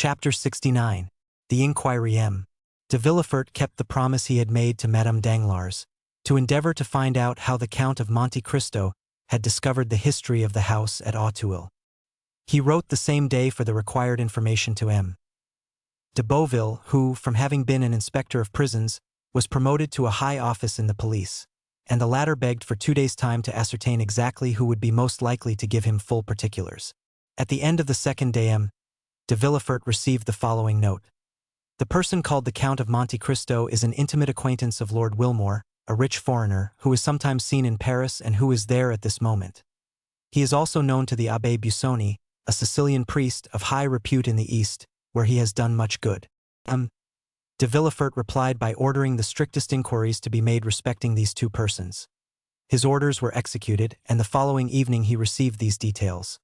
Chapter 69. The Inquiry M. De Villefort kept the promise he had made to Madame Danglars, to endeavor to find out how the Count of Monte Cristo had discovered the history of the house at Auteuil. He wrote the same day for the required information to M. de Beauville, who, from having been an inspector of prisons, was promoted to a high office in the police, and the latter begged for 2 days' time to ascertain exactly who would be most likely to give him full particulars. At the end of the second day M. de Villefort received the following note. The person called the Count of Monte Cristo is an intimate acquaintance of Lord Wilmore, a rich foreigner, who is sometimes seen in Paris and who is there at this moment. He is also known to the Abbé Busoni, a Sicilian priest of high repute in the East, where he has done much good. De Villefort replied by ordering the strictest inquiries to be made respecting these 2 persons. His orders were executed, and the following evening he received these details.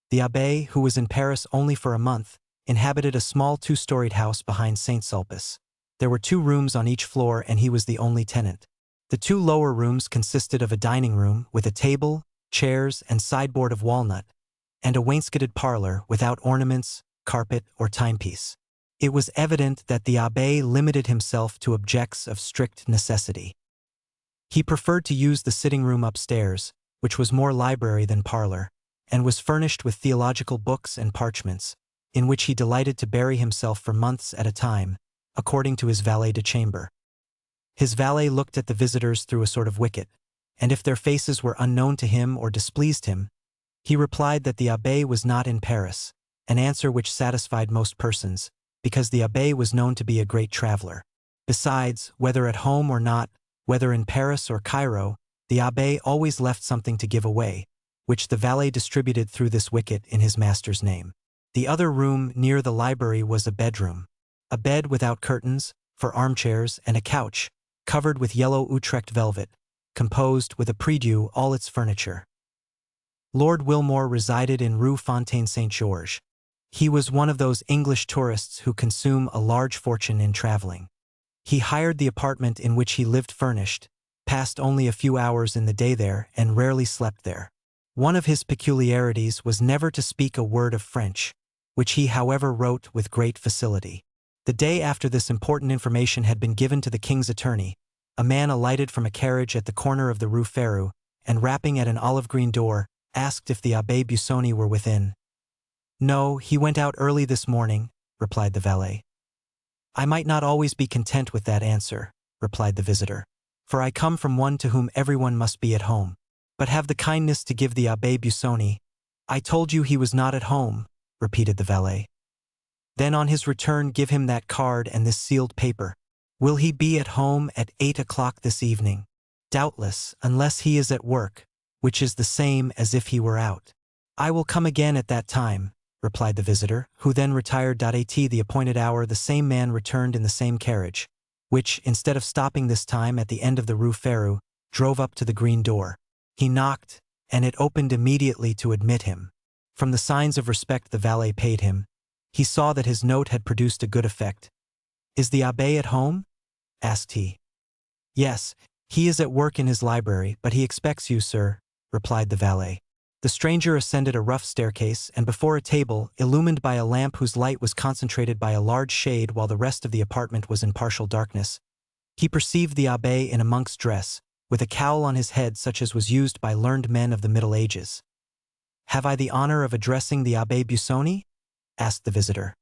The abbé, who was in Paris only for a month, inhabited a small 2-storied house behind St. Sulpice. There were 2 rooms on each floor, and he was the only tenant. The 2 lower rooms consisted of a dining room with a table, chairs, and sideboard of walnut, and a wainscoted parlor without ornaments, carpet, or timepiece. It was evident that the abbé limited himself to objects of strict necessity. He preferred to use the sitting room upstairs, which was more library than parlor, and was furnished with theological books and parchments, in which he delighted to bury himself for months at a time, according to his valet de chambre. His valet looked at the visitors through a sort of wicket, and if their faces were unknown to him or displeased him, he replied that the abbé was not in Paris, an answer which satisfied most persons, because the abbé was known to be a great traveler. Besides, whether at home or not, whether in Paris or Cairo, the abbé always left something to give away, which the valet distributed through this wicket in his master's name. The other room near the library was a bedroom. A bed without curtains, for armchairs, and a couch, covered with yellow Utrecht velvet, composed with a prie-dieu all its furniture. Lord Wilmore resided in Rue Fontaine-Saint-Georges. He was one of those English tourists who consume a large fortune in traveling. He hired the apartment in which he lived furnished, passed only a few hours in the day there, and rarely slept there. One of his peculiarities was never to speak a word of French, which he however wrote with great facility. The day after this important information had been given to the king's attorney, a man alighted from a carriage at the corner of the Rue Pharaon, and rapping at an olive-green door, asked if the Abbé Busoni were within. "No, he went out early this morning," replied the valet. "I might not always be content with that answer," replied the visitor, "for I come from one to whom everyone must be at home. But have the kindness to give the Abbé Busoni—" "I told you he was not at home," repeated the valet. "Then on his return give him that card and this sealed paper. Will he be at home at 8 o'clock this evening?" "Doubtless, unless he is at work, which is the same as if he were out." "I will come again at that time," replied the visitor, who then retired. At the appointed hour the same man returned in the same carriage, which, instead of stopping this time at the end of the Rue Pharaon, drove up to the green door. He knocked, and it opened immediately to admit him. From the signs of respect the valet paid him, he saw that his note had produced a good effect. "Is the abbé at home?" asked he. "Yes, he is at work in his library, but he expects you, sir," replied the valet. The stranger ascended a rough staircase, and before a table, illumined by a lamp whose light was concentrated by a large shade while the rest of the apartment was in partial darkness, he perceived the abbé in a monk's dress, with a cowl on his head such as was used by learned men of the Middle Ages. "Have I the honor of addressing the Abbé Busoni?" asked the visitor.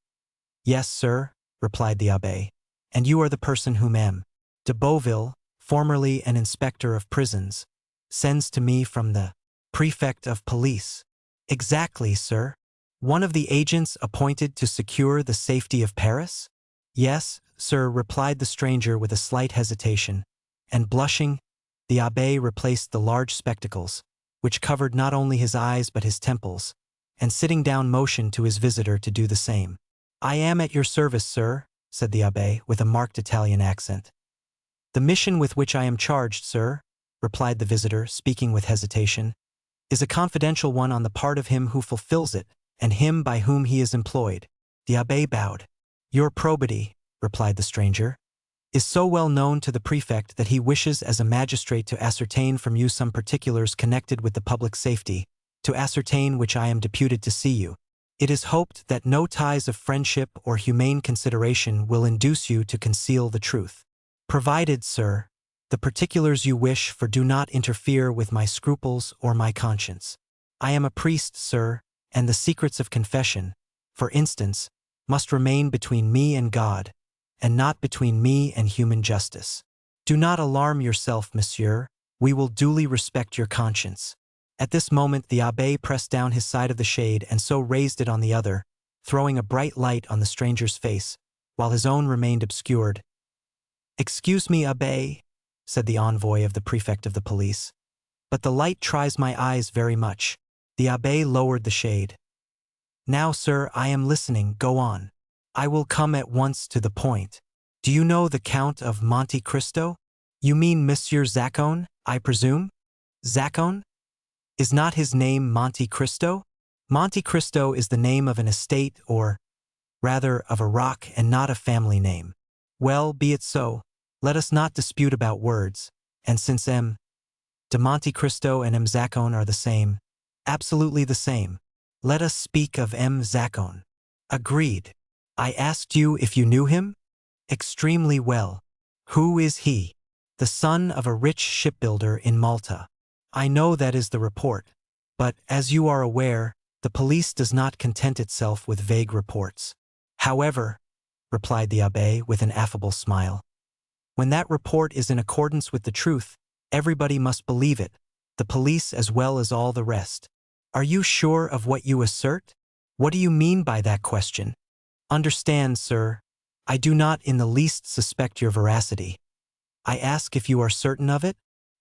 "Yes, sir," replied the abbé. "And you are the person whom M. de Beauville, formerly an inspector of prisons, sends to me from the prefect of police?" "Exactly, sir." "One of the agents appointed to secure the safety of Paris?" "Yes, sir," replied the stranger with a slight hesitation, and blushing, the abbé replaced the large spectacles, which covered not only his eyes but his temples, and sitting down motioned to his visitor to do the same. "I am at your service, sir," said the abbé with a marked Italian accent. "The mission with which I am charged, sir," replied the visitor, speaking with hesitation, "is a confidential one on the part of him who fulfills it, and him by whom he is employed." The abbé bowed. "Your probity," replied the stranger, "is so well known to the prefect that he wishes as a magistrate to ascertain from you some particulars connected with the public safety, to ascertain which I am deputed to see you. It is hoped that no ties of friendship or humane consideration will induce you to conceal the truth. Provided, sir, the particulars you wish for do not interfere with my scruples or my conscience. I am a priest, sir, and the secrets of confession, for instance, must remain between me and God, and not between me and human justice. Do not alarm yourself, monsieur. We will duly respect your conscience. At this moment the abbé pressed down his side of the shade and so raised it on the other, throwing a bright light on the stranger's face, while his own remained obscured. "Excuse me, abbé," said the envoy of the prefect of the police, "but the light tries my eyes very much." The abbé lowered the shade. "Now, sir, I am listening. Go on. I will come at once to the point. Do you know the Count of Monte Cristo? You mean Monsieur Zacone, I presume? Zacone? Is not his name Monte Cristo? Monte Cristo is the name of an estate, or, rather, of a rock, and not a family name. Well, be it so. Let us not dispute about words, and since M. de Monte Cristo and M. Zacone are the same, absolutely the same, let us speak of M. Zacone. Agreed. I asked you if you knew him? Extremely well. Who is he? The son of a rich shipbuilder in Malta. I know that is the report, but, as you are aware, the police does not content itself with vague reports. However, replied the abbé with an affable smile, when that report is in accordance with the truth, everybody must believe it, the police as well as all the rest. Are you sure of what you assert? What do you mean by that question? Understand, sir, I do not in the least suspect your veracity. I ask if you are certain of it?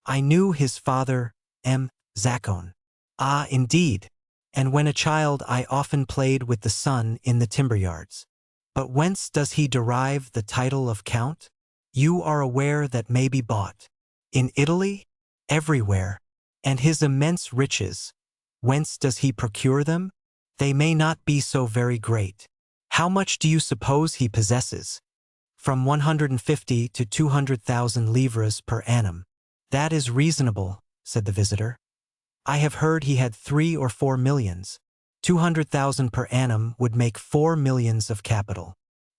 I knew his father, M. Zacone. Ah, indeed. And when a child I often played with the son in the timber yards. But whence does he derive the title of count? You are aware that may be bought. In Italy? Everywhere. And his immense riches, whence does he procure them? They may not be so very great. How much do you suppose he possesses? From 150 to 200,000 livres per annum. That is reasonable, said the visitor. I have heard he had 3 or 4 millions. 200,000 per annum would make 4 millions of capital.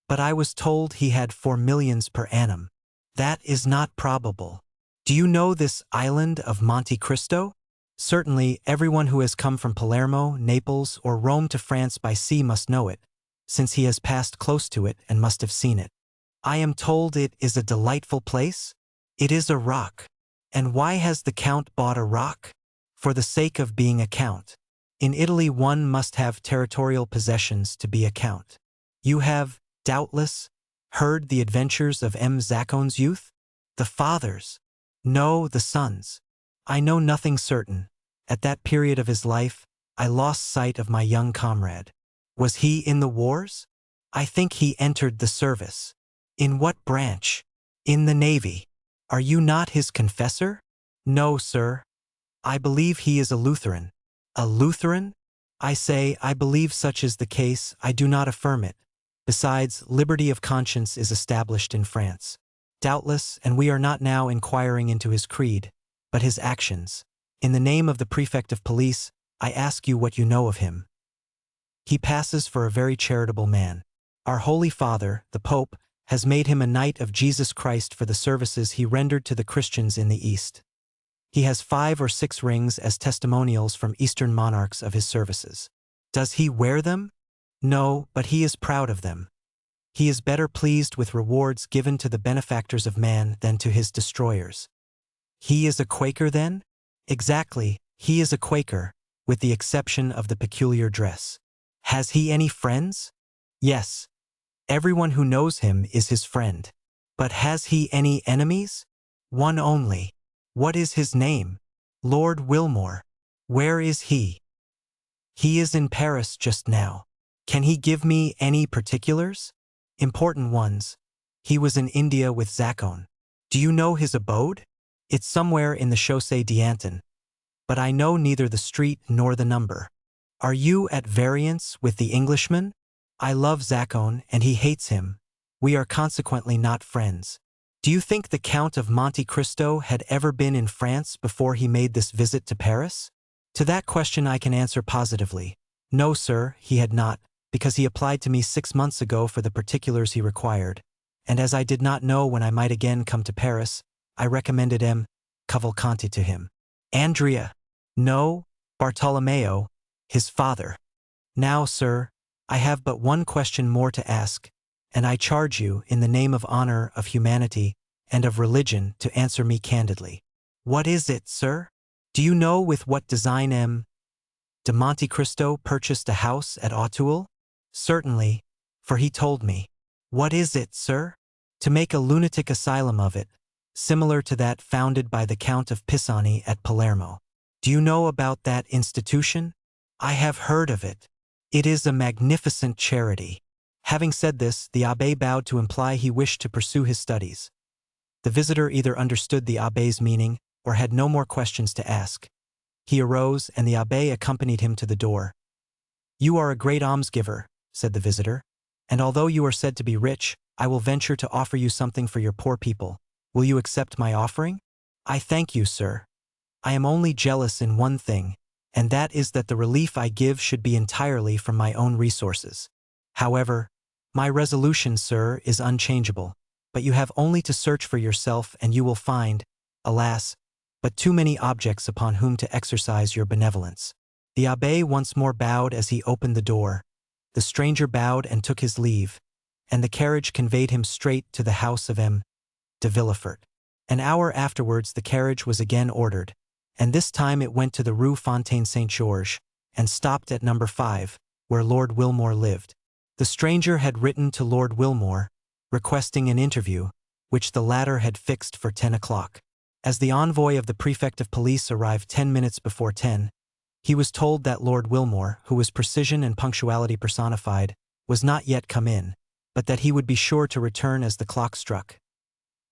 But I was told he had 4 millions per annum. That is not probable. Do you know this island of Monte Cristo? Certainly, everyone who has come from Palermo, Naples, or Rome to France by sea must know it, since he has passed close to it and must have seen it. I am told it is a delightful place. It is a rock. And why has the Count bought a rock? For the sake of being a count. In Italy one must have territorial possessions to be a count. You have, doubtless, heard the adventures of M. Zacone's youth? The father's? No, the son's. I know nothing certain. At that period of his life, I lost sight of my young comrade. Was he in the wars? I think he entered the service. In what branch? In the Navy. Are you not his confessor? No, sir. I believe he is a Lutheran. A Lutheran? I say, I believe such is the case, I do not affirm it. Besides, liberty of conscience is established in France. Doubtless, and we are not now inquiring into his creed, but his actions. In the name of the prefect of police, I ask you what you know of him. He passes for a very charitable man. Our Holy Father, the Pope, has made him a knight of Jesus Christ for the services he rendered to the Christians in the East. He has 5 or 6 rings as testimonials from Eastern monarchs of his services. Does he wear them? No, but he is proud of them. He is better pleased with rewards given to the benefactors of man than to his destroyers. He is a Quaker, then? Exactly, he is a Quaker, with the exception of the peculiar dress. Has he any friends? Yes. Everyone who knows him is his friend. But has he any enemies? One only. What is his name? Lord Wilmore. Where is he? He is in Paris just now. Can he give me any particulars? Important ones. He was in India with Zacone. Do you know his abode? It's somewhere in the Chaussée d'Antin. But I know neither the street nor the number. Are you at variance with the Englishman? I love Zacone and he hates him. We are consequently not friends. Do you think the Count of Monte Cristo had ever been in France before he made this visit to Paris? To that question I can answer positively. No, sir, he had not, because he applied to me 6 months ago for the particulars he required, and as I did not know when I might again come to Paris, I recommended M. Cavalcanti to him. Andrea. No, Bartolomeo, his father. Now, sir, I have but one question more to ask, and I charge you, in the name of honor, of humanity, and of religion, to answer me candidly. What is it, sir? Do you know with what design M. de Monte Cristo purchased a house at Auteuil? Certainly, for he told me. What is it, sir? To make a lunatic asylum of it, similar to that founded by the Count of Pisani at Palermo. Do you know about that institution? I have heard of it. It is a magnificent charity. Having said this, the abbé bowed to imply he wished to pursue his studies. The visitor either understood the abbé's meaning or had no more questions to ask. He arose, and the abbé accompanied him to the door. You are a great almsgiver, said the visitor, and although you are said to be rich, I will venture to offer you something for your poor people. Will you accept my offering? I thank you, sir. I am only jealous in one thing, and that is that the relief I give should be entirely from my own resources. However, my resolution, sir, is unchangeable, but you have only to search for yourself and you will find, alas, but too many objects upon whom to exercise your benevolence. The abbé once more bowed as he opened the door. The stranger bowed and took his leave, and the carriage conveyed him straight to the house of M. de Villefort. An hour afterwards the carriage was again ordered, and this time it went to the Rue Fontaine-Saint-Georges, and stopped at number 5, where Lord Wilmore lived. The stranger had written to Lord Wilmore, requesting an interview, which the latter had fixed for 10 o'clock. As the envoy of the prefect of police arrived 10 minutes before 10, he was told that Lord Wilmore, who was precision and punctuality personified, was not yet come in, but that he would be sure to return as the clock struck.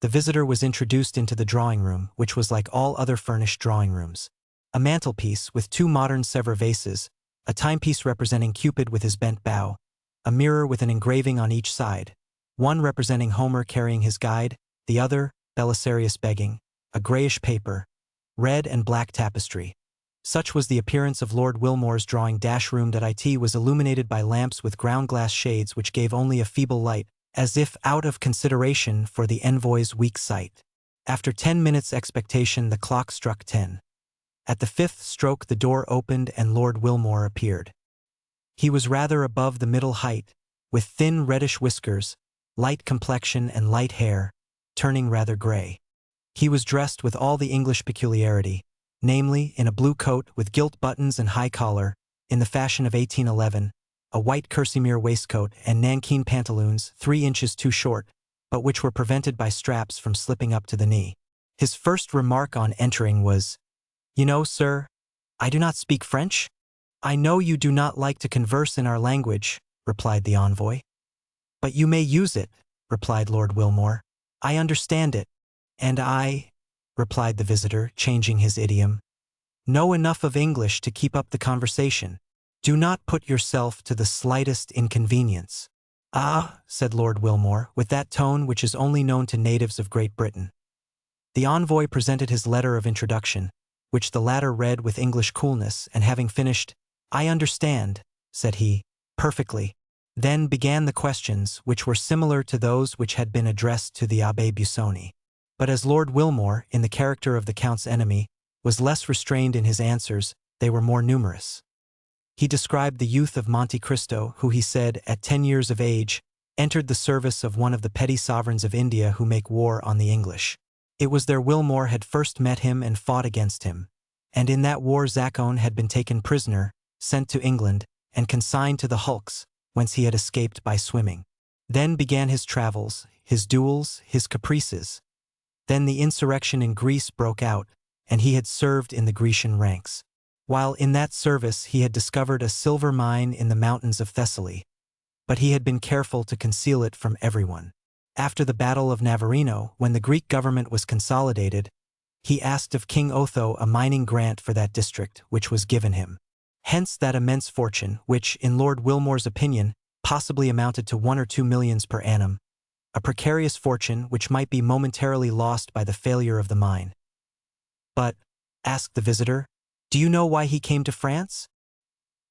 The visitor was introduced into the drawing-room, which was like all other furnished drawing-rooms. A mantelpiece with 2 modern Sevres vases, a timepiece representing Cupid with his bent bow, a mirror with an engraving on each side, one representing Homer carrying his guide, the other, Belisarius begging, a grayish paper, red and black tapestry. Such was the appearance of Lord Wilmore's drawing-room that it was illuminated by lamps with ground-glass shades which gave only a feeble light, as if out of consideration for the envoy's weak sight. After 10 minutes' expectation the clock struck 10. At the 5th stroke the door opened and Lord Wilmore appeared. He was rather above the middle height, with thin reddish whiskers, light complexion and light hair, turning rather gray. He was dressed with all the English peculiarity, namely, in a blue coat with gilt buttons and high collar, in the fashion of 1811, a white kerseymere waistcoat and nankeen pantaloons 3 inches too short, but which were prevented by straps from slipping up to the knee. His first remark on entering was, "You know, sir, I do not speak French." "I know you do not like to converse in our language," replied the envoy. "But you may use it," replied Lord Wilmore. "I understand it. And I," replied the visitor, changing his idiom, "know enough of English to keep up the conversation. Do not put yourself to the slightest inconvenience." "Ah," said Lord Wilmore, with that tone which is only known to natives of Great Britain. The envoy presented his letter of introduction, which the latter read with English coolness, and having finished, "I understand," said he, "perfectly." Then began the questions, which were similar to those which had been addressed to the Abbé Busoni. But as Lord Wilmore, in the character of the Count's enemy, was less restrained in his answers, they were more numerous. He described the youth of Monte Cristo, who he said, at 10 years of age, entered the service of one of the petty sovereigns of India who make war on the English. It was there Wilmore had first met him and fought against him, and in that war Zacone had been taken prisoner, sent to England, and consigned to the hulks, whence he had escaped by swimming. Then began his travels, his duels, his caprices. Then the insurrection in Greece broke out, and he had served in the Grecian ranks. While in that service he had discovered a silver mine in the mountains of Thessaly, but he had been careful to conceal it from everyone. After the Battle of Navarino, when the Greek government was consolidated, he asked of King Otho a mining grant for that district, which was given him. Hence that immense fortune, which, in Lord Wilmore's opinion, possibly amounted to 1 or 2 millions per annum, a precarious fortune which might be momentarily lost by the failure of the mine. "But," asked the visitor, "do you know why he came to France?"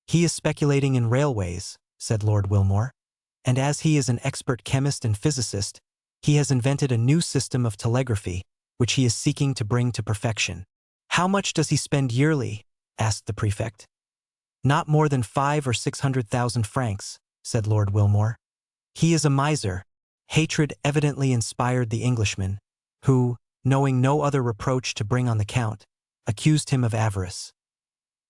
"He is speculating in railways," said Lord Wilmore. "And as he is an expert chemist and physicist, he has invented a new system of telegraphy, which he is seeking to bring to perfection." "How much does he spend yearly?" asked the prefect. "Not more than 500,000 or 600,000 francs," said Lord Wilmore. "He is a miser." Hatred evidently inspired the Englishman, who, knowing no other reproach to bring on the Count, accused him of avarice.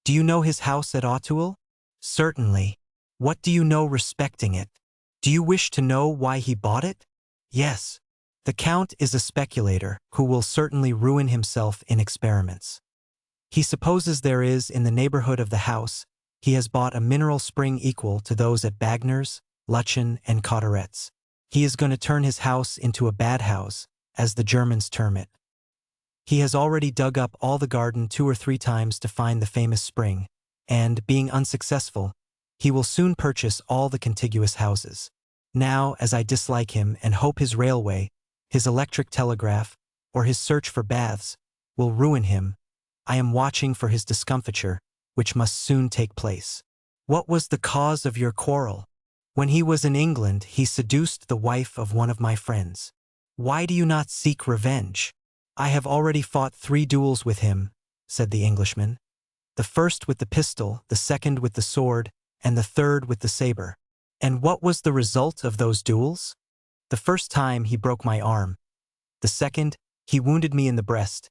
"Do you know his house at Auteuil?" "Certainly." "What do you know respecting it?" "Do you wish to know why he bought it?" "Yes." "The Count is a speculator who will certainly ruin himself in experiments. He supposes there is, in the neighborhood of the house, he has bought a mineral spring equal to those at Bagner's, Luchen, and Cauteret's. He is going to turn his house into a bad house, as the Germans term it. He has already dug up all the garden 2 or 3 times to find the famous spring, and, being unsuccessful, he will soon purchase all the contiguous houses. Now, as I dislike him and hope his railway, his electric telegraph, or his search for baths, will ruin him, I am watching for his discomfiture, which must soon take place." "What was the cause of your quarrel?" "When he was in England, he seduced the wife of one of my friends." "Why do you not seek revenge?" "I have already fought 3 duels with him," said the Englishman. "The first with the pistol, the second with the sword, and the third with the saber." "And what was the result of those duels?" "The first time he broke my arm. The second, he wounded me in the breast.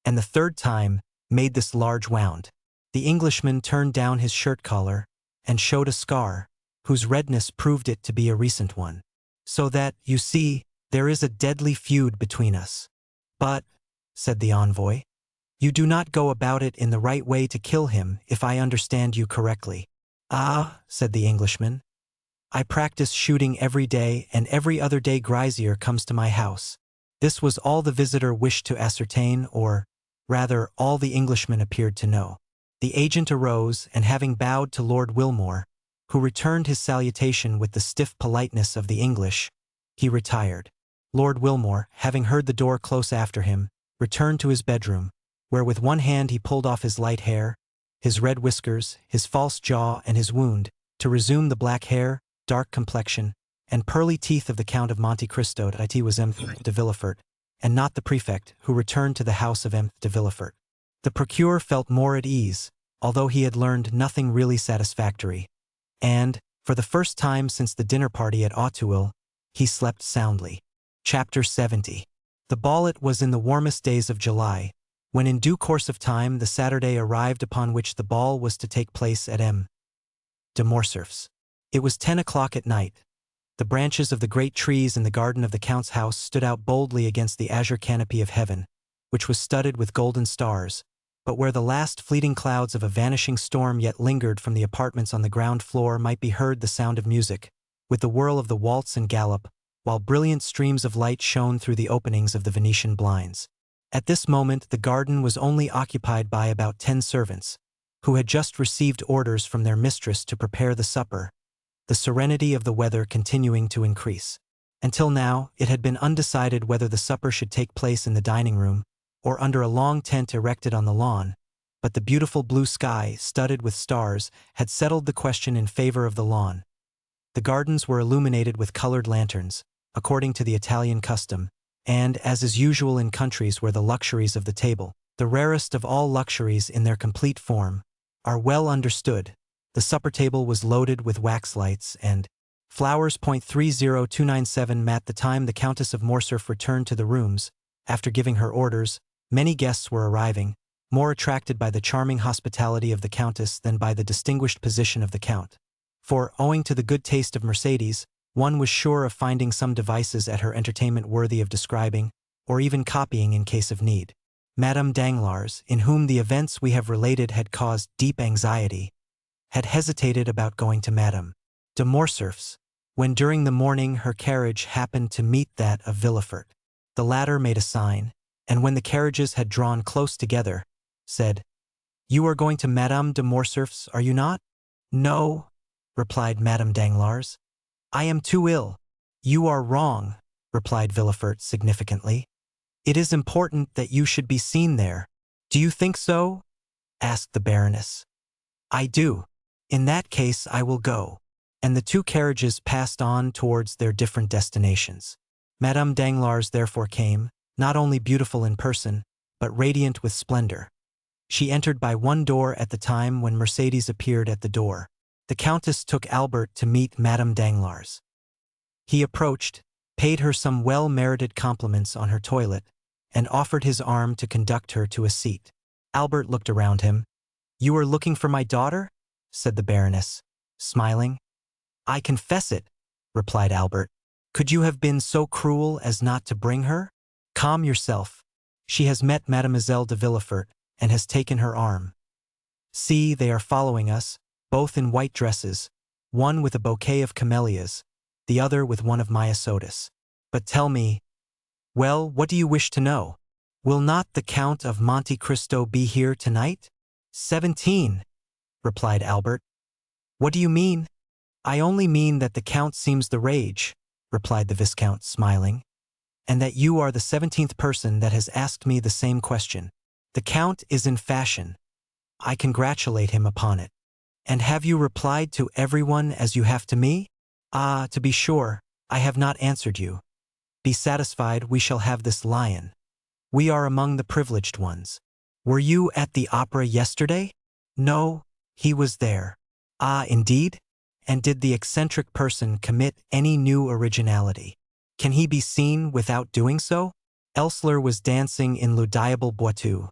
And the third time, made this large wound." The Englishman turned down his shirt collar and showed a scar, whose redness proved it to be a recent one. "So that, you see, there is a deadly feud between us." "But," said the envoy, "you do not go about it in the right way to kill him, if I understand you correctly." "Ah," said the Englishman, "I practice shooting every day, and every other day Grazier comes to my house." This was all the visitor wished to ascertain, or, rather, all the Englishman appeared to know. The agent arose, and having bowed to Lord Wilmore, who returned his salutation with the stiff politeness of the English, he retired. Lord Wilmore, having heard the door close after him, returned to his bedroom, where with one hand he pulled off his light hair, his red whiskers, his false jaw, and his wound, to resume the black hair, dark complexion, and pearly teeth of the Count of Monte Cristo. It was M. de Villefort, and not the prefect, who returned to the house of M. de Villefort. The procureur felt more at ease, although he had learned nothing really satisfactory, and, for the first time since the dinner party at Auteuil, he slept soundly. Chapter 70. The ball was in the warmest days of July, when in due course of time the Saturday arrived upon which the ball was to take place at M. de Morcerf's. It was 10 o'clock at night. The branches of the great trees in the garden of the Count's house stood out boldly against the azure canopy of heaven, which was studded with golden stars, but where the last fleeting clouds of a vanishing storm yet lingered from the apartments on the ground floor might be heard the sound of music, with the whirl of the waltz and gallop, while brilliant streams of light shone through the openings of the Venetian blinds. At this moment the garden was only occupied by about 10 servants, who had just received orders from their mistress to prepare the supper, the serenity of the weather continuing to increase. Until now, it had been undecided whether the supper should take place in the dining room, or under a long tent erected on the lawn, but the beautiful blue sky, studded with stars, had settled the question in favor of the lawn. The gardens were illuminated with colored lanterns, according to the Italian custom, and, as is usual in countries where the luxuries of the table, the rarest of all luxuries in their complete form, are well understood, the supper table was loaded with wax lights and flowers. 30297 At the time the Countess of Morcerf returned to the rooms, after giving her orders, many guests were arriving, more attracted by the charming hospitality of the Countess than by the distinguished position of the Count. For, owing to the good taste of Mercédès, one was sure of finding some devices at her entertainment worthy of describing, or even copying in case of need. Madame Danglars, in whom the events we have related had caused deep anxiety, had hesitated about going to Madame de Morcerf's, when during the morning her carriage happened to meet that of Villefort. The latter made a sign, and when the carriages had drawn close together, said, "You are going to Madame de Morcerf's, are you not?" "No," replied Madame Danglars. "I am too ill." "You are wrong," replied Villefort significantly. "It is important that you should be seen there." "Do you think so?" asked the Baroness. "I do." In that case I will go. And the two carriages passed on towards their different destinations. Madame Danglars therefore came, not only beautiful in person, but radiant with splendor. She entered by one door at the time when Mercédès appeared at the door. The Countess took Albert to meet Madame Danglars. He approached, paid her some well-merited compliments on her toilet, and offered his arm to conduct her to a seat. Albert looked around him. "You are looking for my daughter?" said the Baroness, smiling. "I confess it," replied Albert. "Could you have been so cruel as not to bring her? Calm yourself. She has met Mademoiselle de Villefort and has taken her arm. See, they are following us, both in white dresses, one with a bouquet of camellias, the other with one of myosotis. But tell me, well, what do you wish to know? Will not the Count of Monte Cristo be here tonight?" 17, replied Albert. "What do you mean?" "I only mean that the Count seems the rage," replied the Viscount, smiling, "and that you are the 17th person that has asked me the same question. The Count is in fashion. I congratulate him upon it. And have you replied to everyone as you have to me? Ah, to be sure, I have not answered you. Be satisfied, we shall have this lion. We are among the privileged ones. Were you at the opera yesterday?" "No, he was there." "Ah, indeed? And did the eccentric person commit any new originality? Can he be seen without doing so?" Elssler was dancing in Le Diable Boiteux.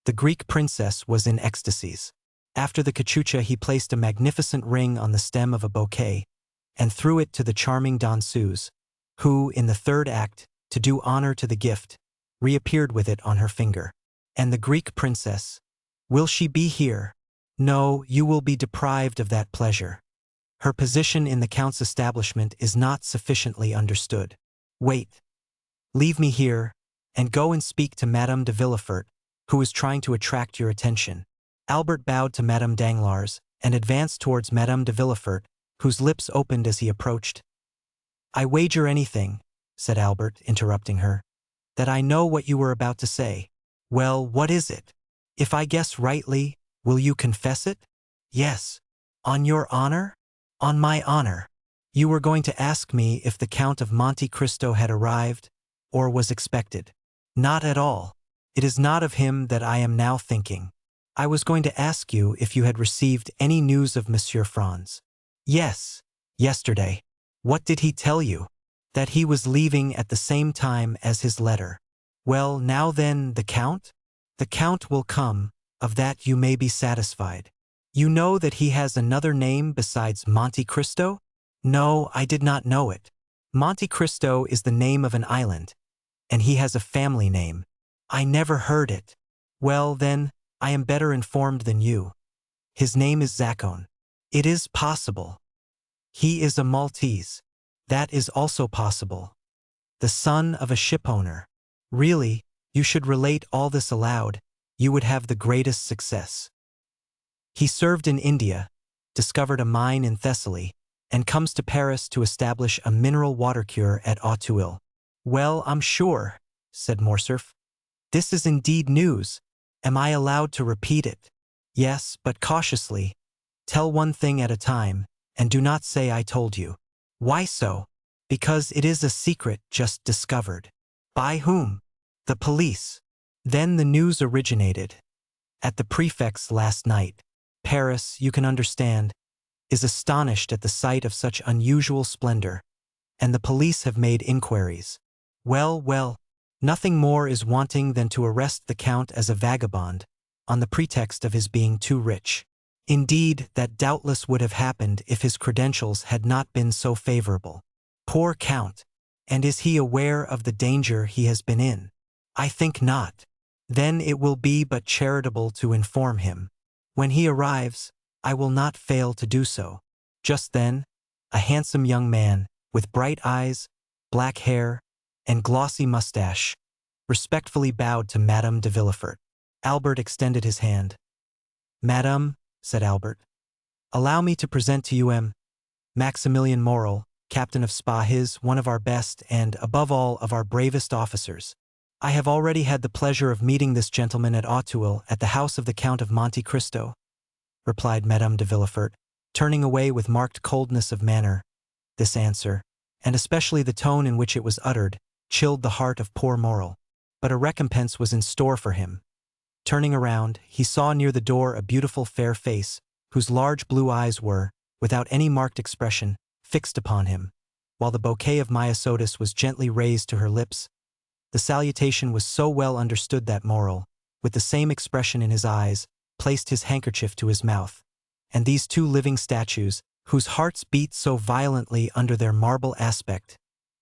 The Greek princess was in ecstasies. After the cachucha he placed a magnificent ring on the stem of a bouquet and threw it to the charming danseuse, who, in the third act, to do honor to the gift, reappeared with it on her finger. "And the Greek princess, will she be here?" "No, you will be deprived of that pleasure. Her position in the Count's establishment is not sufficiently understood. Wait. Leave me here, and go and speak to Madame de Villefort, who is trying to attract your attention." Albert bowed to Madame Danglars and advanced towards Madame de Villefort, whose lips opened as he approached. "I wager anything," said Albert, interrupting her, "that I know what you were about to say." "Well, what is it? If I guess rightly, will you confess it?" "Yes." "On your honor?" "On my honor." "You were going to ask me if the Count of Monte Cristo had arrived, or was expected." "Not at all. It is not of him that I am now thinking. I was going to ask you if you had received any news of Monsieur Franz." "Yes, yesterday." "What did he tell you?" "That he was leaving at the same time as his letter." "Well, now then, the Count?" "The Count will come, of that you may be satisfied." "You know that he has another name besides Monte Cristo?" "No, I did not know it." "Monte Cristo is the name of an island, and he has a family name." "I never heard it." "Well, then, I am better informed than you. His name is Zacone." "It is possible." "He is a Maltese." "That is also possible." "The son of a shipowner." "Really, you should relate all this aloud. You would have the greatest success." "He served in India, discovered a mine in Thessaly, and comes to Paris to establish a mineral water cure at Auteuil." "Well, I'm sure," said Morcerf. "This is indeed news. Am I allowed to repeat it?" "Yes, but cautiously. Tell one thing at a time, and do not say I told you." "Why so?" "Because it is a secret just discovered." "By whom?" "The police." "Then the news originated at the prefect's last night. Paris, you can understand, is astonished at the sight of such unusual splendor, and the police have made inquiries. Well, well, nothing more is wanting than to arrest the Count as a vagabond, on the pretext of his being too rich. Indeed, that doubtless would have happened if his credentials had not been so favorable. Poor Count! And is he aware of the danger he has been in? I think not. Then it will be but charitable to inform him. When he arrives, I will not fail to do so." Just then, a handsome young man, with bright eyes, black hair, and glossy mustache, respectfully bowed to Madame de Villefort. Albert extended his hand. "Madame," said Albert, "allow me to present to you Maximilian Morel, captain of Spahis, one of our best and, above all, of our bravest officers. I have already had the pleasure of meeting this gentleman at Auteuil at the house of the Count of Monte Cristo," replied Madame de Villefort, turning away with marked coldness of manner. This answer, and especially the tone in which it was uttered, chilled the heart of poor Morel. But a recompense was in store for him. Turning around, he saw near the door a beautiful fair face, whose large blue eyes were, without any marked expression, fixed upon him, while the bouquet of myosotis was gently raised to her lips. The salutation was so well understood that Morel, with the same expression in his eyes, placed his handkerchief to his mouth. And these two living statues, whose hearts beat so violently under their marble aspect,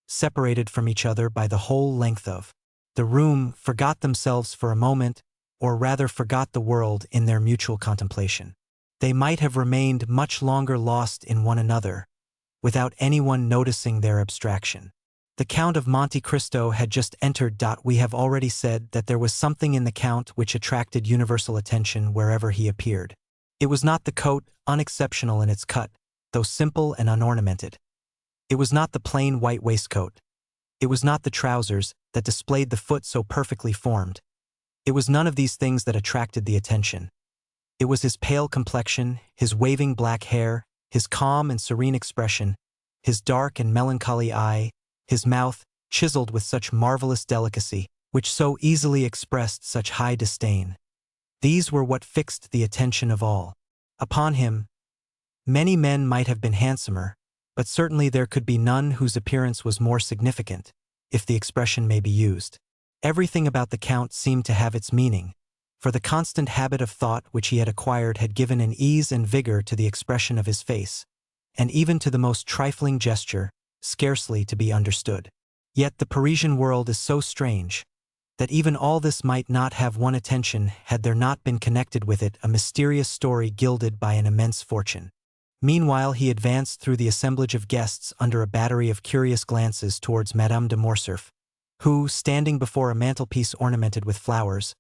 separated from each other by the whole length of the room, forgot themselves for a moment, or rather forgot the world in their mutual contemplation. They might have remained much longer lost in one another, without anyone noticing their abstraction. The Count of Monte Cristo had just entered. We have already said that there was something in the Count which attracted universal attention wherever he appeared. It was not the coat, unexceptional in its cut, though simple and unornamented. It was not the plain white waistcoat. It was not the trousers that displayed the foot so perfectly formed. It was none of these things that attracted the attention. It was his pale complexion, his waving black hair, his calm and serene expression, his dark and melancholy eye, his mouth, chiseled with such marvelous delicacy, which so easily expressed such high disdain. These were what fixed the attention of all. Upon him, many men might have been handsomer, but certainly there could be none whose appearance was more significant, if the expression may be used. Everything about the Count seemed to have its meaning, for the constant habit of thought which he had acquired had given an ease and vigor to the expression of his face, and even to the most trifling gesture, scarcely to be understood. Yet the Parisian world is so strange, that even all this might not have won attention had there not been connected with it a mysterious story gilded by an immense fortune. Meanwhile he advanced through the assemblage of guests under a battery of curious glances towards Madame de Morcerf, who, standing before a mantelpiece ornamented with flowers,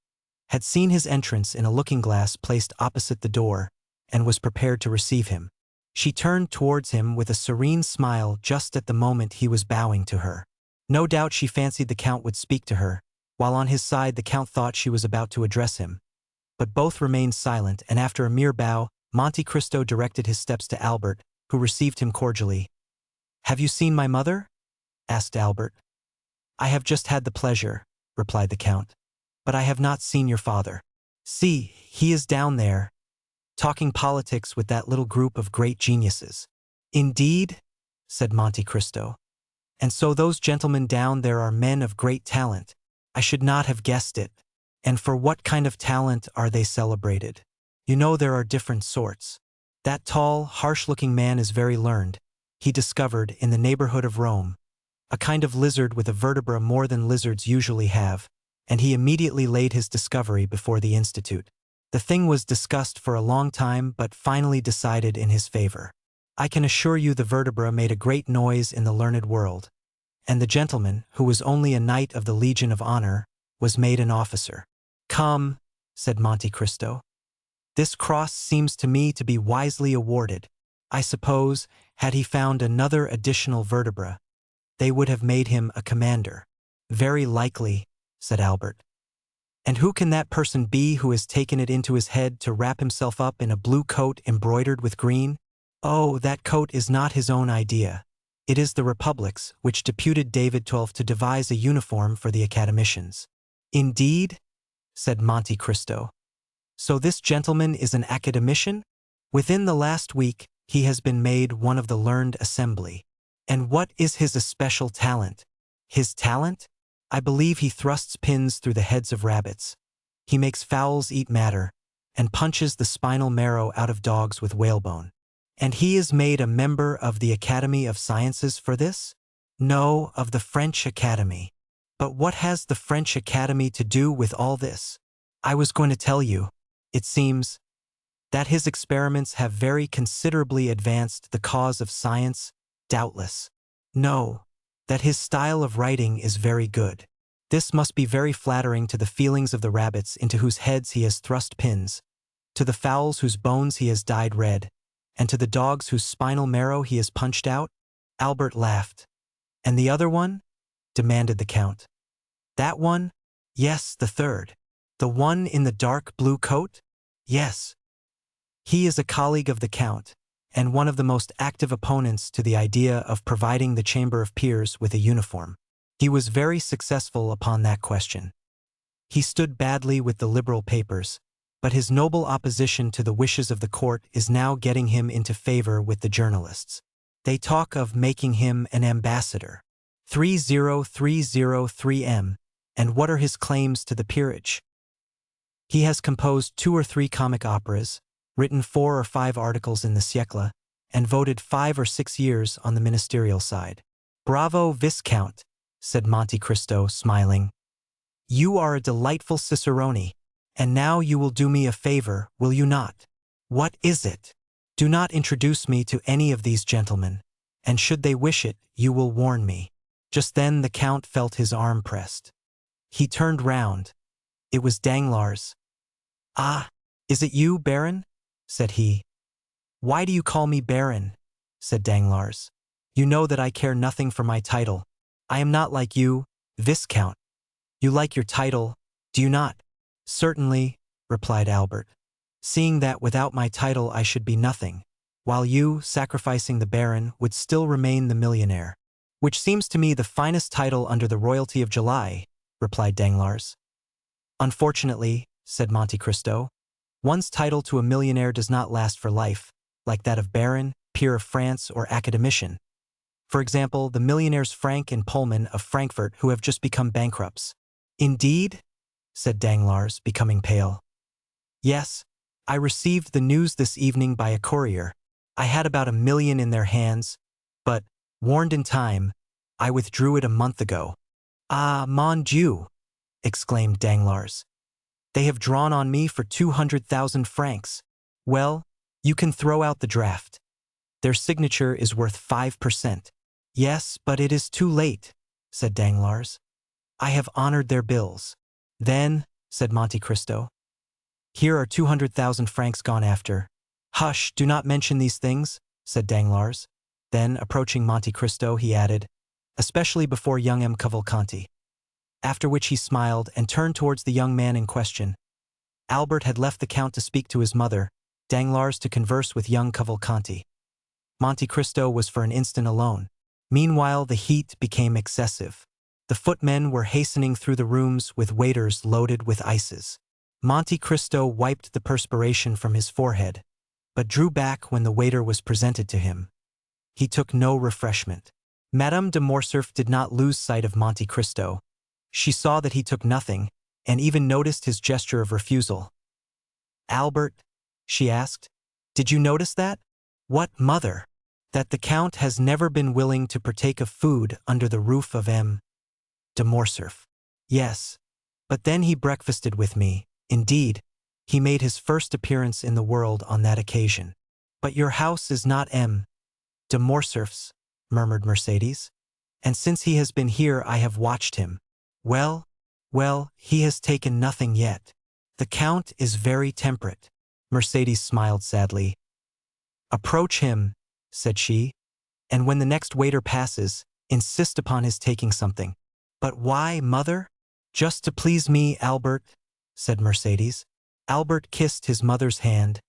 had seen his entrance in a looking-glass placed opposite the door, and was prepared to receive him. She turned towards him with a serene smile just at the moment he was bowing to her. No doubt she fancied the Count would speak to her, while on his side the Count thought she was about to address him. But both remained silent, and after a mere bow, Monte Cristo directed his steps to Albert, who received him cordially. "Have you seen my mother?" asked Albert. "I have just had the pleasure," replied the Count. "But I have not seen your father. See, he is down there, talking politics with that little group of great geniuses." "Indeed?" said Monte Cristo. "And so those gentlemen down there are men of great talent. I should not have guessed it. And for what kind of talent are they celebrated? You know there are different sorts. That tall, harsh-looking man is very learned. He discovered, in the neighborhood of Rome, a kind of lizard with a vertebra more than lizards usually have, and he immediately laid his discovery before the Institute. The thing was discussed for a long time but finally decided in his favor. I can assure you the vertebra made a great noise in the learned world, and the gentleman, who was only a knight of the Legion of Honor, was made an officer. "Come," said Monte Cristo. "This cross seems to me to be wisely awarded. I suppose, had he found another additional vertebra, they would have made him a commander." "Very likely," said Albert. "And who can that person be who has taken it into his head to wrap himself up in a blue coat embroidered with green?" "Oh, that coat is not his own idea. It is the Republic's, which deputed David XII to devise a uniform for the academicians." "Indeed?" said Monte Cristo. "So this gentleman is an academician? Within the last week he has been made one of the learned assembly. And what is his especial talent?" "His talent? I believe he thrusts pins through the heads of rabbits. He makes fowls eat madder, and punches the spinal marrow out of dogs with whalebone." "And he is made a member of the Academy of Sciences for this?" "No, of the French Academy." "But what has the French Academy to do with all this?" "I was going to tell you. It seems that his experiments have very considerably advanced the cause of science, doubtless. No, that his style of writing is very good. This must be very flattering to the feelings of the rabbits into whose heads he has thrust pins, to the fowls whose bones he has dyed red, and to the dogs whose spinal marrow he has punched out." Albert laughed. "And the other one?" demanded the Count. "That one? Yes, the third. The one in the dark blue coat? Yes. He is a colleague of the Count, and one of the most active opponents to the idea of providing the Chamber of Peers with a uniform. He was very successful upon that question. He stood badly with the liberal papers, but his noble opposition to the wishes of the court is now getting him into favor with the journalists. They talk of making him an ambassador. 30303M, and what are his claims to the peerage? He has composed 2 or 3 comic operas, written 4 or 5 articles in the Siècle, and voted 5 or 6 years on the ministerial side. Bravo, Viscount, said Monte Cristo, smiling. You are a delightful cicerone, and now you will do me a favor, will you not? What is it? Do not introduce me to any of these gentlemen, and should they wish it, you will warn me. Just then the Count felt his arm pressed. He turned round. It was Danglars. Ah, is it you, Baron? Said he. Why do you call me Baron? Said Danglars. You know that I care nothing for my title. I am not like you, Viscount. You like your title, do you not? Certainly, replied Albert, seeing that without my title I should be nothing, while you, sacrificing the Baron, would still remain the millionaire. Which seems to me the finest title under the royalty of July, replied Danglars. Unfortunately, said Monte Cristo, one's title to a millionaire does not last for life, like that of Baron, Peer of France, or Academician. For example, the millionaires Frank and Pullman of Frankfurt who have just become bankrupts. Indeed? Said Danglars, becoming pale. Yes, I received the news this evening by a courier. I had about 1 million in their hands, but, warned in time, I withdrew it a month ago. Ah, mon Dieu! Exclaimed Danglars. They have drawn on me for 200,000 francs. Well, you can throw out the draft. Their signature is worth 5%. Yes, but it is too late, said Danglars. I have honored their bills. Then, said Monte Cristo, here are 200,000 francs gone after. Hush, do not mention these things, said Danglars. Then, approaching Monte Cristo, he added, especially before young M. Cavalcanti. After which he smiled and turned towards the young man in question. Albert had left the Count to speak to his mother, Danglars to converse with young Cavalcanti. Monte Cristo was for an instant alone. Meanwhile, the heat became excessive. The footmen were hastening through the rooms with waiters loaded with ices. Monte Cristo wiped the perspiration from his forehead, but drew back when the waiter was presented to him. He took no refreshment. Madame de Morcerf did not lose sight of Monte Cristo. She saw that he took nothing, and even noticed his gesture of refusal. Albert, she asked, did you notice that? What, mother? That the Count has never been willing to partake of food under the roof of M. de Morcerf. Yes, but then he breakfasted with me. Indeed, he made his first appearance in the world on that occasion. But your house is not M. de Morcerf's, murmured Mercédès, and since he has been here I have watched him. Well, he has taken nothing yet. The Count is very temperate. Mercédès smiled sadly. Approach him, said she, and when the next waiter passes, insist upon his taking something. But why, mother? Just to please me, Albert, said Mercédès. Albert kissed his mother's hand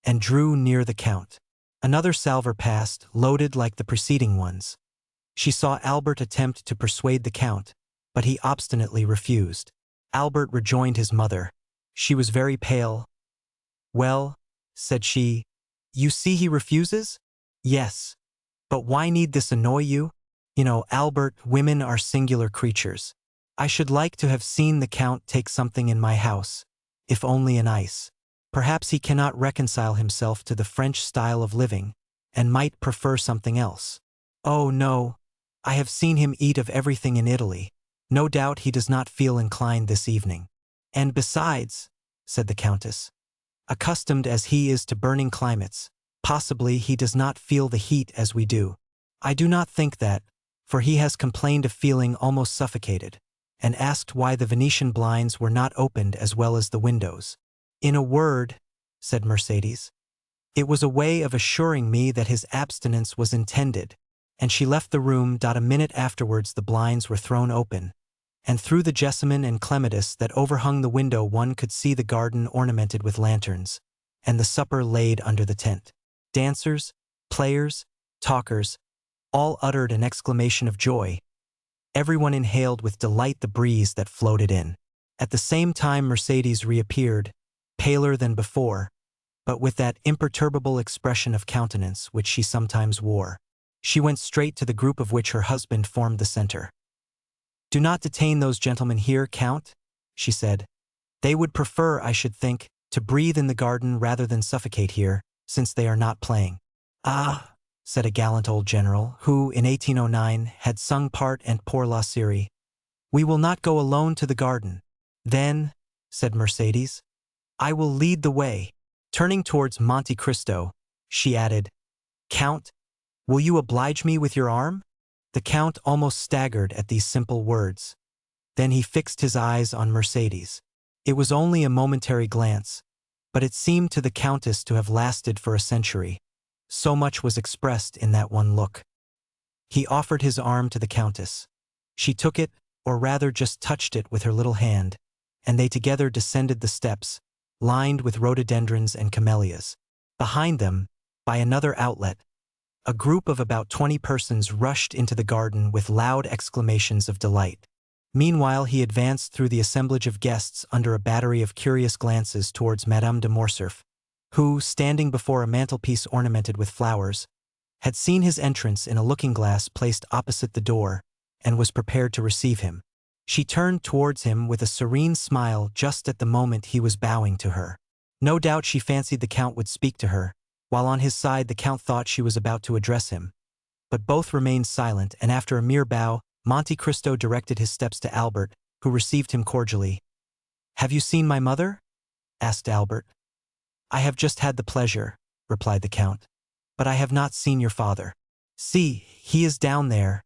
and drew near the Count. Another salver passed, loaded like the preceding ones. She saw Albert attempt to persuade the Count, but he obstinately refused. Albert rejoined his mother. She was very pale. Well, said she, you see he refuses? Yes. But why need this annoy you? You know, Albert, women are singular creatures. I should like to have seen the Count take something in my house, if only an ice. Perhaps he cannot reconcile himself to the French style of living, and might prefer something else. Oh no, I have seen him eat of everything in Italy. No doubt he does not feel inclined this evening. And besides, said the Countess, accustomed as he is to burning climates, possibly he does not feel the heat as we do. I do not think that, for he has complained of feeling almost suffocated, and asked why the Venetian blinds were not opened as well as the windows. In a word, said Mercédès, it was a way of assuring me that his abstinence was intended, and she left the room. A minute afterwards the blinds were thrown open, and through the jessamine and clematis that overhung the window one could see the garden ornamented with lanterns, and the supper laid under the tent. Dancers, players, talkers, all uttered an exclamation of joy. Everyone inhaled with delight the breeze that floated in. At the same time Mercédès reappeared, paler than before, but with that imperturbable expression of countenance which she sometimes wore. She went straight to the group of which her husband formed the center. "Do not detain those gentlemen here, Count," she said. "They would prefer, I should think, to breathe in the garden rather than suffocate here, since they are not playing." "Ah," said a gallant old general, who, in 1809, had sung part and pour la série, "we will not go alone to the garden." "Then," said Mercédès, "I will lead the way." Turning towards Monte Cristo, she added, "Count, will you oblige me with your arm?" The Count almost staggered at these simple words. Then he fixed his eyes on Mercédès. It was only a momentary glance, but it seemed to the Countess to have lasted for a century. So much was expressed in that one look. He offered his arm to the Countess. She took it, or rather just touched it with her little hand, and they together descended the steps, lined with rhododendrons and camellias. Behind them, by another outlet, a group of about 20 persons rushed into the garden with loud exclamations of delight. Meanwhile he advanced through the assemblage of guests under a battery of curious glances towards Madame de Morcerf, who, standing before a mantelpiece ornamented with flowers, had seen his entrance in a looking-glass placed opposite the door, and was prepared to receive him. She turned towards him with a serene smile just at the moment he was bowing to her. No doubt she fancied the Count would speak to her, while on his side the Count thought she was about to address him. But both remained silent, and after a mere bow, Monte Cristo directed his steps to Albert, who received him cordially. "Have you seen my mother?" asked Albert. "I have just had the pleasure," replied the Count, "but I have not seen your father. See, he is down there,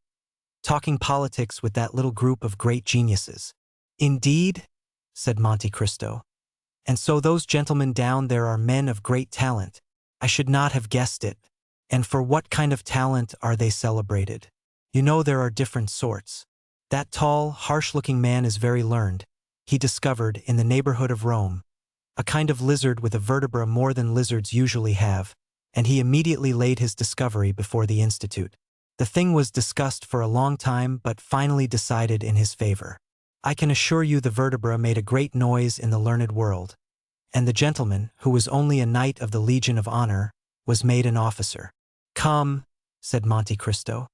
talking politics with that little group of great geniuses." "Indeed?" said Monte Cristo. "And so those gentlemen down there are men of great talent. I should not have guessed it. And for what kind of talent are they celebrated? You know there are different sorts. That tall, harsh-looking man is very learned. He discovered, in the neighborhood of Rome, a kind of lizard with a vertebra more than lizards usually have, and he immediately laid his discovery before the Institute. The thing was discussed for a long time, but finally decided in his favor. I can assure you the vertebra made a great noise in the learned world, and the gentleman, who was only a knight of the Legion of Honor, was made an officer." "Come," said Monte Cristo.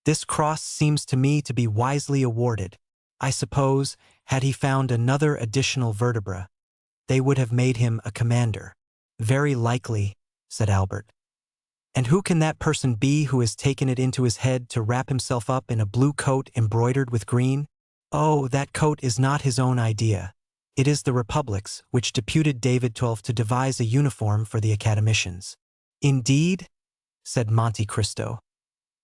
"This cross seems to me to be wisely awarded. I suppose, had he found another additional vertebra, they would have made him a commander." "Very likely," said Albert. "And who can that person be who has taken it into his head to wrap himself up in a blue coat embroidered with green? Oh, that coat is not his own idea. It is the Republic's, which deputed David XII to devise a uniform for the academicians." "Indeed?" said Monte Cristo.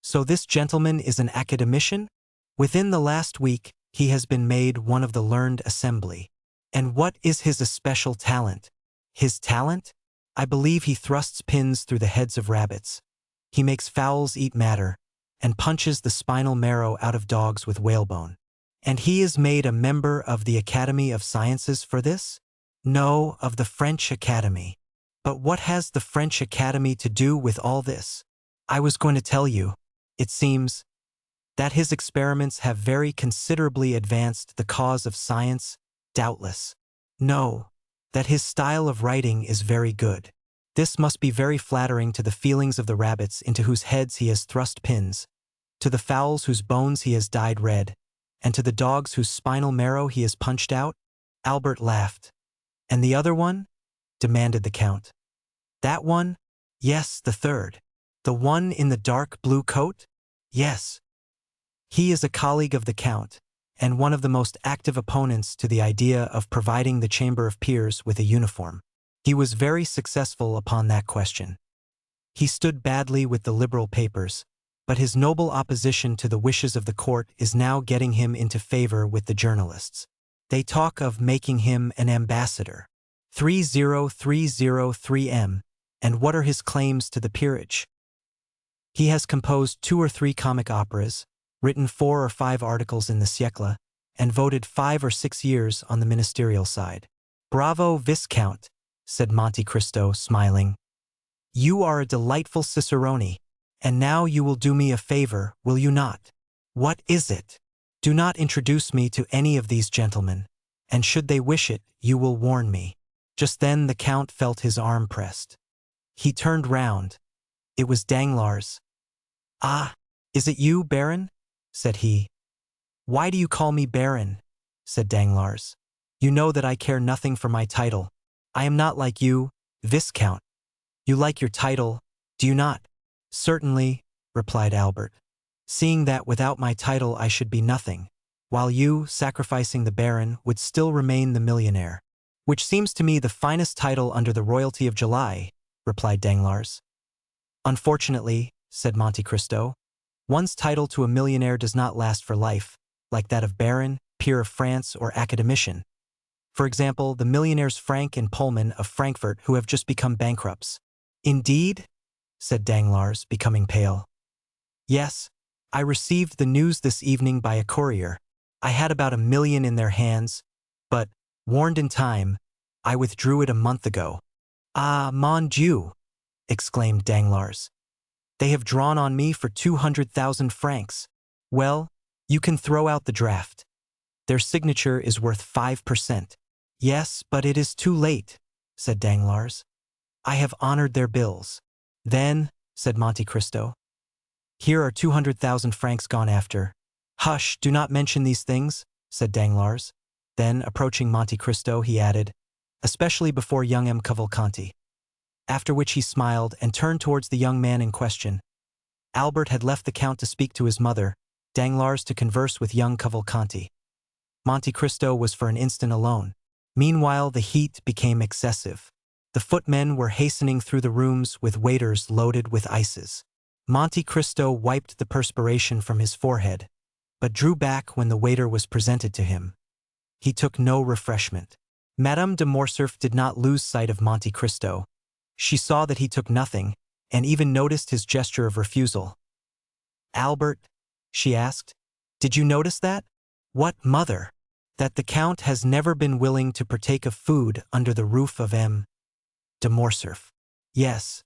"So this gentleman is an academician? Within the last week he has been made one of the learned assembly. And what is his especial talent?" "His talent? I believe he thrusts pins through the heads of rabbits. He makes fowls eat madder, and punches the spinal marrow out of dogs with whalebone. And he is made a member of the Academy of Sciences for this?" "No, of the French Academy." "But what has the French Academy to do with all this?" "I was going to tell you. It seems that his experiments have very considerably advanced the cause of science, doubtless. No, that his style of writing is very good. This must be very flattering to the feelings of the rabbits into whose heads he has thrust pins, to the fowls whose bones he has dyed red, and to the dogs whose spinal marrow he has punched out." Albert laughed. "And the other one?" demanded the Count. "That one? Yes, the third. The one in the dark blue coat? Yes. He is a colleague of the Count, and one of the most active opponents to the idea of providing the Chamber of Peers with a uniform. He was very successful upon that question. He stood badly with the liberal papers, but his noble opposition to the wishes of the court is now getting him into favor with the journalists. They talk of making him an ambassador. 30303M, and what are his claims to the peerage? He has composed 2 or 3 comic operas, written 4 or 5 articles in the Siècle, and voted 5 or 6 years on the ministerial side. "Bravo, Viscount," said Monte Cristo, smiling. You are a delightful cicerone, and now you will do me a favor, will you not? What is it? Do not introduce me to any of these gentlemen, and should they wish it, you will warn me." Just then the Count felt his arm pressed. He turned round. It was Danglars. "Ah, is it you, Baron?" said he. "Why do you call me Baron?" said Danglars. "You know that I care nothing for my title. I am not like you, Viscount. You like your title, do you not?" "Certainly," replied Albert, "seeing that without my title I should be nothing, while you, sacrificing the Baron, would still remain the millionaire, which seems to me the finest title under the royalty of July," replied Danglars. "Unfortunately," said Monte Cristo, "one's title to a millionaire does not last for life, like that of Baron, peer of France, or academician. For example, the millionaires Frank and Pullman of Frankfurt who have just become bankrupts." "Indeed?" said Danglars, becoming pale. "Yes, I received the news this evening by a courier. I had about $1 million in their hands, but, warned in time, I withdrew it a month ago." "Ah, mon Dieu!" exclaimed Danglars. "They have drawn on me for 200,000 francs. Well, you can throw out the draft. Their signature is worth 5%. "Yes, but it is too late," said Danglars. "I have honored their bills." "Then," said Monte Cristo, "here are 200,000 francs gone after." "Hush, do not mention these things," said Danglars. Then, approaching Monte Cristo, he added, "especially before young M. Cavalcanti." After which he smiled and turned towards the young man in question. Albert had left the Count to speak to his mother, Danglars to converse with young Cavalcanti. Monte Cristo was for an instant alone. Meanwhile the heat became excessive. The footmen were hastening through the rooms with waiters loaded with ices. Monte Cristo wiped the perspiration from his forehead, but drew back when the waiter was presented to him. He took no refreshment. Madame de Morcerf did not lose sight of Monte Cristo. She saw that he took nothing, and even noticed his gesture of refusal. "Albert," she asked, "did you notice that?" "What, mother?" "That the Count has never been willing to partake of food under the roof of M. de Morcerf." "Yes,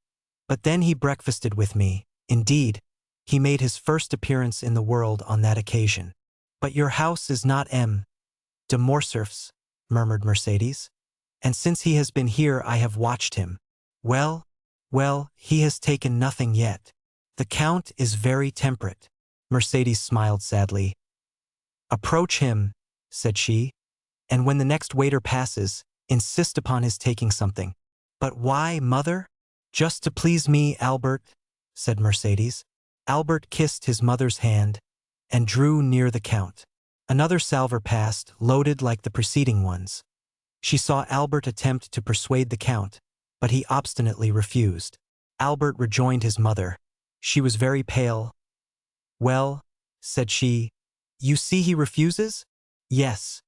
but then he breakfasted with me. Indeed, he made his first appearance in the world on that occasion." "But your house is not M. de Morcerf's," murmured Mercédès, "and since he has been here I have watched him." "Well, well, he has taken nothing yet. The Count is very temperate." Mercédès smiled sadly. "Approach him," said she, "and when the next waiter passes, insist upon his taking something." "But why, mother?" "Just to please me, Albert," said Mercédès. Albert kissed his mother's hand and drew near the Count. Another salver passed, loaded like the preceding ones. She saw Albert attempt to persuade the Count, but he obstinately refused. Albert rejoined his mother. She was very pale. "Well," said she, "you see he refuses?" "Yes.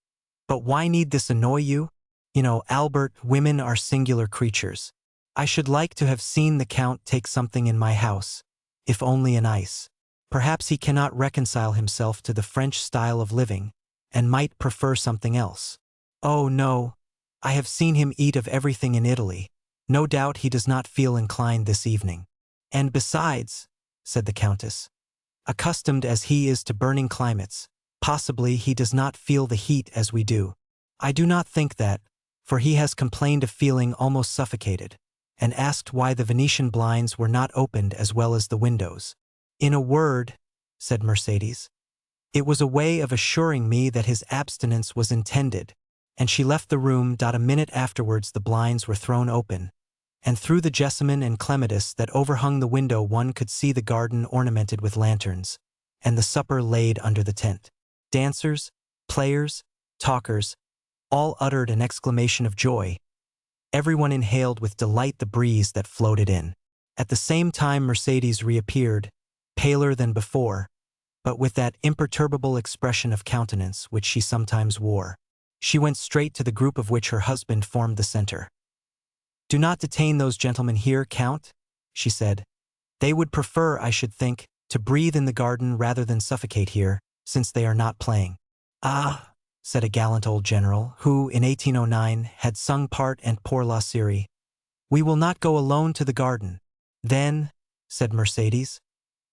But why need this annoy you? You know, Albert, women are singular creatures. I should like to have seen the Count take something in my house, if only an ice. Perhaps he cannot reconcile himself to the French style of living, and might prefer something else." "Oh, no. I have seen him eat of everything in Italy. No doubt he does not feel inclined this evening. And besides," said the Countess, "accustomed as he is to burning climates, possibly he does not feel the heat as we do. I do not think that, for he has complained of feeling almost suffocated, and asked why the Venetian blinds were not opened as well as the windows." "In a word," said Mercédès, "it was a way of assuring me that his abstinence was intended," and she left the room. A minute afterwards the blinds were thrown open, and through the jessamine and clematis that overhung the window one could see the garden ornamented with lanterns, and the supper laid under the tent. Dancers, players, talkers, all uttered an exclamation of joy. Everyone inhaled with delight the breeze that floated in. At the same time Mercédès reappeared, paler than before, but with that imperturbable expression of countenance which she sometimes wore. She went straight to the group of which her husband formed the center. "Do not detain those gentlemen here, Count," she said. "They would prefer, I should think, to breathe in the garden rather than suffocate here, since they are not playing." "Ah," said a gallant old general, who, in 1809, had sung part and pour la série, "we will not go alone to the garden. "Then," said Mercédès,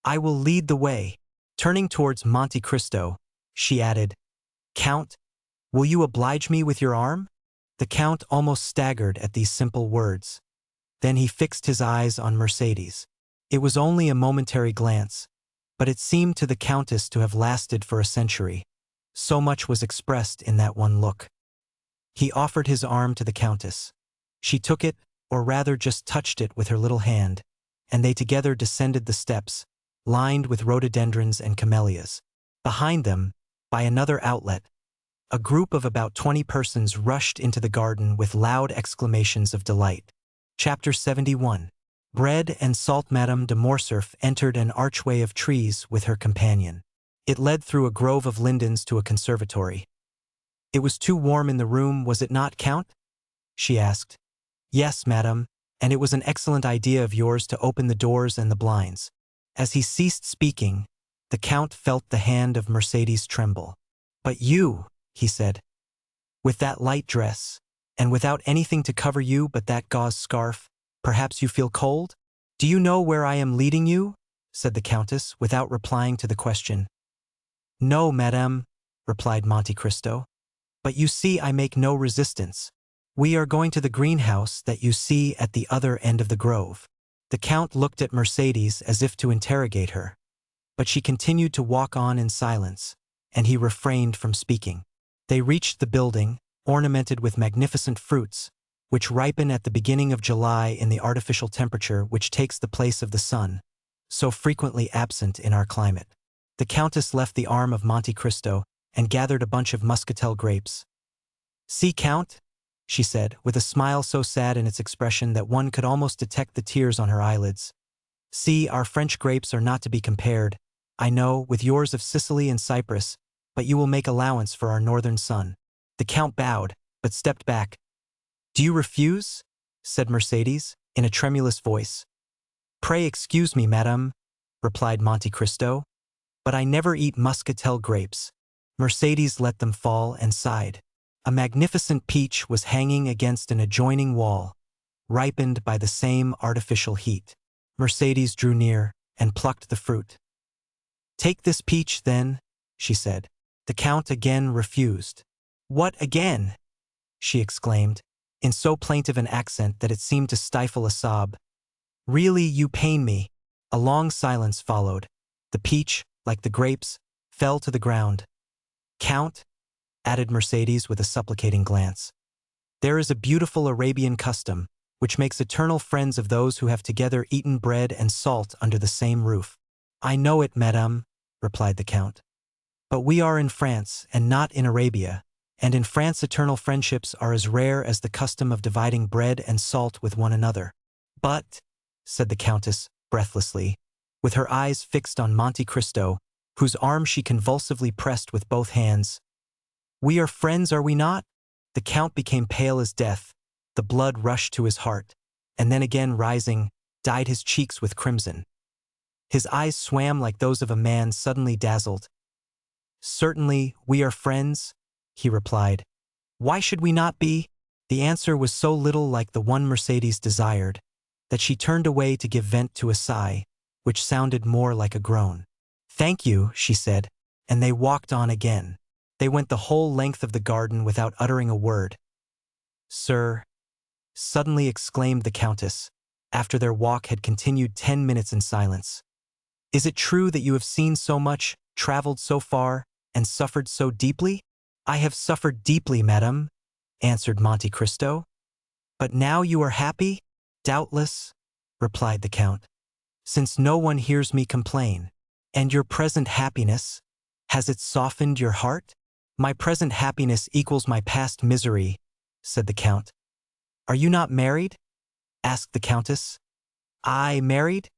"I will lead the way." Turning towards Monte Cristo, she added, "Count, will you oblige me with your arm?" The Count almost staggered at these simple words. Then he fixed his eyes on Mercédès. It was only a momentary glance, but it seemed to the Countess to have lasted for a century. So much was expressed in that one look. He offered his arm to the Countess. She took it, or rather just touched it with her little hand, and they together descended the steps, lined with rhododendrons and camellias. Behind them, by another outlet, a group of about 20 persons rushed into the garden with loud exclamations of delight. Chapter 71. Bread and salt. Madame de Morcerf entered an archway of trees with her companion. It led through a grove of lindens to a conservatory. "It was too warm in the room, was it not, Count?" she asked. "Yes, madame, and it was an excellent idea of yours to open the doors and the blinds." As he ceased speaking, the Count felt the hand of Mercédès tremble. "But you," he said, "with that light dress, and without anything to cover you but that gauze scarf, perhaps you feel cold? Do you know where I am leading you?" said the Countess, without replying to the question. "No, madame," replied Monte Cristo. "But you see I make no resistance. We are going to the greenhouse that you see at the other end of the grove." The Count looked at Mercédès as if to interrogate her, but she continued to walk on in silence, and he refrained from speaking. They reached the building, ornamented with magnificent fruits, which ripen at the beginning of July in the artificial temperature which takes the place of the sun, so frequently absent in our climate. The Countess left the arm of Monte Cristo and gathered a bunch of muscatel grapes. "See, Count," she said, with a smile so sad in its expression that one could almost detect the tears on her eyelids. "See, our French grapes are not to be compared, I know, with yours of Sicily and Cyprus, but you will make allowance for our northern sun." The Count bowed, but stepped back. "Do you refuse?" said Mercédès, in a tremulous voice. "Pray excuse me, madame," replied Monte Cristo, "but I never eat muscatel grapes." Mercédès let them fall and sighed. A magnificent peach was hanging against an adjoining wall, ripened by the same artificial heat. Mercédès drew near and plucked the fruit. "Take this peach, then," she said. The Count again refused. "What again?" she exclaimed, in so plaintive an accent that it seemed to stifle a sob. "Really, you pain me." A long silence followed. The peach, like the grapes, fell to the ground. "Count," added Mercédès with a supplicating glance, "there is a beautiful Arabian custom, which makes eternal friends of those who have together eaten bread and salt under the same roof." "I know it, madame," replied the Count. "But we are in France and not in Arabia, and in France eternal friendships are as rare as the custom of dividing bread and salt with one another." "But," said the Countess, breathlessly, with her eyes fixed on Monte Cristo, whose arm she convulsively pressed with both hands, "we are friends, are we not?" The Count became pale as death, the blood rushed to his heart, and then again rising, dyed his cheeks with crimson. His eyes swam like those of a man suddenly dazzled. "Certainly, we are friends," he replied. "Why should we not be?" The answer was so little like the one Mercédès desired, that she turned away to give vent to a sigh, which sounded more like a groan. "Thank you," she said, and they walked on again. They went the whole length of the garden without uttering a word. "Sir," suddenly exclaimed the Countess, after their walk had continued 10 minutes in silence, "is it true that you have seen so much, traveled so far, and suffered so deeply?" "I have suffered deeply, madame," answered Monte Cristo. "But now you are happy?" "Doubtless," replied the Count, "since no one hears me complain." "And your present happiness, has it softened your heart?" "My present happiness equals my past misery," said the Count. "Are you not married?" asked the Countess. "I married?"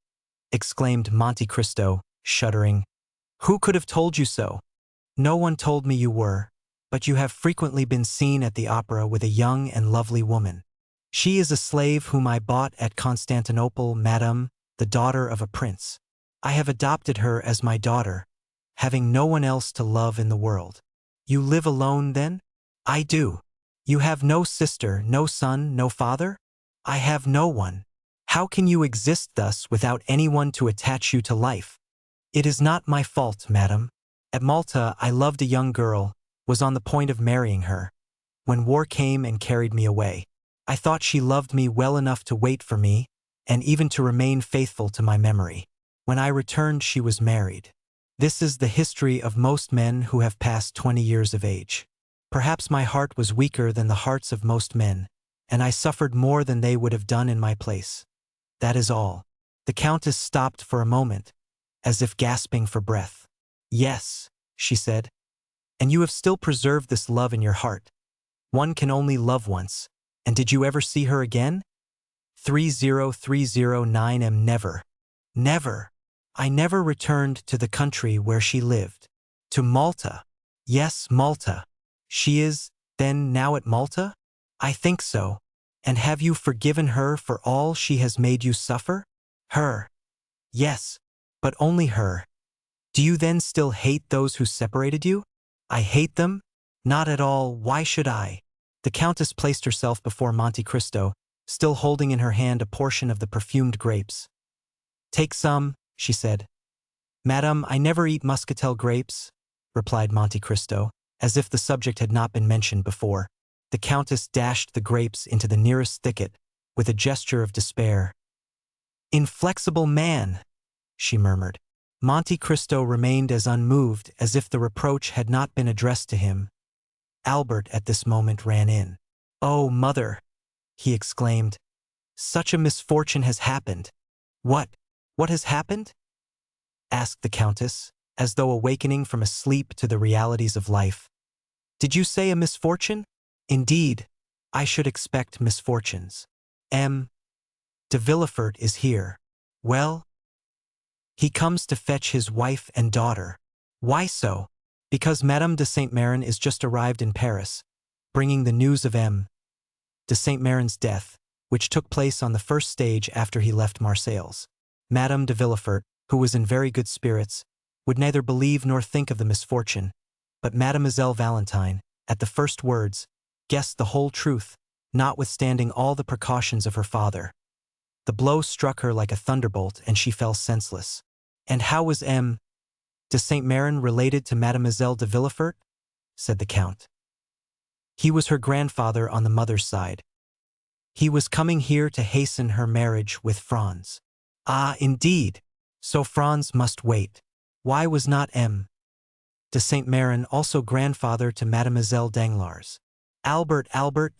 exclaimed Monte Cristo, shuddering. "Who could have told you so?" "No one told me you were, but you have frequently been seen at the opera with a young and lovely woman. She is a slave whom I bought at Constantinople, madame, the daughter of a prince. I have adopted her as my daughter, having no one else to love in the world." "You live alone, then?" "I do." "You have no sister, no son, no father?" "I have no one." How can you exist thus without anyone to attach you to life? It is not my fault, madam. At Malta I loved a young girl, was on the point of marrying her, when war came and carried me away. I thought she loved me well enough to wait for me, and even to remain faithful to my memory. When I returned she was married. This is the history of most men who have passed 20 years of age. Perhaps my heart was weaker than the hearts of most men, and I suffered more than they would have done in my place. That is all. The Countess stopped for a moment, as if gasping for breath. Yes, she said. And you have still preserved this love in your heart. One can only love once. And did you ever see her again? 30309 Never. Never. I never returned to the country where she lived. To Malta. Yes, Malta. She is, then, now at Malta? I think so. And have you forgiven her for all she has made you suffer? Her. Yes, but only her. Do you then still hate those who separated you? I hate them? Not at all. Why should I? The Countess placed herself before Monte Cristo, still holding in her hand a portion of the perfumed grapes. Take some, she said. Madame, I never eat muscatel grapes, replied Monte Cristo, as if the subject had not been mentioned before. The Countess dashed the grapes into the nearest thicket, with a gesture of despair. Inflexible man, she murmured. Monte Cristo remained as unmoved as if the reproach had not been addressed to him. Albert at this moment ran in. "Oh, mother," he exclaimed, "such a misfortune has happened." What has happened?" asked the Countess, as though awakening from a sleep to the realities of life. "Did you say a misfortune? Indeed, I should expect misfortunes. M. de Villefort is here." "Well?" "He comes to fetch his wife and daughter." "Why so?" "Because Madame de Saint-Méran is just arrived in Paris, bringing the news of M. de Saint-Méran's death, which took place on the first stage after he left Marseilles." Madame de Villefort, who was in very good spirits, would neither believe nor think of the misfortune, but Mademoiselle Valentine, at the first words, guessed the whole truth, notwithstanding all the precautions of her father. The blow struck her like a thunderbolt, and she fell senseless. "And how was M. de Saint-Méran related to Mademoiselle de Villefort?" said the Count. "He was her grandfather on the mother's side. He was coming here to hasten her marriage with Franz." "Ah, indeed! So Franz must wait. Why was not M. de Saint-Méran also grandfather to Mademoiselle Danglars?" Albert,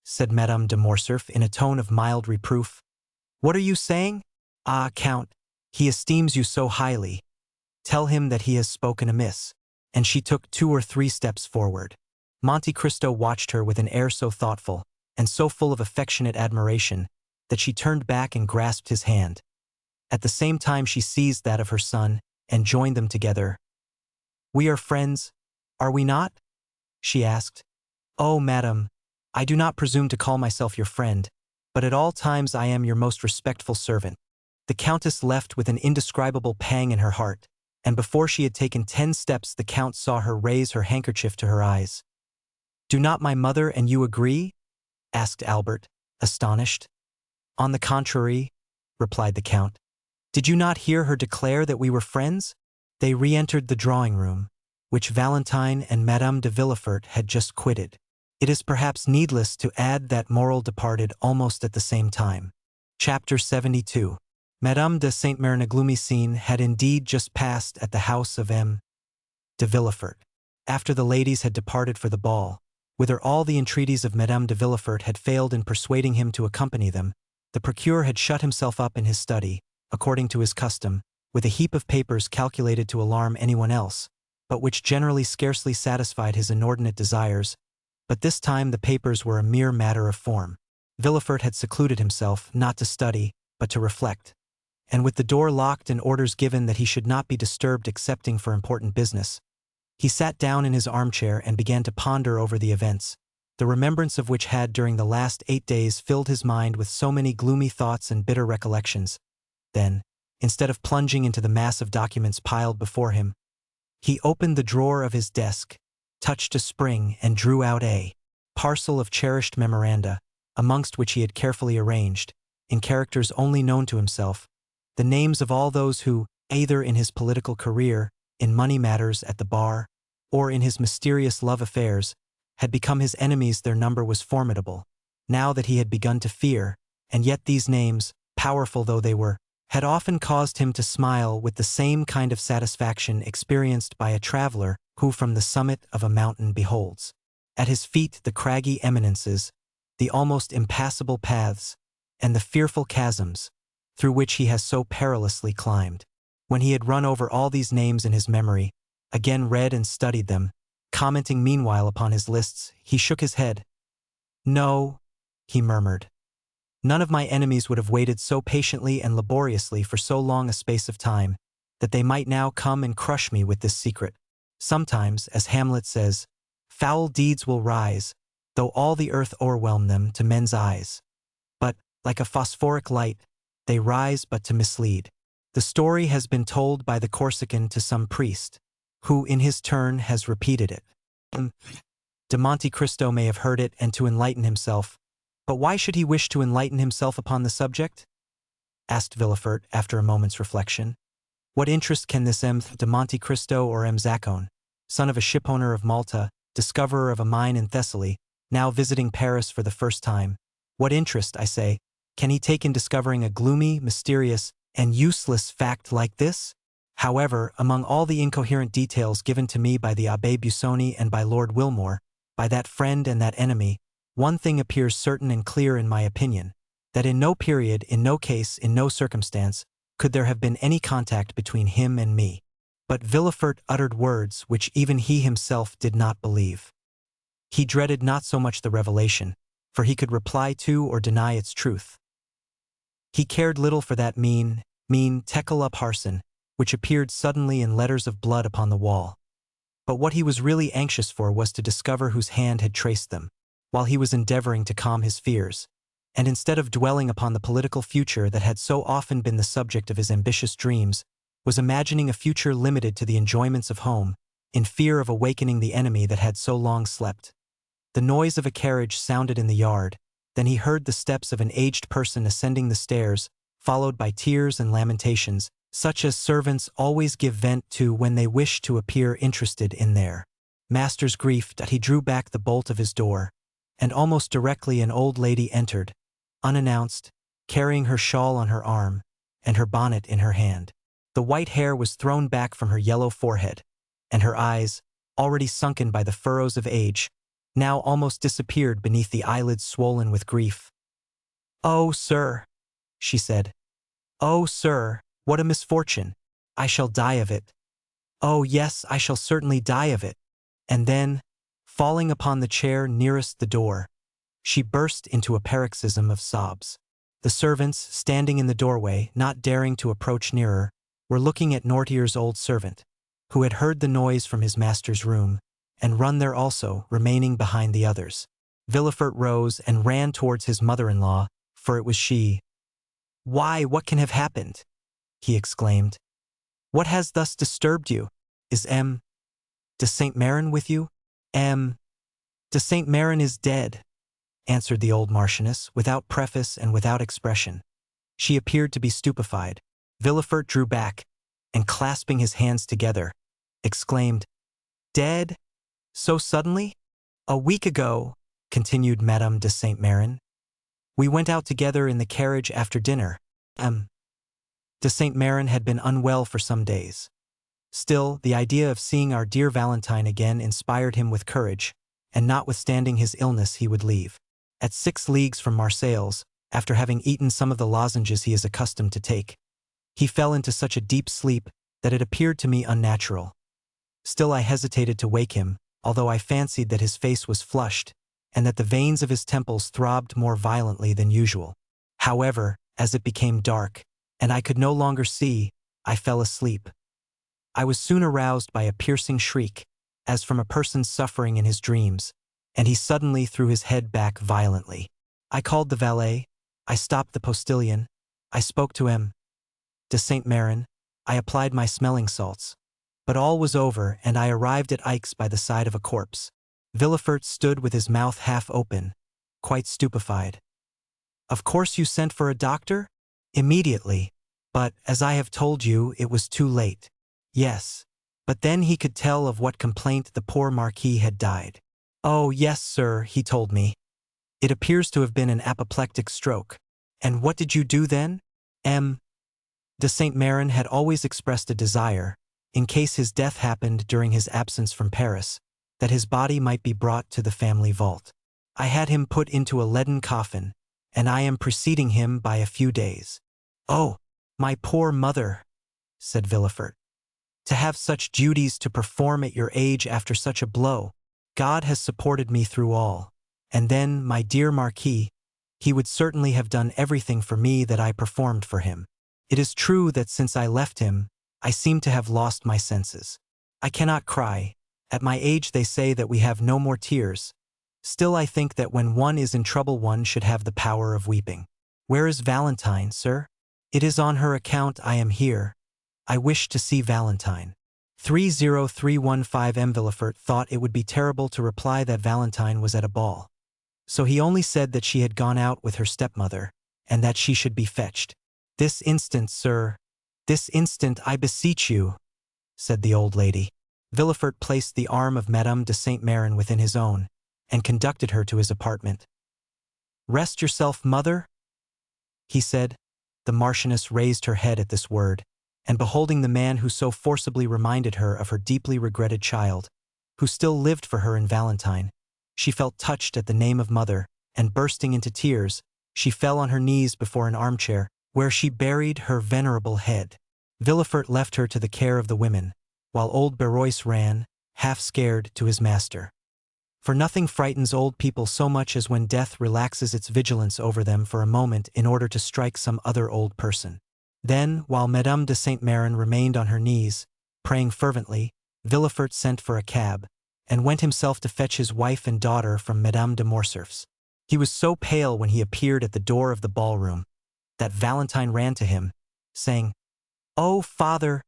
said Madame de Morcerf in a tone of mild reproof. "What are you saying? Ah, Count, he esteems you so highly. Tell him that he has spoken amiss." And she took 2 or 3 steps forward. Monte Cristo watched her with an air so thoughtful, and so full of affectionate admiration, that she turned back and grasped his hand. At the same time she seized that of her son, and joined them together. "We are friends, are we not?" she asked. "Oh, madam, I do not presume to call myself your friend, but at all times I am your most respectful servant." The Countess left with an indescribable pang in her heart, and before she had taken 10 steps the Count saw her raise her handkerchief to her eyes. "Do not my mother and you agree?" asked Albert, astonished. "On the contrary," replied the Count. "Did you not hear her declare that we were friends?" They re-entered the drawing-room, which Valentine and Madame de Villefort had just quitted. It is perhaps needless to add that Morel departed almost at the same time. Chapter 72. Madame de Saint-Méran. A gloomy scene had indeed just passed at the house of M. de Villefort. After the ladies had departed for the ball, whither all the entreaties of Madame de Villefort had failed in persuading him to accompany them, the procureur had shut himself up in his study, according to his custom, with a heap of papers calculated to alarm anyone else, but which generally scarcely satisfied his inordinate desires. But this time the papers were a mere matter of form. Villefort had secluded himself, not to study, but to reflect. And with the door locked and orders given that he should not be disturbed excepting for important business, he sat down in his armchair and began to ponder over the events, the remembrance of which had during the last 8 days filled his mind with so many gloomy thoughts and bitter recollections. Then, instead of plunging into the mass of documents piled before him, he opened the drawer of his desk, touched a spring, and drew out a parcel of cherished memoranda, amongst which he had carefully arranged, in characters only known to himself, the names of all those who, either in his political career, in money matters at the bar, or in his mysterious love affairs, had become his enemies. Their number was formidable, now that he had begun to fear, and yet these names, powerful though they were, had often caused him to smile with the same kind of satisfaction experienced by a traveler who from the summit of a mountain beholds, at his feet, the craggy eminences, the almost impassable paths, and the fearful chasms, through which he has so perilously climbed. When he had run over all these names in his memory, again read and studied them, commenting meanwhile upon his lists, he shook his head. "No," he murmured. "None of my enemies would have waited so patiently and laboriously for so long a space of time, that they might now come and crush me with this secret. Sometimes, as Hamlet says, foul deeds will rise, though all the earth o'erwhelm them to men's eyes. But, like a phosphoric light, they rise but to mislead." The story has been told by the Corsican to some priest, who in his turn has repeated it. De Monte Cristo may have heard it and to enlighten himself, but why should he wish to enlighten himself upon the subject? Asked Villefort after a moment's reflection. What interest can this de Monte Cristo or Zacone, son of a shipowner of Malta, discoverer of a mine in Thessaly, now visiting Paris for the first time, what interest, I say, can he take in discovering a gloomy, mysterious, and useless fact like this? However, among all the incoherent details given to me by the Abbé Busoni and by Lord Wilmore, by that friend and that enemy, one thing appears certain and clear in my opinion, that in no period, in no case, in no circumstance, could there have been any contact between him and me. But Villefort uttered words which even he himself did not believe. He dreaded not so much the revelation, for he could reply to or deny its truth. He cared little for that mean tekel up parson, which appeared suddenly in letters of blood upon the wall. But what he was really anxious for was to discover whose hand had traced them, while he was endeavoring to calm his fears, and instead of dwelling upon the political future that had so often been the subject of his ambitious dreams, was imagining a future limited to the enjoyments of home, in fear of awakening the enemy that had so long slept. The noise of a carriage sounded in the yard, then he heard the steps of an aged person ascending the stairs, followed by tears and lamentations, such as servants always give vent to when they wish to appear interested in their master's grief. That he drew back the bolt of his door, and almost directly an old lady entered, unannounced, carrying her shawl on her arm, and her bonnet in her hand. The white hair was thrown back from her yellow forehead, and her eyes, already sunken by the furrows of age, now almost disappeared beneath the eyelids swollen with grief. "Oh, sir," she said. "Oh, sir, what a misfortune! I shall die of it. Oh, yes, I shall certainly die of it." And then, falling upon the chair nearest the door, she burst into a paroxysm of sobs. The servants, standing in the doorway, not daring to approach nearer, were looking at Noirtier's old servant, who had heard the noise from his master's room, and run there also, remaining behind the others. Villefort rose and ran towards his mother-in-law, for it was she. "Why, what can have happened?" he exclaimed. "What has thus disturbed you? Is M. de Saint-Méran with you?" "M. de Saint-Méran is dead," answered the old Marchioness, without preface and without expression. She appeared to be stupefied. Villefort drew back, and clasping his hands together, exclaimed, "Dead? So suddenly?" "A week ago," continued Madame de Saint-Méran. "We went out together in the carriage after dinner. M. de Saint-Méran had been unwell for some days. Still, the idea of seeing our dear Valentine again inspired him with courage, and notwithstanding his illness he would leave. At 6 leagues from Marseilles, after having eaten some of the lozenges he is accustomed to take, he fell into such a deep sleep that it appeared to me unnatural. Still I hesitated to wake him, although I fancied that his face was flushed, and that the veins of his temples throbbed more violently than usual. However, as it became dark, and I could no longer see, I fell asleep. I was soon aroused by a piercing shriek, as from a person suffering in his dreams, and he suddenly threw his head back violently. I called the valet, I stopped the postilion, I spoke to M. de Saint-Méran, I applied my smelling salts. But all was over, and I arrived at Aix by the side of a corpse. Villefort stood with his mouth half open, quite stupefied. Of course you sent for a doctor? Immediately. But, as I have told you, it was too late. Yes. But then he could tell of what complaint the poor Marquis had died. Oh, yes, sir, he told me. It appears to have been an apoplectic stroke. And what did you do then? M. de Saint-Méran had always expressed a desire, in case his death happened during his absence from Paris, that his body might be brought to the family vault. I had him put into a leaden coffin, and I am preceding him by a few days. Oh, my poor mother, said Villefort. To have such duties to perform at your age after such a blow. God has supported me through all. And then, my dear Marquis, he would certainly have done everything for me that I performed for him. It is true that since I left him, I seem to have lost my senses. I cannot cry. At my age they say that we have no more tears. Still I think that when one is in trouble one should have the power of weeping. Where is Valentine, sir? It is on her account I am here. I wish to see Valentine. 30315 M. Villefort thought it would be terrible to reply that Valentine was at a ball. So he only said that she had gone out with her stepmother, and that she should be fetched. This instant, sir. This instant, I beseech you, said the old lady. Villefort placed the arm of Madame de Saint-Méran within his own, and conducted her to his apartment. Rest yourself, mother, he said. The Marchioness raised her head at this word, and beholding the man who so forcibly reminded her of her deeply regretted child, who still lived for her in Valentine, she felt touched at the name of mother, and bursting into tears, she fell on her knees before an armchair, where she buried her venerable head. Villefort left her to the care of the women, while old Berois ran, half scared, to his master. For nothing frightens old people so much as when death relaxes its vigilance over them for a moment in order to strike some other old person. Then, while Madame de Saint-Méran remained on her knees, praying fervently, Villefort sent for a cab, and went himself to fetch his wife and daughter from Madame de Morcerf's. He was so pale when he appeared at the door of the ballroom, that Valentine ran to him, saying, "Oh, father,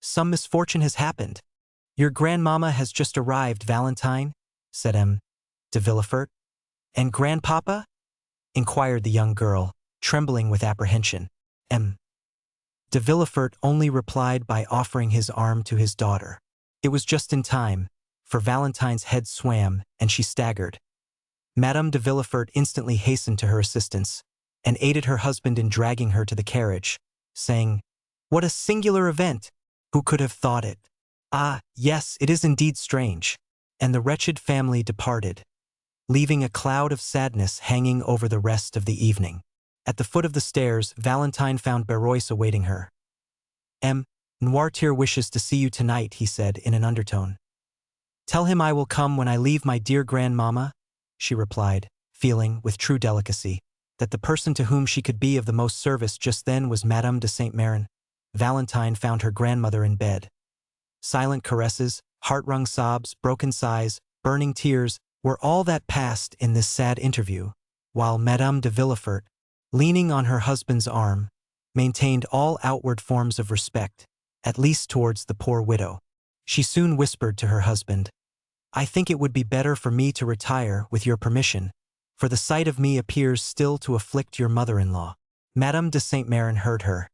some misfortune has happened. Your grandmamma has just arrived, Valentine," said M. de Villefort. "And grandpapa?" inquired the young girl, trembling with apprehension. M. de Villefort only replied by offering his arm to his daughter. It was just in time, for Valentine's head swam, and she staggered. Madame de Villefort instantly hastened to her assistance, and aided her husband in dragging her to the carriage, saying, "What a singular event! Who could have thought it? Ah, yes, it is indeed strange." And the wretched family departed, leaving a cloud of sadness hanging over the rest of the evening. At the foot of the stairs, Valentine found Berois awaiting her. "M. Noirtier wishes to see you tonight," he said in an undertone. "Tell him I will come when I leave my dear grandmamma," she replied, feeling, with true delicacy, that the person to whom she could be of the most service just then was Madame de Saint-Méran. Valentine found her grandmother in bed. Silent caresses, heart-wrung sobs, broken sighs, burning tears were all that passed in this sad interview, while Madame de Villefort, leaning on her husband's arm, maintained all outward forms of respect, at least towards the poor widow. She soon whispered to her husband, "I think it would be better for me to retire, with your permission, for the sight of me appears still to afflict your mother-in-law." Madame de Saint-Méran heard her.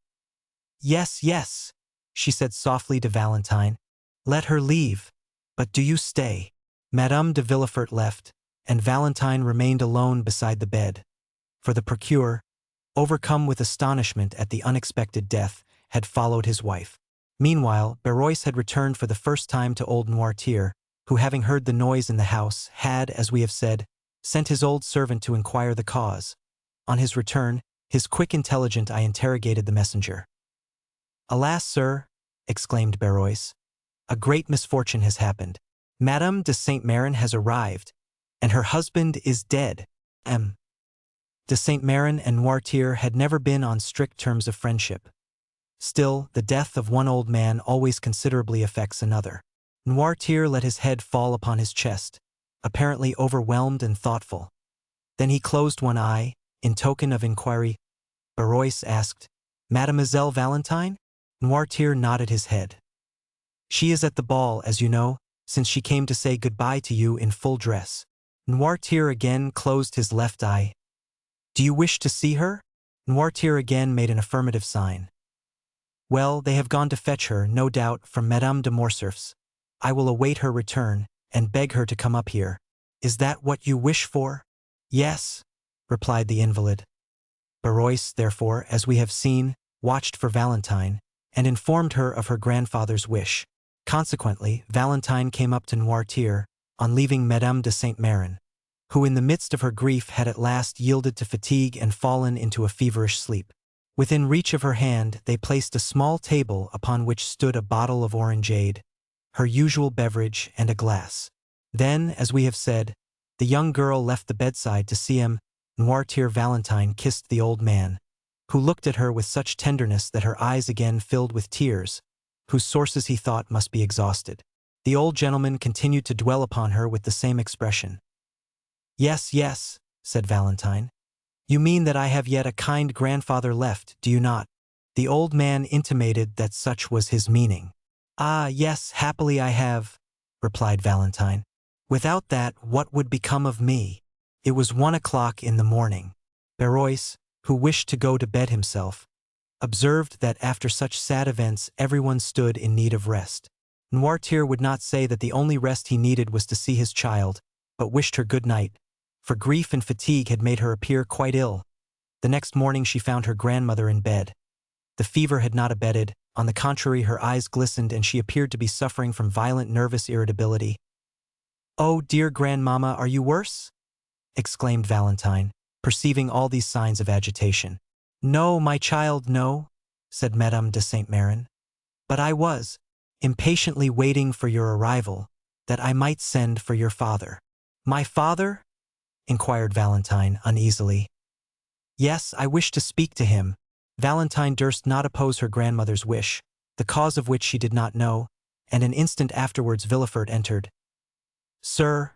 "Yes, yes," she said softly to Valentine. "Let her leave. But do you stay." Madame de Villefort left, and Valentine remained alone beside the bed, for the procureur, overcome with astonishment at the unexpected death, had followed his wife. Meanwhile, Berois had returned for the first time to old Noirtier, who, having heard the noise in the house, had, as we have said, sent his old servant to inquire the cause. On his return, his quick intelligent eye interrogated the messenger. "Alas, sir," exclaimed Berois, "a great misfortune has happened. Madame de Saint-Méran has arrived, and her husband is dead." M. de Saint-Méran and Noirtier had never been on strict terms of friendship. Still, the death of one old man always considerably affects another. Noirtier let his head fall upon his chest, apparently overwhelmed and thoughtful. Then he closed one eye, in token of inquiry. Berois asked, "Mademoiselle Valentine?" Noirtier nodded his head. "She is at the ball, as you know, since she came to say goodbye to you in full dress." Noirtier again closed his left eye. Do you wish to see her? Noirtier again made an affirmative sign. Well, they have gone to fetch her, no doubt, from Madame de Morcerf's. I will await her return, and beg her to come up here. Is that what you wish for? Yes, replied the invalid. Berois, therefore, as we have seen, watched for Valentine, and informed her of her grandfather's wish. Consequently, Valentine came up to Noirtier, on leaving Madame de Saint-Méran, who in the midst of her grief had at last yielded to fatigue and fallen into a feverish sleep. Within reach of her hand they placed a small table upon which stood a bottle of orangeade, her usual beverage, and a glass. Then, as we have said, the young girl left the bedside to see him. Noirtier Valentine kissed the old man, who looked at her with such tenderness that her eyes again filled with tears, whose sources he thought must be exhausted. The old gentleman continued to dwell upon her with the same expression. Yes, yes, said Valentine. You mean that I have yet a kind grandfather left, do you not? The old man intimated that such was his meaning. Ah, yes, happily I have, replied Valentine. Without that, what would become of me? It was 1 o'clock in the morning. Berois, who wished to go to bed himself, observed that after such sad events everyone stood in need of rest. Noirtier would not say that the only rest he needed was to see his child, but wished her good night, for grief and fatigue had made her appear quite ill. The next morning she found her grandmother in bed. The fever had not abated, on the contrary her eyes glistened and she appeared to be suffering from violent nervous irritability. "Oh, dear grandmamma, are you worse?" exclaimed Valentine, perceiving all these signs of agitation. "No, my child, no," said Madame de Saint-Méran. "But I was impatiently waiting for your arrival, that I might send for your father." "My father?" inquired Valentine uneasily. "Yes, I wish to speak to him." Valentine durst not oppose her grandmother's wish, the cause of which she did not know, and an instant afterwards Villefort entered. "Sir,"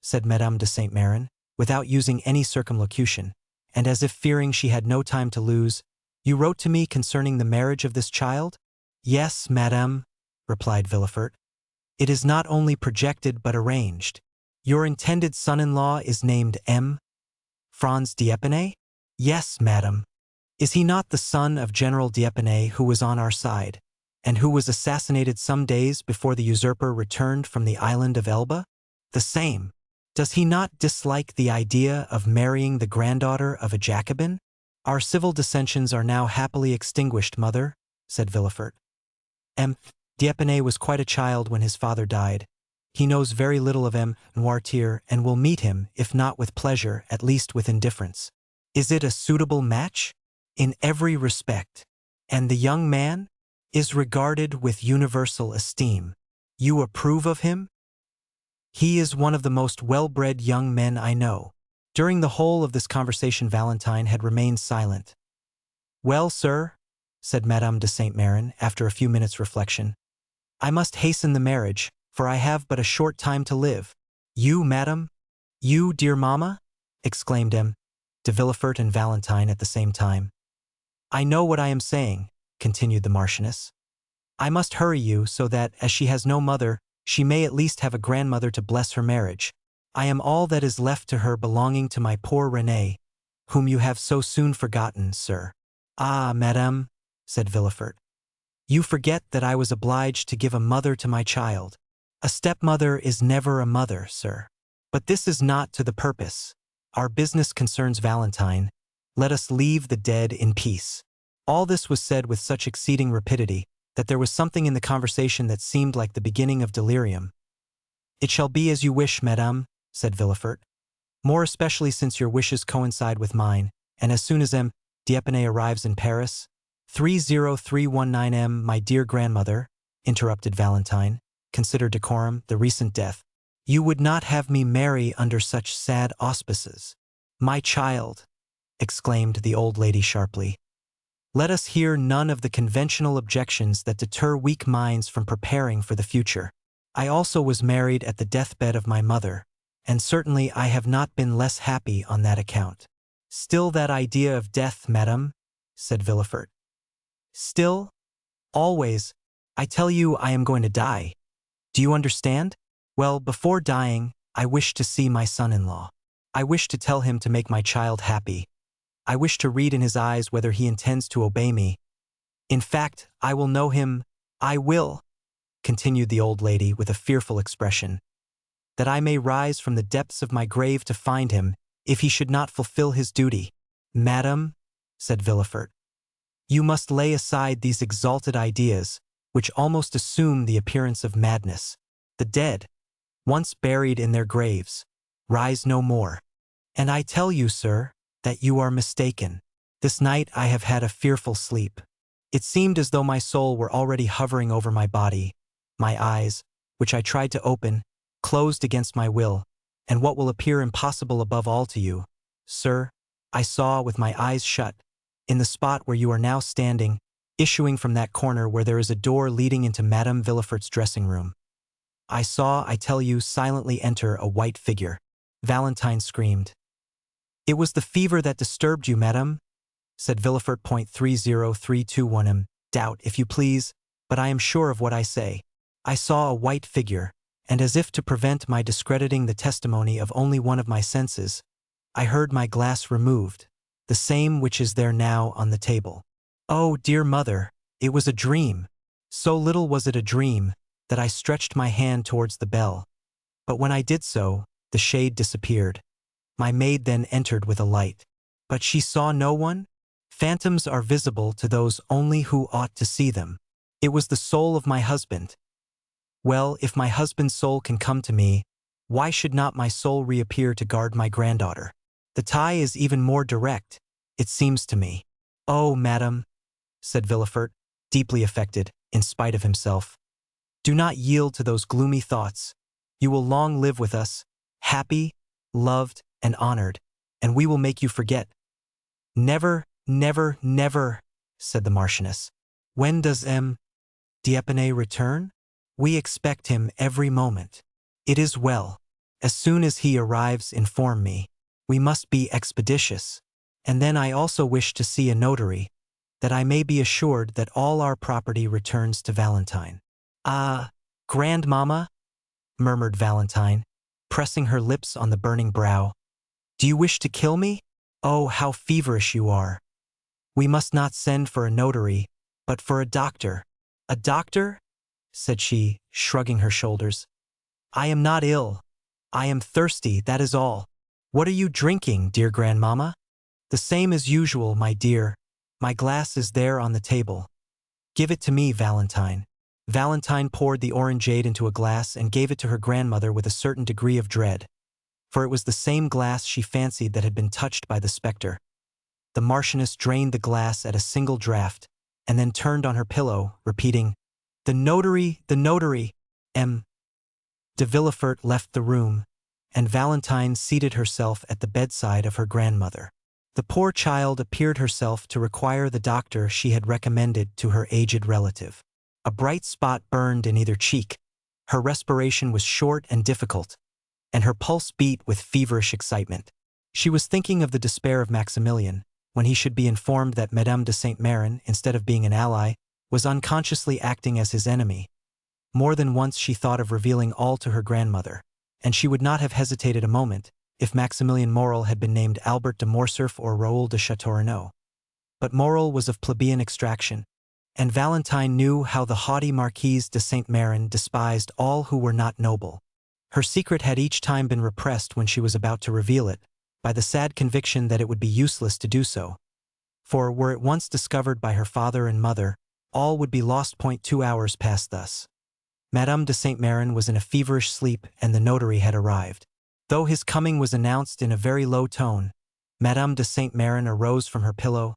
said Madame de Saint-Méran, without using any circumlocution, and as if fearing she had no time to lose, "you wrote to me concerning the marriage of this child?" "Yes, madame," replied Villefort. "It is not only projected but arranged. Your intended son-in-law is named M. Franz d'Épinay?" "Yes, madame." "Is he not the son of General d'Épinay who was on our side, and who was assassinated some days before the usurper returned from the island of Elba?" "The same." "Does he not dislike the idea of marrying the granddaughter of a Jacobin?" "Our civil dissensions are now happily extinguished, mother," said Villefort. M. d'Épinay was quite a child when his father died. He knows very little of M. Noirtier and will meet him, if not with pleasure, at least with indifference. "Is it a suitable match?" "In every respect." "And the young man?" "Is regarded with universal esteem." "You approve of him?" "He is one of the most well-bred young men I know." During the whole of this conversation Valentine had remained silent. "Well, sir," said Madame de Saint-Méran, after a few minutes' reflection, "I must hasten the marriage, for I have but a short time to live." "You, madame? You, dear mamma?" exclaimed M. de Villefort and Valentine at the same time. "I know what I am saying," continued the Marchioness. "I must hurry you so that, as she has no mother, she may at least have a grandmother to bless her marriage. I am all that is left to her belonging to my poor Renée, whom you have so soon forgotten, sir." "Ah, madame," said Villefort, "you forget that I was obliged to give a mother to my child." "A stepmother is never a mother, sir. But this is not to the purpose. Our business concerns Valentine. Let us leave the dead in peace." All this was said with such exceeding rapidity that there was something in the conversation that seemed like the beginning of delirium. "It shall be as you wish, madame," said Villefort, "more especially since your wishes coincide with mine, and as soon as M. d'Épinay arrives in Paris—" 30319 M. "My dear grandmother," interrupted Valentine, "consider decorum, the recent death. You would not have me marry under such sad auspices." "My child," exclaimed the old lady sharply, "let us hear none of the conventional objections that deter weak minds from preparing for the future. I also was married at the deathbed of my mother, and certainly I have not been less happy on that account." "Still that idea of death, madame?" said Villefort. "Still? Always. I tell you I am going to die. Do you understand? Well, before dying, I wish to see my son-in-law. I wish to tell him to make my child happy. I wish to read in his eyes whether he intends to obey me. In fact, I will know him, I will, continued the old lady with a fearful expression, that I may rise from the depths of my grave to find him, if he should not fulfill his duty. Madam, said Villefort, you must lay aside these exalted ideas, which almost assume the appearance of madness. The dead, once buried in their graves, rise no more. And I tell you, sir, that you are mistaken. This night I have had a fearful sleep. It seemed as though my soul were already hovering over my body. My eyes, which I tried to open, closed against my will, and what will appear impossible above all to you, sir, I saw with my eyes shut, in the spot where you are now standing, issuing from that corner where there is a door leading into Madame Villefort's dressing room. I saw, I tell you, silently enter a white figure. Valentine screamed. It was the fever that disturbed you, madame, said Villefort. 30321 Doubt, if you please, but I am sure of what I say. I saw a white figure, and as if to prevent my discrediting the testimony of only one of my senses, I heard my glass removed, the same which is there now on the table. Oh, dear mother, it was a dream. So little was it a dream, that I stretched my hand towards the bell. But when I did so, the shade disappeared. My maid then entered with a light. But she saw no one? Phantoms are visible to those only who ought to see them. It was the soul of my husband. Well, if my husband's soul can come to me, why should not my soul reappear to guard my granddaughter? The tie is even more direct, it seems to me. Oh, madam, said Villefort, deeply affected, in spite of himself. Do not yield to those gloomy thoughts. You will long live with us, happy, loved, and honored, and we will make you forget. Never, never, never, said the Marchioness. When does M. d'Épinay return? We expect him every moment. It is well. As soon as he arrives, inform me. We must be expeditious. And then I also wish to see a notary, that I may be assured that all our property returns to Valentine. Ah, grandmamma, murmured Valentine, pressing her lips on the burning brow. Do you wish to kill me? Oh, how feverish you are. We must not send for a notary, but for a doctor. A doctor? Said she, shrugging her shoulders. I am not ill. I am thirsty, that is all. What are you drinking, dear grandmamma? The same as usual, my dear. My glass is there on the table. Give it to me, Valentine. Valentine poured the orangeade into a glass and gave it to her grandmother with a certain degree of dread, for it was the same glass she fancied that had been touched by the spectre. The Marchioness drained the glass at a single draught, and then turned on her pillow, repeating, The notary, M. de Villefort left the room, and Valentine seated herself at the bedside of her grandmother. The poor child appeared herself to require the doctor she had recommended to her aged relative. A bright spot burned in either cheek, her respiration was short and difficult, and her pulse beat with feverish excitement. She was thinking of the despair of Maximilian, when he should be informed that Madame de Saint-Méran, instead of being an ally, was unconsciously acting as his enemy. More than once she thought of revealing all to her grandmother, and she would not have hesitated a moment if Maximilian Morrel had been named Albert de Morcerf or Raoul de Châteaurenaud. But Morrel was of plebeian extraction, and Valentine knew how the haughty Marquise de Saint-Méran despised all who were not noble. Her secret had each time been repressed when she was about to reveal it, by the sad conviction that it would be useless to do so. For, were it once discovered by her father and mother, all would be lost. 2 hours passed thus. Madame de Saint-Méran was in a feverish sleep, and the notary had arrived. Though his coming was announced in a very low tone, Madame de Saint-Méran arose from her pillow.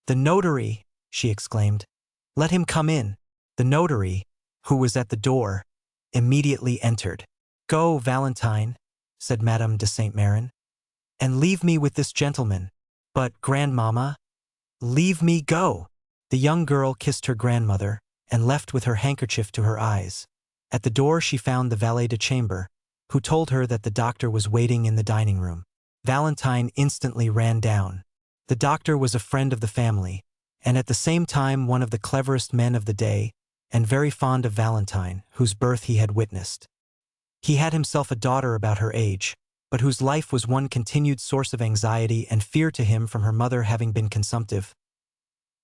The notary, she exclaimed. Let him come in. The notary, who was at the door, immediately entered. Go, Valentine, said Madame de Saint-Méran, and leave me with this gentleman. But, grandmamma, leave me go. The young girl kissed her grandmother, and left with her handkerchief to her eyes. At the door she found the valet de chambre, who told her that the doctor was waiting in the dining room. Valentine instantly ran down. The doctor was a friend of the family, and at the same time one of the cleverest men of the day, and very fond of Valentine, whose birth he had witnessed. He had himself a daughter about her age, but whose life was one continued source of anxiety and fear to him from her mother having been consumptive.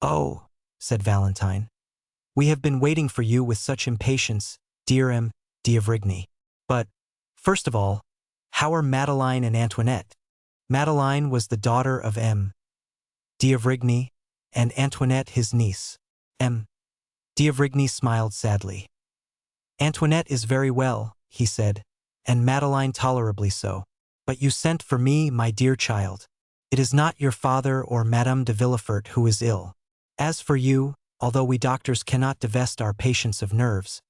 "Oh," said Valentine, "we have been waiting for you with such impatience, dear M. d'Avrigny. But, first of all, how are Madeleine and Antoinette?" Madeleine was the daughter of M. d'Avrigny, and Antoinette his niece. M. d'Avrigny smiled sadly. "Antoinette is very well," he said, "and Madeleine tolerably so. But you sent for me, my dear child. It is not your father or Madame de Villefort who is ill. As for you, although we doctors cannot divest our patients of nerves,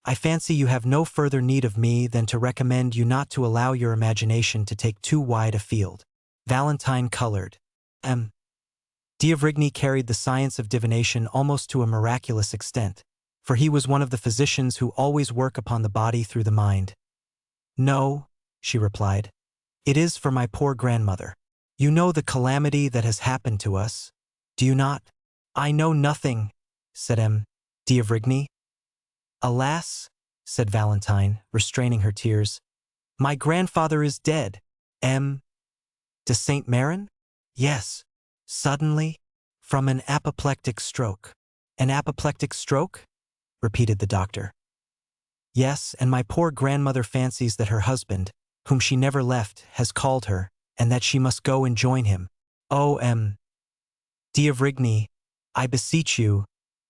I fancy you have no further need of me than to recommend you not to allow your imagination to take too wide a field." Valentine colored. M. d'Avrigny carried the science of divination almost to a miraculous extent, for he was one of the physicians who always work upon the body through the mind. "No," she replied. "It is for my poor grandmother. You know the calamity that has happened to us, do you not?" "I know nothing," said M. d'Avrigny. "Alas," said Valentine, restraining her tears, "my grandfather is dead." "M. de Saint-Méran?" "Yes, suddenly, from an apoplectic stroke." "An apoplectic stroke?" repeated the doctor. "Yes, and my poor grandmother fancies that her husband, whom she never left, has called her, and that she must go and join him. Oh, M. d'Avrigny, I beseech you,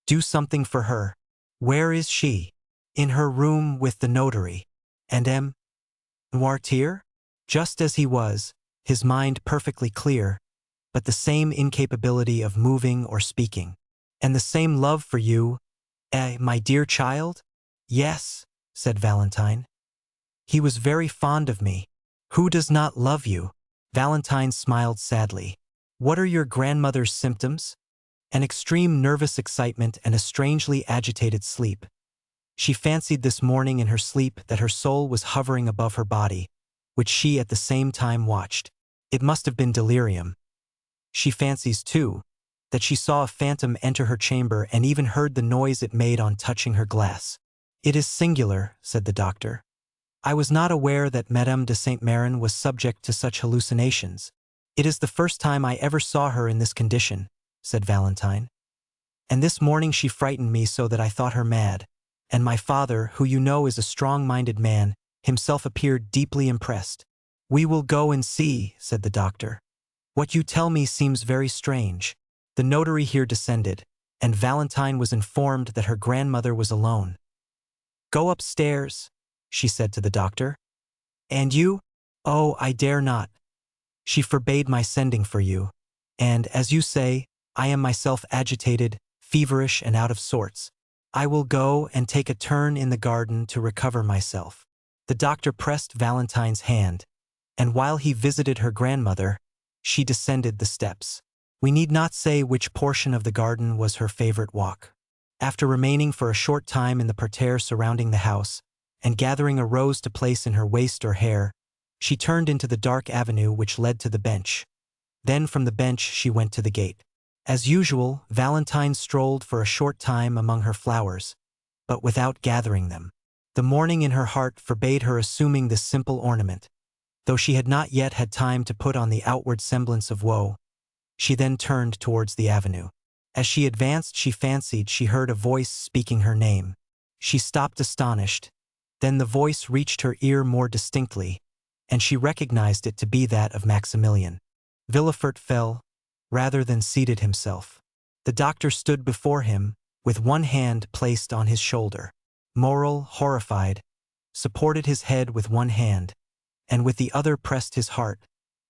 do something for her." "Where is she?" "In her room with the notary." "And M. Noirtier?" "Just as he was, his mind perfectly clear, but the same incapability of moving or speaking." "And the same love for you, my dear child?" "Yes," said Valentine. "He was very fond of me." "Who does not love you?" Valentine smiled sadly. "What are your grandmother's symptoms?" "An extreme nervous excitement and a strangely agitated sleep. She fancied this morning in her sleep that her soul was hovering above her body, which she at the same time watched. It must have been delirium. She fancies, too, that she saw a phantom enter her chamber and even heard the noise it made on touching her glass." "It is singular," said the doctor. "I was not aware that Madame de Saint-Méran was subject to such hallucinations. It is the first time I ever saw her in this condition," said Valentine. "And this morning she frightened me so that I thought her mad, and my father, who you know is a strong-minded man, himself appeared deeply impressed." "We will go and see," said the doctor. "What you tell me seems very strange." The notary here descended, and Valentine was informed that her grandmother was alone. "Go upstairs," she said to the doctor. "And you?" "Oh, I dare not. She forbade my sending for you, and, as you say, I am myself agitated, feverish, and out of sorts. I will go and take a turn in the garden to recover myself." The doctor pressed Valentine's hand, and while he visited her grandmother, she descended the steps. We need not say which portion of the garden was her favorite walk. After remaining for a short time in the parterre surrounding the house, and gathering a rose to place in her waist or hair, she turned into the dark avenue which led to the bench. Then from the bench she went to the gate. As usual, Valentine strolled for a short time among her flowers, but without gathering them. The mourning in her heart forbade her assuming this simple ornament, though she had not yet had time to put on the outward semblance of woe. She then turned towards the avenue. As she advanced, she fancied she heard a voice speaking her name. She stopped astonished. Then the voice reached her ear more distinctly, and she recognized it to be that of Maximilian. Villefort fell, rather than seated himself. The doctor stood before him, with one hand placed on his shoulder. Morrel, horrified, supported his head with one hand, and with the other pressed his heart,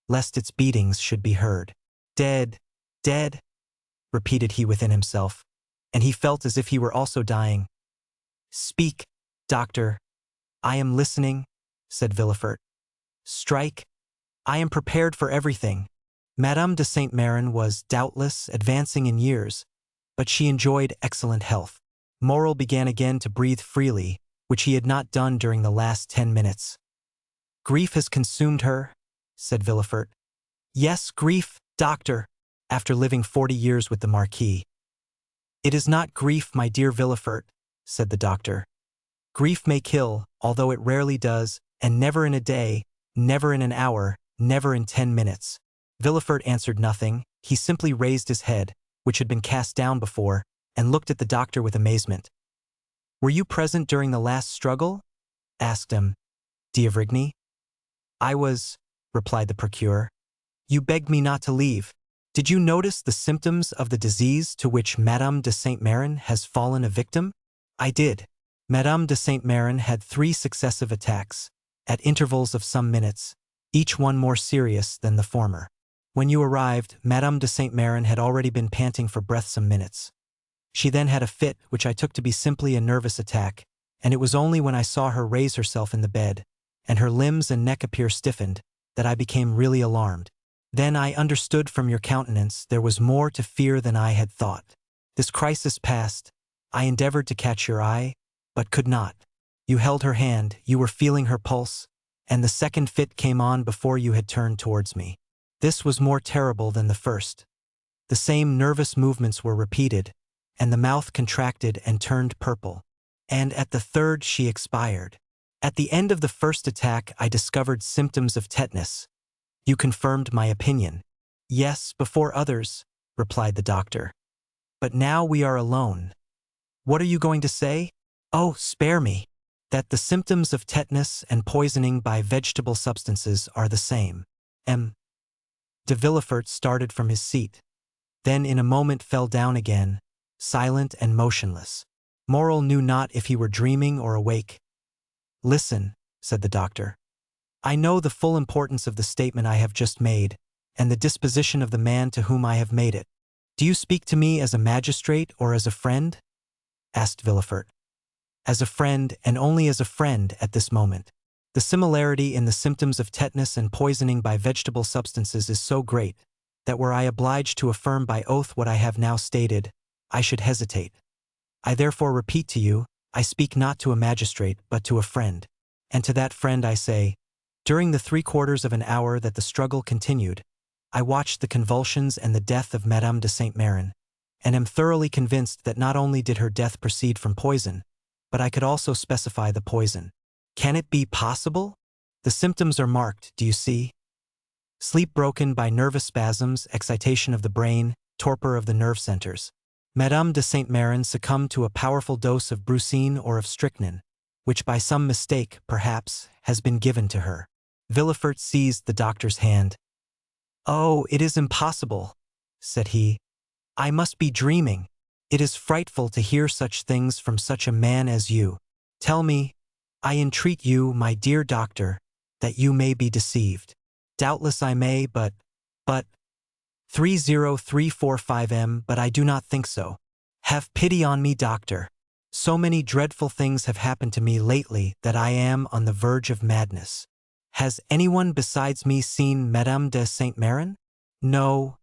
lest its beatings should be heard. "Dead, dead," repeated he within himself, and he felt as if he were also dying. "Speak, doctor." "I am listening," said Villefort. "Strike. I am prepared for everything." Madame de Saint-Méran was, doubtless, advancing in years, but she enjoyed excellent health. Morrel began again to breathe freely, which he had not done during the last 10 minutes. "Grief has consumed her," said Villefort. "Yes, grief, doctor, after living 40 years with the Marquis." "It is not grief, my dear Villefort," said the doctor. "Grief may kill, although it rarely does, and never in a day, Never in an hour, never in 10 minutes. Villefort answered nothing. He simply raised his head, which had been cast down before, and looked at the doctor with amazement. "Were you present during the last struggle?" asked M. d'Avrigny. "I was," replied the procureur. "You begged me not to leave. Did you notice the symptoms of the disease to which Madame de Saint-Méran has fallen a victim?" "I did." Madame de Saint-Méran had 3 successive attacks, at intervals of some minutes, each one more serious than the former. When you arrived, Madame de Saint-Méran had already been panting for breath some minutes. She then had a fit, which I took to be simply a nervous attack, and it was only when I saw her raise herself in the bed, and her limbs and neck appear stiffened, that I became really alarmed. Then I understood from your countenance there was more to fear than I had thought. This crisis past, I endeavored to catch your eye, but could not. You held her hand, you were feeling her pulse, and the second fit came on before you had turned towards me. This was more terrible than the first. The same nervous movements were repeated, and the mouth contracted and turned purple. And at the third she expired. At the end of the first attack I discovered symptoms of tetanus. You confirmed my opinion. Yes, before others, replied the doctor. But now we are alone. What are you going to say? Oh, spare me. That the symptoms of tetanus and poisoning by vegetable substances are the same. M. de Villefort started from his seat. Then in a moment fell down again, silent and motionless. Morrel knew not if he were dreaming or awake. Listen, said the doctor. I know the full importance of the statement I have just made, and the disposition of the man to whom I have made it. Do you speak to me as a magistrate or as a friend? Asked Villefort. As a friend, and only as a friend at this moment. The similarity in the symptoms of tetanus and poisoning by vegetable substances is so great, that were I obliged to affirm by oath what I have now stated, I should hesitate. I therefore repeat to you, I speak not to a magistrate, but to a friend. And to that friend I say, during the 3/4 of an hour that the struggle continued, I watched the convulsions and the death of Madame de Saint-Méran, and am thoroughly convinced that not only did her death proceed from poison, but I could also specify the poison. Can it be possible? The symptoms are marked, do you see? Sleep broken by nervous spasms, excitation of the brain, torpor of the nerve centers. Madame de Saint-Méran succumbed to a powerful dose of brucine or of strychnine, which by some mistake, perhaps, has been given to her. Villefort seized the doctor's hand. Oh, it is impossible, said he. I must be dreaming. It is frightful to hear such things from such a man as you. Tell me, I entreat you, my dear doctor, that you may be deceived. Doubtless I may, but 30345M, but I do not think so. Have pity on me, doctor. So many dreadful things have happened to me lately that I am on the verge of madness. Has anyone besides me seen Madame de Saint-Méran? No.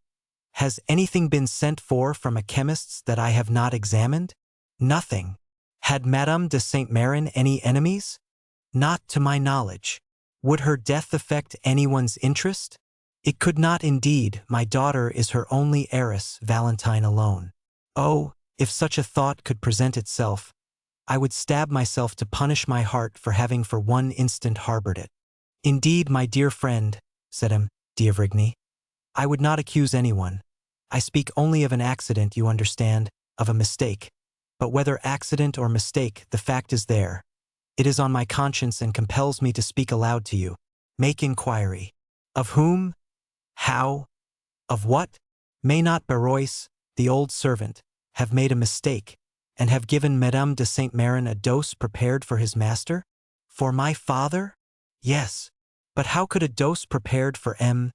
Has anything been sent for from a chemist's that I have not examined? Nothing. Had Madame de Saint-Méran any enemies? Not to my knowledge. Would her death affect anyone's interest? It could not indeed. My daughter is her only heiress, Valentine alone. Oh, if such a thought could present itself, I would stab myself to punish my heart for having for one instant harbored it. Indeed, my dear friend, said M. d'Avrigny, I would not accuse anyone. I speak only of an accident, you understand, of a mistake. But whether accident or mistake, the fact is there. It is on my conscience and compels me to speak aloud to you. Make inquiry. Of whom? How? Of what? May not Barrois, the old servant, have made a mistake, and have given Madame de Saint-Méran a dose prepared for his master? For my father? Yes. But how could a dose prepared for M.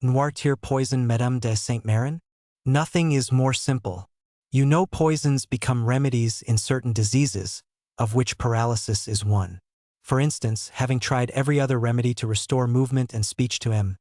Noirtier poison Madame de Saint-Méran? Nothing is more simple. You know poisons become remedies in certain diseases, of which paralysis is one. For instance, having tried every other remedy to restore movement and speech to M.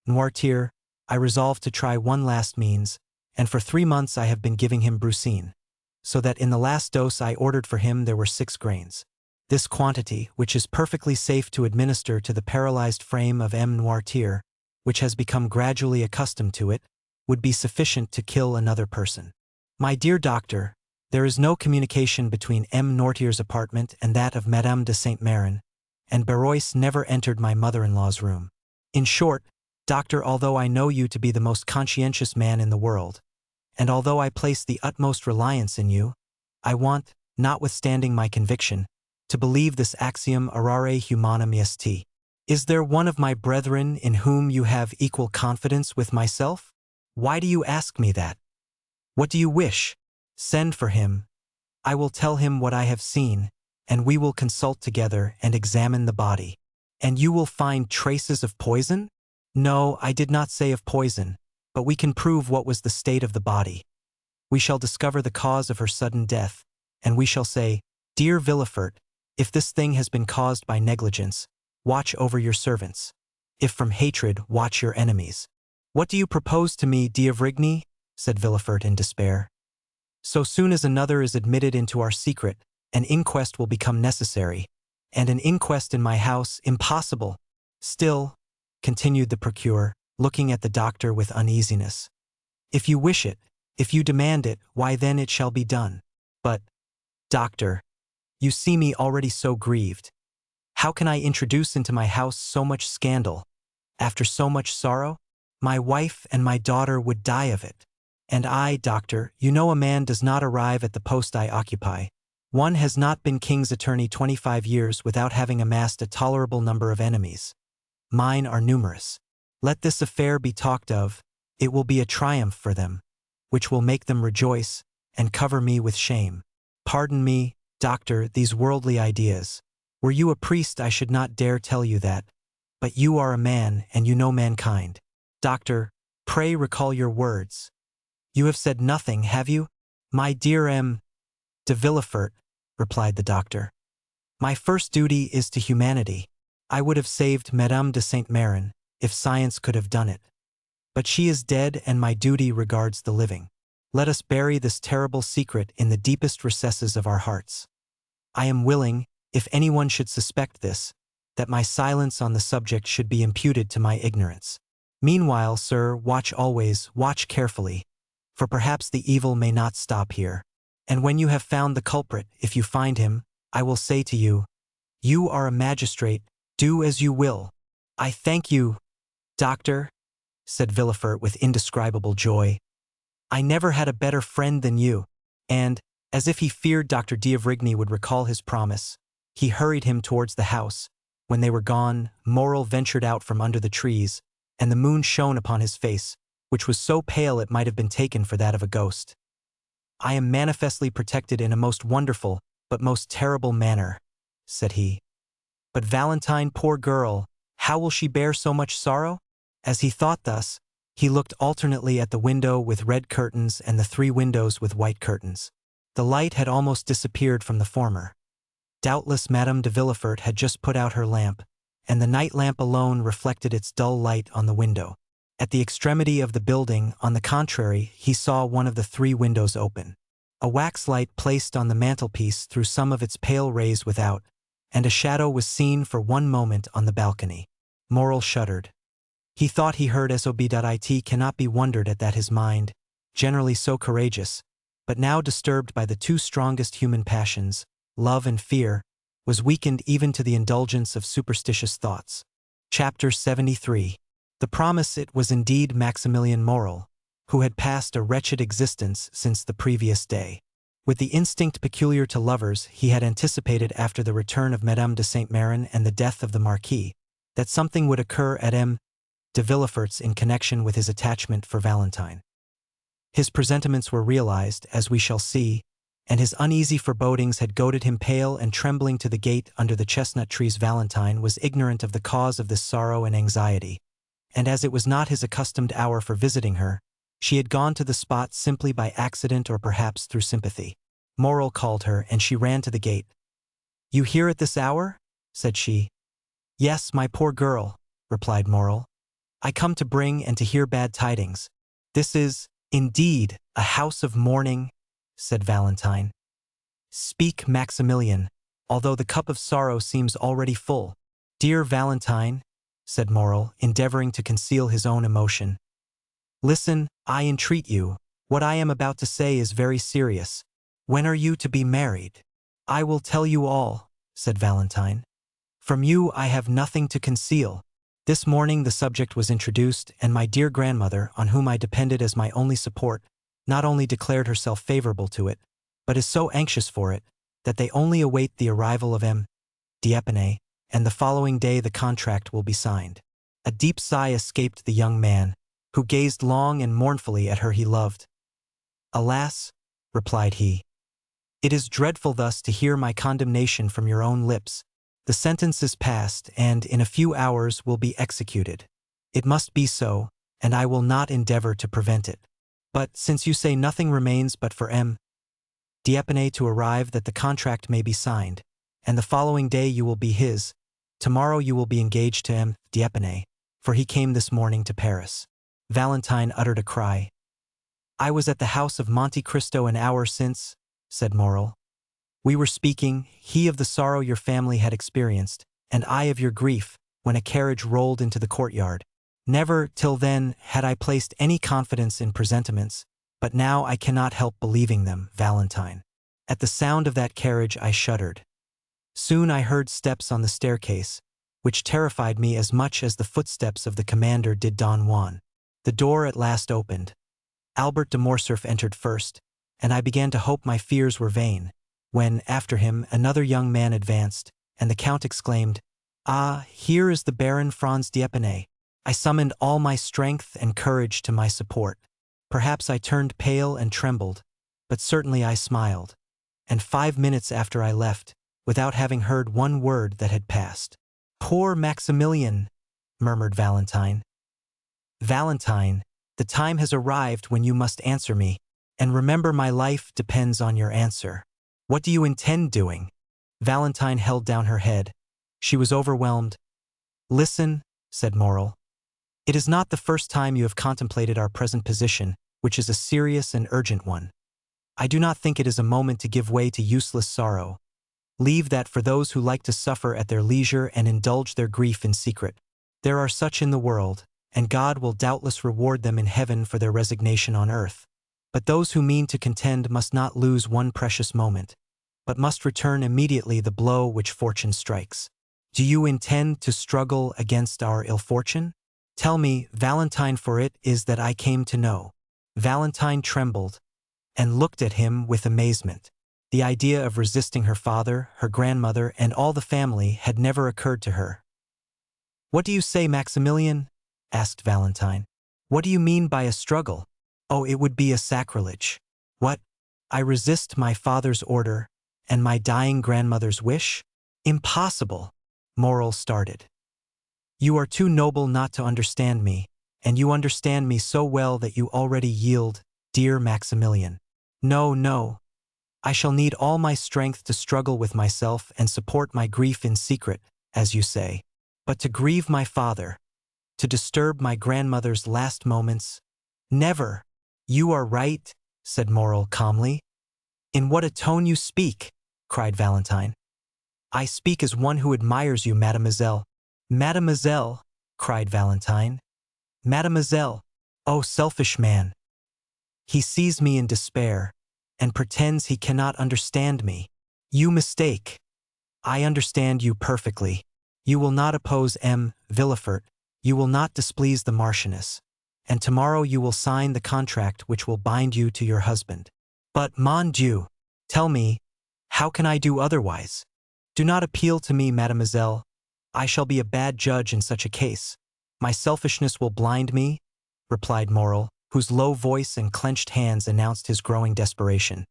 Noirtier, I resolved to try one last means, and for 3 months I have been giving him brucine, so that in the last dose I ordered for him there were 6 grains. This quantity, which is perfectly safe to administer to the paralyzed frame of M. Noirtier, which has become gradually accustomed to it, would be sufficient to kill another person. My dear doctor, there is no communication between M. Noirtier's apartment and that of Madame de Saint-Méran, and Barrois never entered my mother-in-law's room. In short, doctor, although I know you to be the most conscientious man in the world, and although I place the utmost reliance in you, I want, notwithstanding my conviction, to believe this axiom errare humanum est. Is there one of my brethren in whom you have equal confidence with myself? Why do you ask me that? What do you wish? Send for him. I will tell him what I have seen, and we will consult together and examine the body. And you will find traces of poison? No, I did not say of poison, but we can prove what was the state of the body. We shall discover the cause of her sudden death, and we shall say, Dear Villefort, if this thing has been caused by negligence, watch over your servants. If from hatred, watch your enemies. What do you propose to me, D'Avrigny? Said Villefort in despair. So soon as another is admitted into our secret, an inquest will become necessary, and an inquest in my house impossible. Still, continued the procureur, looking at the doctor with uneasiness, if you wish it, if you demand it, why then it shall be done. But, doctor, you see me already so grieved. How can I introduce into my house so much scandal? After so much sorrow? My wife and my daughter would die of it. And I, doctor, you know a man does not arrive at the post I occupy. One has not been king's attorney 25 years without having amassed a tolerable number of enemies. Mine are numerous. Let this affair be talked of, it will be a triumph for them, which will make them rejoice, and cover me with shame. Pardon me, doctor, these worldly ideas. Were you a priest I should not dare tell you that, but you are a man and you know mankind. Doctor, pray recall your words. You have said nothing, have you? My dear M. de Villefort, replied the doctor. My first duty is to humanity. I would have saved Madame de Saint-Méran, if science could have done it. But she is dead and my duty regards the living. Let us bury this terrible secret in the deepest recesses of our hearts. I am willing, if anyone should suspect this, that my silence on the subject should be imputed to my ignorance. Meanwhile, sir, watch always, watch carefully, for perhaps the evil may not stop here. And when you have found the culprit, if you find him, I will say to you, you are a magistrate, do as you will. I thank you, doctor, said Villefort with indescribable joy. I never had a better friend than you. And, as if he feared Dr. D'Avrigny would recall his promise, he hurried him towards the house. When they were gone, Morrel ventured out from under the trees, and the moon shone upon his face, which was so pale it might have been taken for that of a ghost. I am manifestly protected in a most wonderful, but most terrible manner, said he. But Valentine, poor girl, how will she bear so much sorrow? As he thought thus, he looked alternately at the window with red curtains and the 3 windows with white curtains. The light had almost disappeared from the former. Doubtless Madame de Villefort had just put out her lamp, and the night lamp alone reflected its dull light on the window. At the extremity of the building, on the contrary, he saw one of the 3 windows open. A wax light placed on the mantelpiece threw some of its pale rays without, and a shadow was seen for one moment on the balcony. Morrel shuddered. He thought he heard It cannot be wondered at that his mind, generally so courageous, but now disturbed by the 2 strongest human passions, love and fear, was weakened even to the indulgence of superstitious thoughts. Chapter 73. The promise. It was indeed Maximilien Morrel, who had passed a wretched existence since the previous day. With the instinct peculiar to lovers, he had anticipated after the return of Madame de Saint-Méran and the death of the Marquis, that something would occur at M. de Villefort's in connection with his attachment for Valentine. His presentiments were realized, as we shall see, and his uneasy forebodings had goaded him pale and trembling to the gate under the chestnut trees. Valentine was ignorant of the cause of this sorrow and anxiety, and as it was not his accustomed hour for visiting her, she had gone to the spot simply by accident or perhaps through sympathy. Morrel called her, and she ran to the gate. "You here at this hour?" said she. "Yes, my poor girl," replied Morrel. "I come to bring and to hear bad tidings." "This is, indeed, a house of mourning," said Valentine. "Speak, Maximilien, although the cup of sorrow seems already full." "Dear Valentine," said Morrel, endeavoring to conceal his own emotion. "Listen, I entreat you. What I am about to say is very serious. When are you to be married?" "I will tell you all," said Valentine. From you I have nothing to conceal. This morning the subject was introduced, and my dear grandmother, on whom I depended as my only support, not only declared herself favorable to it, but is so anxious for it, that they only await the arrival of M. d'Épinay, and the following day the contract will be signed. A deep sigh escaped the young man, who gazed long and mournfully at her he loved. Alas, replied he, it is dreadful thus to hear my condemnation from your own lips. The sentence is passed, and in a few hours will be executed. It must be so, and I will not endeavor to prevent it. But, since you say nothing remains but for M. d'Épinay to arrive that the contract may be signed, and the following day you will be his, tomorrow you will be engaged to M. d'Épinay, for he came this morning to Paris. Valentine uttered a cry. I was at the house of Monte Cristo an hour since, said Morrel. We were speaking, he of the sorrow your family had experienced, and I of your grief, when a carriage rolled into the courtyard. Never, till then, had I placed any confidence in presentiments, but now I cannot help believing them, Valentine. At the sound of that carriage I shuddered. Soon I heard steps on the staircase, which terrified me as much as the footsteps of the commander did Don Juan. The door at last opened. Albert de Morcerf entered first, and I began to hope my fears were vain, when, after him, another young man advanced, and the Count exclaimed, Ah, here is the Baron Franz d'Épinay. I summoned all my strength and courage to my support. Perhaps I turned pale and trembled, but certainly I smiled. And 5 minutes after I left, without having heard one word that had passed. Poor Maximilian, murmured Valentine. Valentine, the time has arrived when you must answer me, and remember my life depends on your answer. What do you intend doing? Valentine held down her head. She was overwhelmed. Listen, said Morrel. It is not the first time you have contemplated our present position, which is a serious and urgent one. I do not think it is a moment to give way to useless sorrow. Leave that for those who like to suffer at their leisure and indulge their grief in secret. There are such in the world, and God will doubtless reward them in heaven for their resignation on earth. But those who mean to contend must not lose one precious moment, but must return immediately the blow which fortune strikes. Do you intend to struggle against our ill fortune? Tell me, Valentine, for it is that I came to know. Valentine trembled, and looked at him with amazement. The idea of resisting her father, her grandmother, and all the family had never occurred to her. What do you say, Maximilian? Asked Valentine. What do you mean by a struggle? Oh, it would be a sacrilege. What? I resist my father's order, and my dying grandmother's wish? Impossible! Morrel started. You are too noble not to understand me, and you understand me so well that you already yield, dear Maximilian. No, no. I shall need all my strength to struggle with myself and support my grief in secret, as you say. But to grieve my father, to disturb my grandmother's last moments, never. You are right, said Morrel calmly. In what a tone you speak, cried Valentine. I speak as one who admires you, mademoiselle. Mademoiselle, cried Valentine. Mademoiselle, oh selfish man. He sees me in despair, and pretends he cannot understand me. You mistake. I understand you perfectly. You will not oppose M. Villefort, you will not displease the Marchioness, and tomorrow you will sign the contract which will bind you to your husband. But, mon Dieu, tell me, how can I do otherwise? Do not appeal to me, mademoiselle. I shall be a bad judge in such a case. My selfishness will blind me, replied Morrel, whose low voice and clenched hands announced his growing desperation.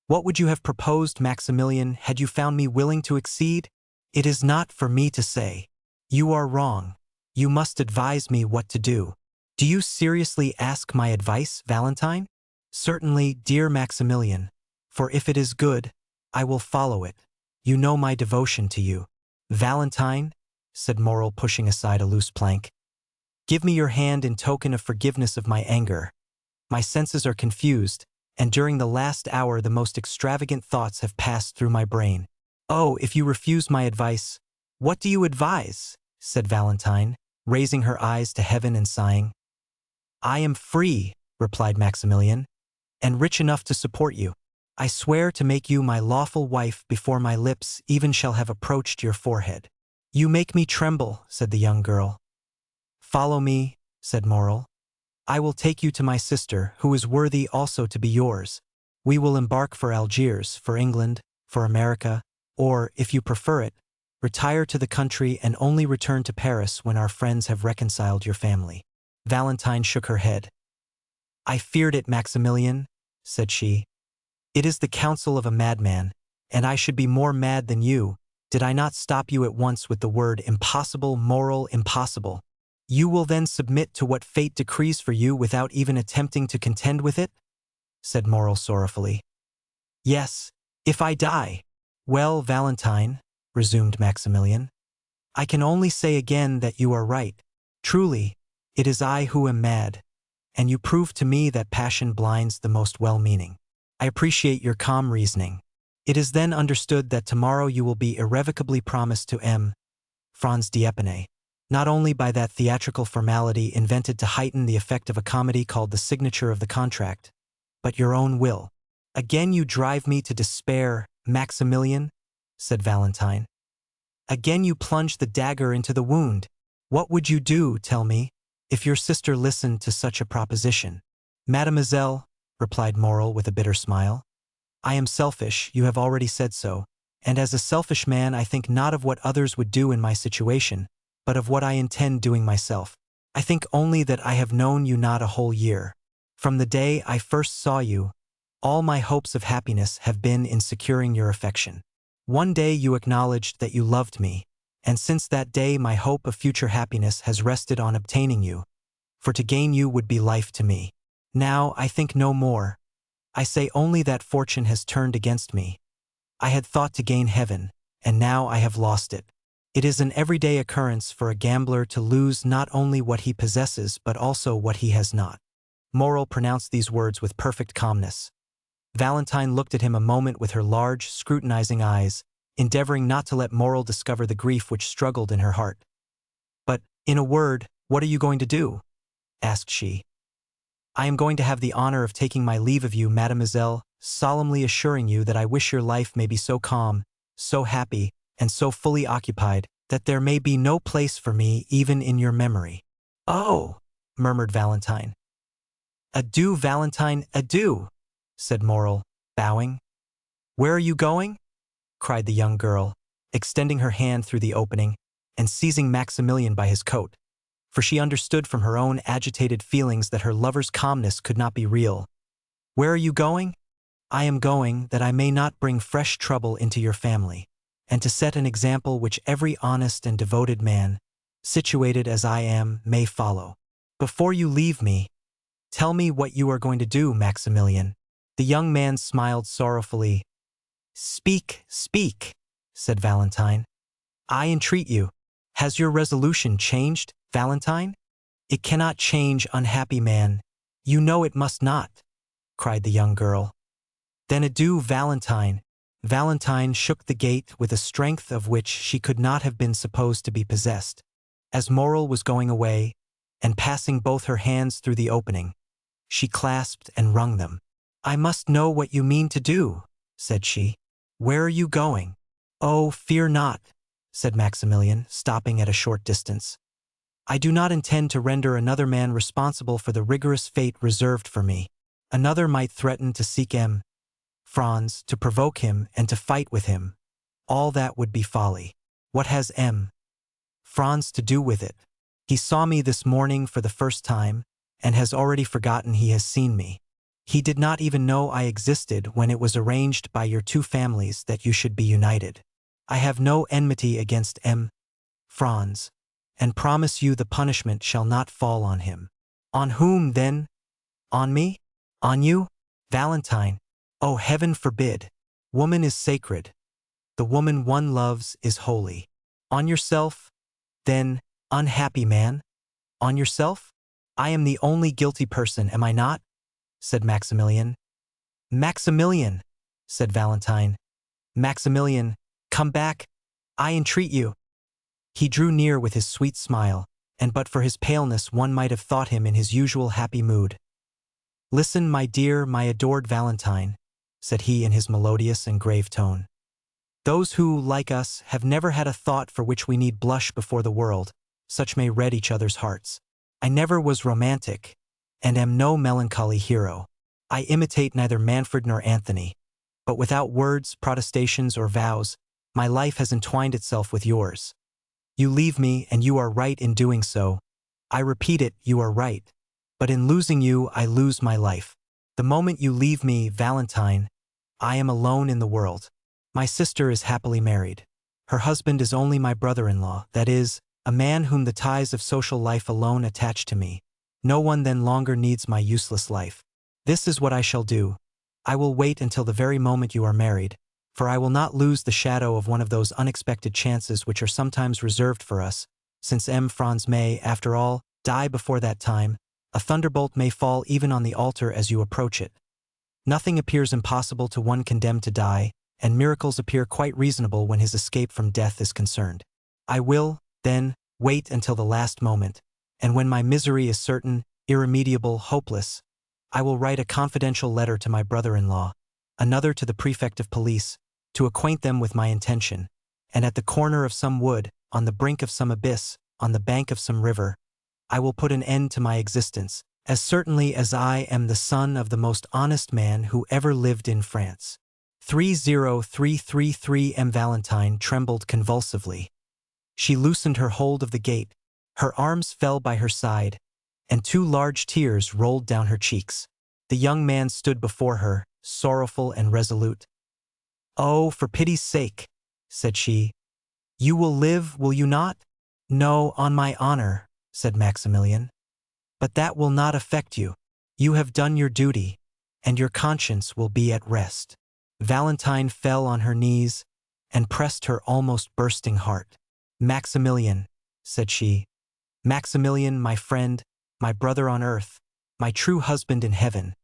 What would you have proposed, Maximilian, had you found me willing to accede? It is not for me to say. You are wrong. You must advise me what to do. Do you seriously ask my advice, Valentine? Certainly, dear Maximilian, for if it is good, I will follow it. You know my devotion to you. Valentine, said Morrel, pushing aside a loose plank, give me your hand in token of forgiveness of my anger. My senses are confused, and during the last hour the most extravagant thoughts have passed through my brain. Oh, if you refuse my advice, what do you advise? Said Valentine, raising her eyes to heaven and sighing. I am free, replied Maximilian, and rich enough to support you. I swear to make you my lawful wife before my lips even shall have approached your forehead. You make me tremble, said the young girl. Follow me, said Morel. I will take you to my sister, who is worthy also to be yours. We will embark for Algiers, for England, for America, or, if you prefer it, retire to the country and only return to Paris when our friends have reconciled your family. Valentine shook her head. I feared it, Maximilian, said she. It is the counsel of a madman, and I should be more mad than you, did I not stop you at once with the word impossible, Morel, impossible. You will then submit to what fate decrees for you without even attempting to contend with it? Said Morel sorrowfully. Yes, if I die. Well, Valentine, resumed Maximilian, I can only say again that you are right. Truly, it is I who am mad, and you prove to me that passion blinds the most well-meaning. I appreciate your calm reasoning. It is then understood that tomorrow you will be irrevocably promised to M. Franz d'Épinay, not only by that theatrical formality invented to heighten the effect of a comedy called the signature of the contract, but your own will. Again you drive me to despair, Maximilian, said Valentine. Again you plunge the dagger into the wound. What would you do, tell me, if your sister listened to such a proposition? Mademoiselle, replied Morel with a bitter smile, I am selfish, you have already said so, and as a selfish man I think not of what others would do in my situation, but of what I intend doing myself. I think only that I have known you not a whole year. From the day I first saw you, all my hopes of happiness have been in securing your affection. One day you acknowledged that you loved me, and since that day my hope of future happiness has rested on obtaining you, for to gain you would be life to me. Now I think no more. I say only that fortune has turned against me. I had thought to gain heaven, and now I have lost it. It is an everyday occurrence for a gambler to lose not only what he possesses but also what he has not. Morel pronounced these words with perfect calmness. Valentine looked at him a moment with her large, scrutinizing eyes, endeavoring not to let Morel discover the grief which struggled in her heart. But, in a word, what are you going to do? Asked she. I am going to have the honor of taking my leave of you, mademoiselle, solemnly assuring you that I wish your life may be so calm, so happy, and so fully occupied, that there may be no place for me even in your memory. Oh, murmured Valentine. Adieu, Valentine, adieu, said Morel, bowing. Where are you going? Cried the young girl, extending her hand through the opening and seizing Maximilian by his coat, for she understood from her own agitated feelings that her lover's calmness could not be real. Where are you going? I am going that I may not bring fresh trouble into your family, and to set an example which every honest and devoted man, situated as I am, may follow. Before you leave me, tell me what you are going to do, Maximilian. The young man smiled sorrowfully. Speak, speak, said Valentine. I entreat you. Has your resolution changed, Valentine? It cannot change, unhappy man. You know it must not, cried the young girl. Then adieu, Valentine. Valentine shook the gate with a strength of which she could not have been supposed to be possessed. As Morel was going away, and passing both her hands through the opening, she clasped and wrung them. I must know what you mean to do, said she. Where are you going? Oh, fear not, said Maximilian, stopping at a short distance. I do not intend to render another man responsible for the rigorous fate reserved for me. Another might threaten to seek M. Franz, to provoke him and to fight with him. All that would be folly. What has M. Franz to do with it? He saw me this morning for the first time, and has already forgotten he has seen me. He did not even know I existed when it was arranged by your two families that you should be united. I have no enmity against M. Franz, and promise you the punishment shall not fall on him. On whom, then? On me? On you? Valentine. Oh, heaven forbid. Woman is sacred. The woman one loves is holy. On yourself? Then, unhappy man? On yourself? I am the only guilty person, am I not? Said Maximilian. Maximilian, said Valentine. Maximilian, come back. I entreat you. He drew near with his sweet smile, and but for his paleness one might have thought him in his usual happy mood. Listen, my dear, my adored Valentine, said he in his melodious and grave tone. Those who, like us, have never had a thought for which we need blush before the world, such may read each other's hearts. I never was romantic, and am no melancholy hero. I imitate neither Manfred nor Anthony. But without words, protestations, or vows, my life has entwined itself with yours. You leave me, and you are right in doing so. I repeat it, you are right. But in losing you, I lose my life. The moment you leave me, Valentine, I am alone in the world. My sister is happily married. Her husband is only my brother-in-law, that is, a man whom the ties of social life alone attach to me. No one then longer needs my useless life. This is what I shall do. I will wait until the very moment you are married, for I will not lose the shadow of one of those unexpected chances which are sometimes reserved for us, since Franz may, after all, die before that time. A thunderbolt may fall even on the altar as you approach it. Nothing appears impossible to one condemned to die, and miracles appear quite reasonable when his escape from death is concerned. I will, then, wait until the last moment, and when my misery is certain, irremediable, hopeless, I will write a confidential letter to my brother-in-law, another to the prefect of police, to acquaint them with my intention, and at the corner of some wood, on the brink of some abyss, on the bank of some river, I will put an end to my existence, as certainly as I am the son of the most honest man who ever lived in France. 30333 M. Valentine trembled convulsively. She loosened her hold of the gate, her arms fell by her side, and 2 large tears rolled down her cheeks. The young man stood before her, sorrowful and resolute. "Oh, for pity's sake," said she. "You will live, will you not?" "No, on my honor," said Maximilian. "But that will not affect you. You have done your duty, and your conscience will be at rest." Valentine fell on her knees and pressed her almost bursting heart. "Maximilian," said she, "Maximilian, my friend, my brother on earth, my true husband in heaven,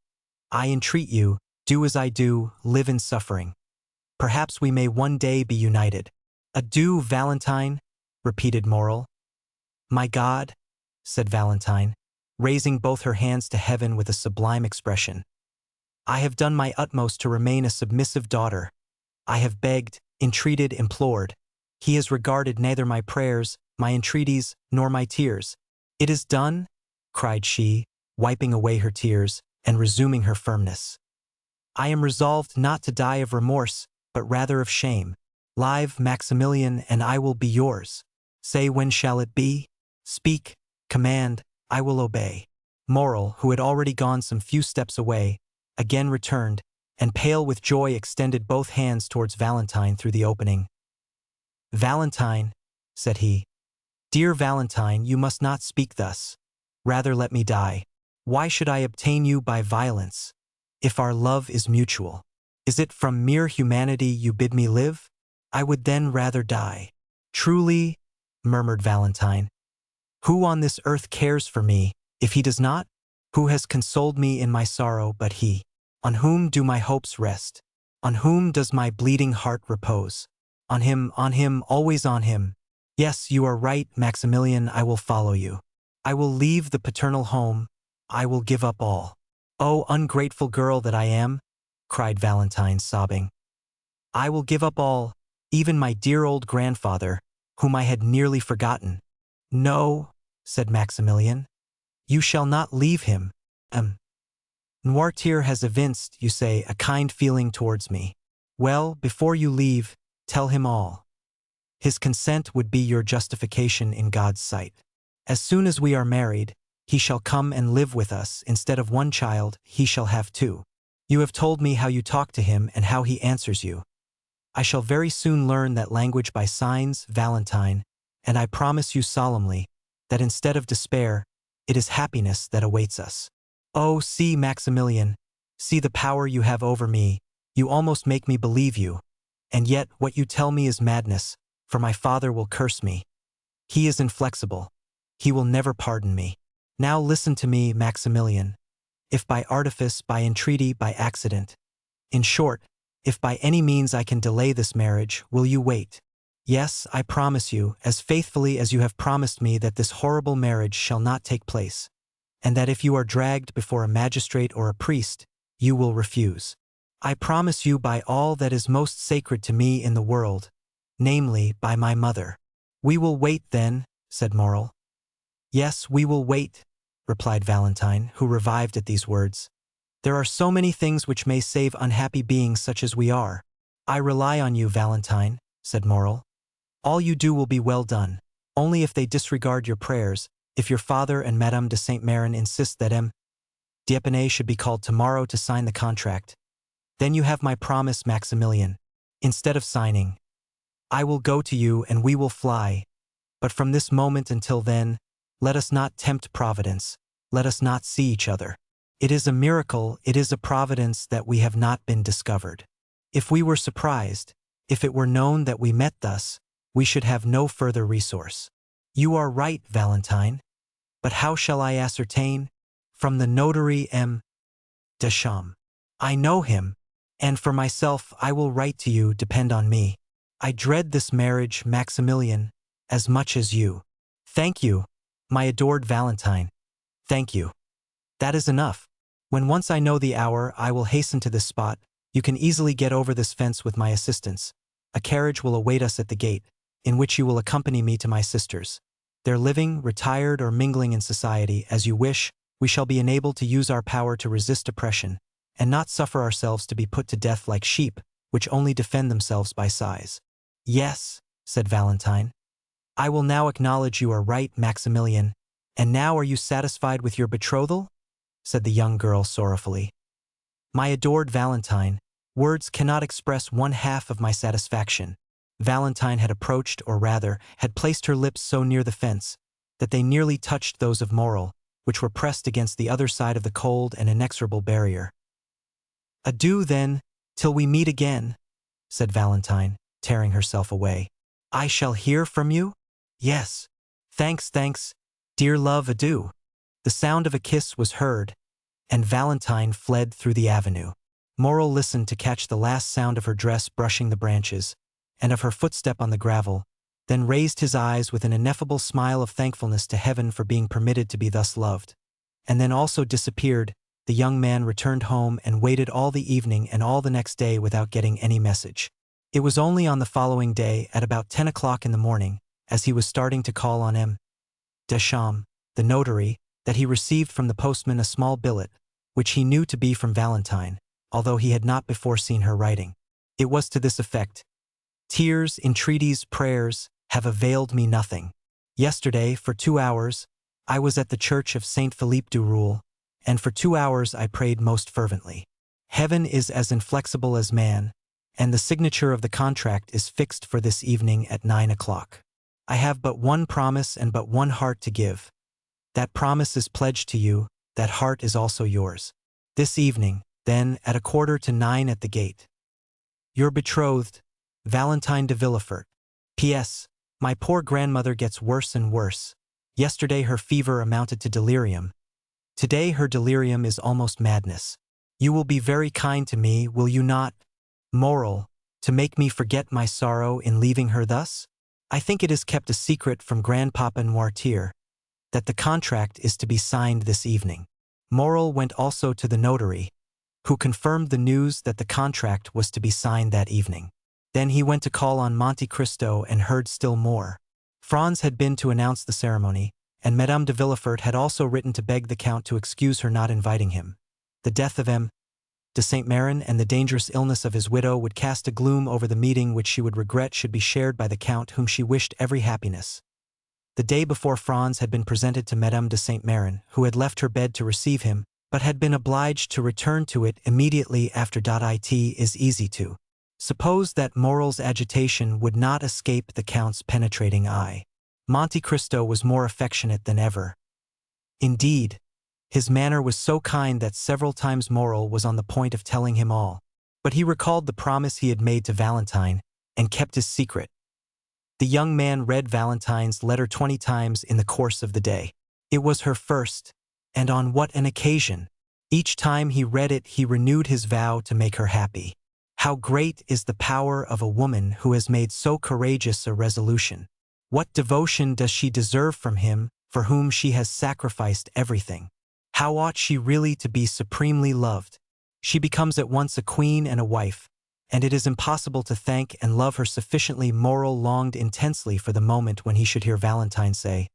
I entreat you, do as I do, live in suffering. Perhaps we may one day be united." "Adieu, Valentine," repeated Morrel. "My God," said Valentine, raising both her hands to heaven with a sublime expression, "I have done my utmost to remain a submissive daughter. I have begged, entreated, implored. He has regarded neither my prayers, my entreaties, nor my tears. It is done?" cried she, wiping away her tears, and resuming her firmness. "I am resolved not to die of remorse, but rather of shame. Live, Maximilian, and I will be yours. Say, when shall it be? Speak, command, I will obey." Morrel, who had already gone some few steps away, again returned, and pale with joy extended both hands towards Valentine through the opening. "Valentine," said he, "dear Valentine, you must not speak thus. Rather let me die. Why should I obtain you by violence? If our love is mutual, is it from mere humanity you bid me live? I would then rather die." "Truly," murmured Valentine, "who on this earth cares for me, if he does not? Who has consoled me in my sorrow but he? On whom do my hopes rest? On whom does my bleeding heart repose? On him, always on him. Yes, you are right, Maximilian, I will follow you. I will leave the paternal home. I will give up all." "Oh, ungrateful girl that I am," cried Valentine, sobbing. "I will give up all, even my dear old grandfather, whom I had nearly forgotten." "No," said Maximilian, "you shall not leave him. Noirtier has evinced, you say, a kind feeling towards me. Well, before you leave, tell him all. His consent would be your justification in God's sight. As soon as we are married, he shall come and live with us. Instead of 1 child, he shall have 2. You have told me how you talk to him and how he answers you. I shall very soon learn that language by signs, Valentine, and I promise you solemnly that instead of despair, it is happiness that awaits us. Oh, see, Maximilian, see the power you have over me. You almost make me believe you. And yet what you tell me is madness, for my father will curse me. He is inflexible. He will never pardon me. Now listen to me, Maximilian. If by artifice, by entreaty, by accident, in short, if by any means I can delay this marriage, will you wait? Yes, I promise you, as faithfully as you have promised me, that this horrible marriage shall not take place, and that if you are dragged before a magistrate or a priest, you will refuse. I promise you by all that is most sacred to me in the world, namely, by my mother. We will wait then, said Morrel. Yes, we will wait, replied Valentine, who revived at these words. There are so many things which may save unhappy beings such as we are. I rely on you, Valentine, said Morrel. All you do will be well done. Only if they disregard your prayers, if your father and Madame de Saint-Méran insist that M. d'Épinay should be called tomorrow to sign the contract, then you have my promise, Maximilian. Instead of signing, I will go to you and we will fly. But from this moment until then, let us not tempt Providence. Let us not see each other. It is a miracle, it is a providence that we have not been discovered. If we were surprised, if it were known that we met thus, we should have no further resource. You are right, Valentine. But how shall I ascertain? From the notary M. Deschamps. I know him, and for myself I will write to you, depend on me. I dread this marriage, Maximilian, as much as you. Thank you, my adored Valentine. Thank you. That is enough. When once I know the hour, I will hasten to this spot. You can easily get over this fence with my assistance. A carriage will await us at the gate, in which you will accompany me to my sisters. Their living, retired, or mingling in society, as you wish, we shall be enabled to use our power to resist oppression, and not suffer ourselves to be put to death like sheep, which only defend themselves by sighs. Yes, said Valentine. I will now acknowledge you are right, Maximilian. And now are you satisfied with your betrothal? Said the young girl sorrowfully. My adored Valentine, words cannot express one half of my satisfaction. Valentine had approached, or rather, had placed her lips so near the fence, that they nearly touched those of Morrel, which were pressed against the other side of the cold and inexorable barrier. Adieu, then, till we meet again, said Valentine, tearing herself away. I shall hear from you? Yes. Thanks, dear love, adieu. The sound of a kiss was heard, and Valentine fled through the avenue. Morrel listened to catch the last sound of her dress brushing the branches, and of her footstep on the gravel, then raised his eyes with an ineffable smile of thankfulness to heaven for being permitted to be thus loved, and then also disappeared. The young man returned home and waited all the evening and all the next day without getting any message. It was only on the following day, at about 10 o'clock in the morning, as he was starting to call on M. Deschamps, the notary, that he received from the postman a small billet, which he knew to be from Valentine, although he had not before seen her writing. It was to this effect: Tears, entreaties, prayers have availed me nothing. Yesterday, for 2 hours, I was at the church of Saint Philippe du Roule, and for 2 hours I prayed most fervently. Heaven is as inflexible as man, and the signature of the contract is fixed for this evening at 9 o'clock. I have but one promise and but one heart to give. That promise is pledged to you, that heart is also yours. This evening, then, at 8:45 at the gate. Your betrothed, Valentine de Villefort. P.S. My poor grandmother gets worse and worse. Yesterday her fever amounted to delirium. Today her delirium is almost madness. You will be very kind to me, will you not? Morrel, to make me forget my sorrow in leaving her thus? I think it is kept a secret from Grandpapa Noirtier that the contract is to be signed this evening. Morrel went also to the notary, who confirmed the news that the contract was to be signed that evening. Then he went to call on Monte Cristo and heard still more. Franz had been to announce the ceremony, and Madame de Villefort had also written to beg the Count to excuse her not inviting him. The death of M. de Saint-Méran and the dangerous illness of his widow would cast a gloom over the meeting which she would regret should be shared by the Count, whom she wished every happiness. The day before, Franz had been presented to Madame de Saint-Méran, who had left her bed to receive him, but had been obliged to return to it immediately after. It is easy to suppose that Morrel's agitation would not escape the Count's penetrating eye. Monte Cristo was more affectionate than ever. Indeed, his manner was so kind that several times Morrel was on the point of telling him all, but he recalled the promise he had made to Valentine and kept his secret. The young man read Valentine's letter 20 times in the course of the day. It was her first, and on what an occasion! Each time he read it he renewed his vow to make her happy. How great is the power of a woman who has made so courageous a resolution! What devotion does she deserve from him for whom she has sacrificed everything? How ought she really to be supremely loved? She becomes at once a queen and a wife, and it is impossible to thank and love her sufficiently. Moral longed intensely for the moment when he should hear Valentine say,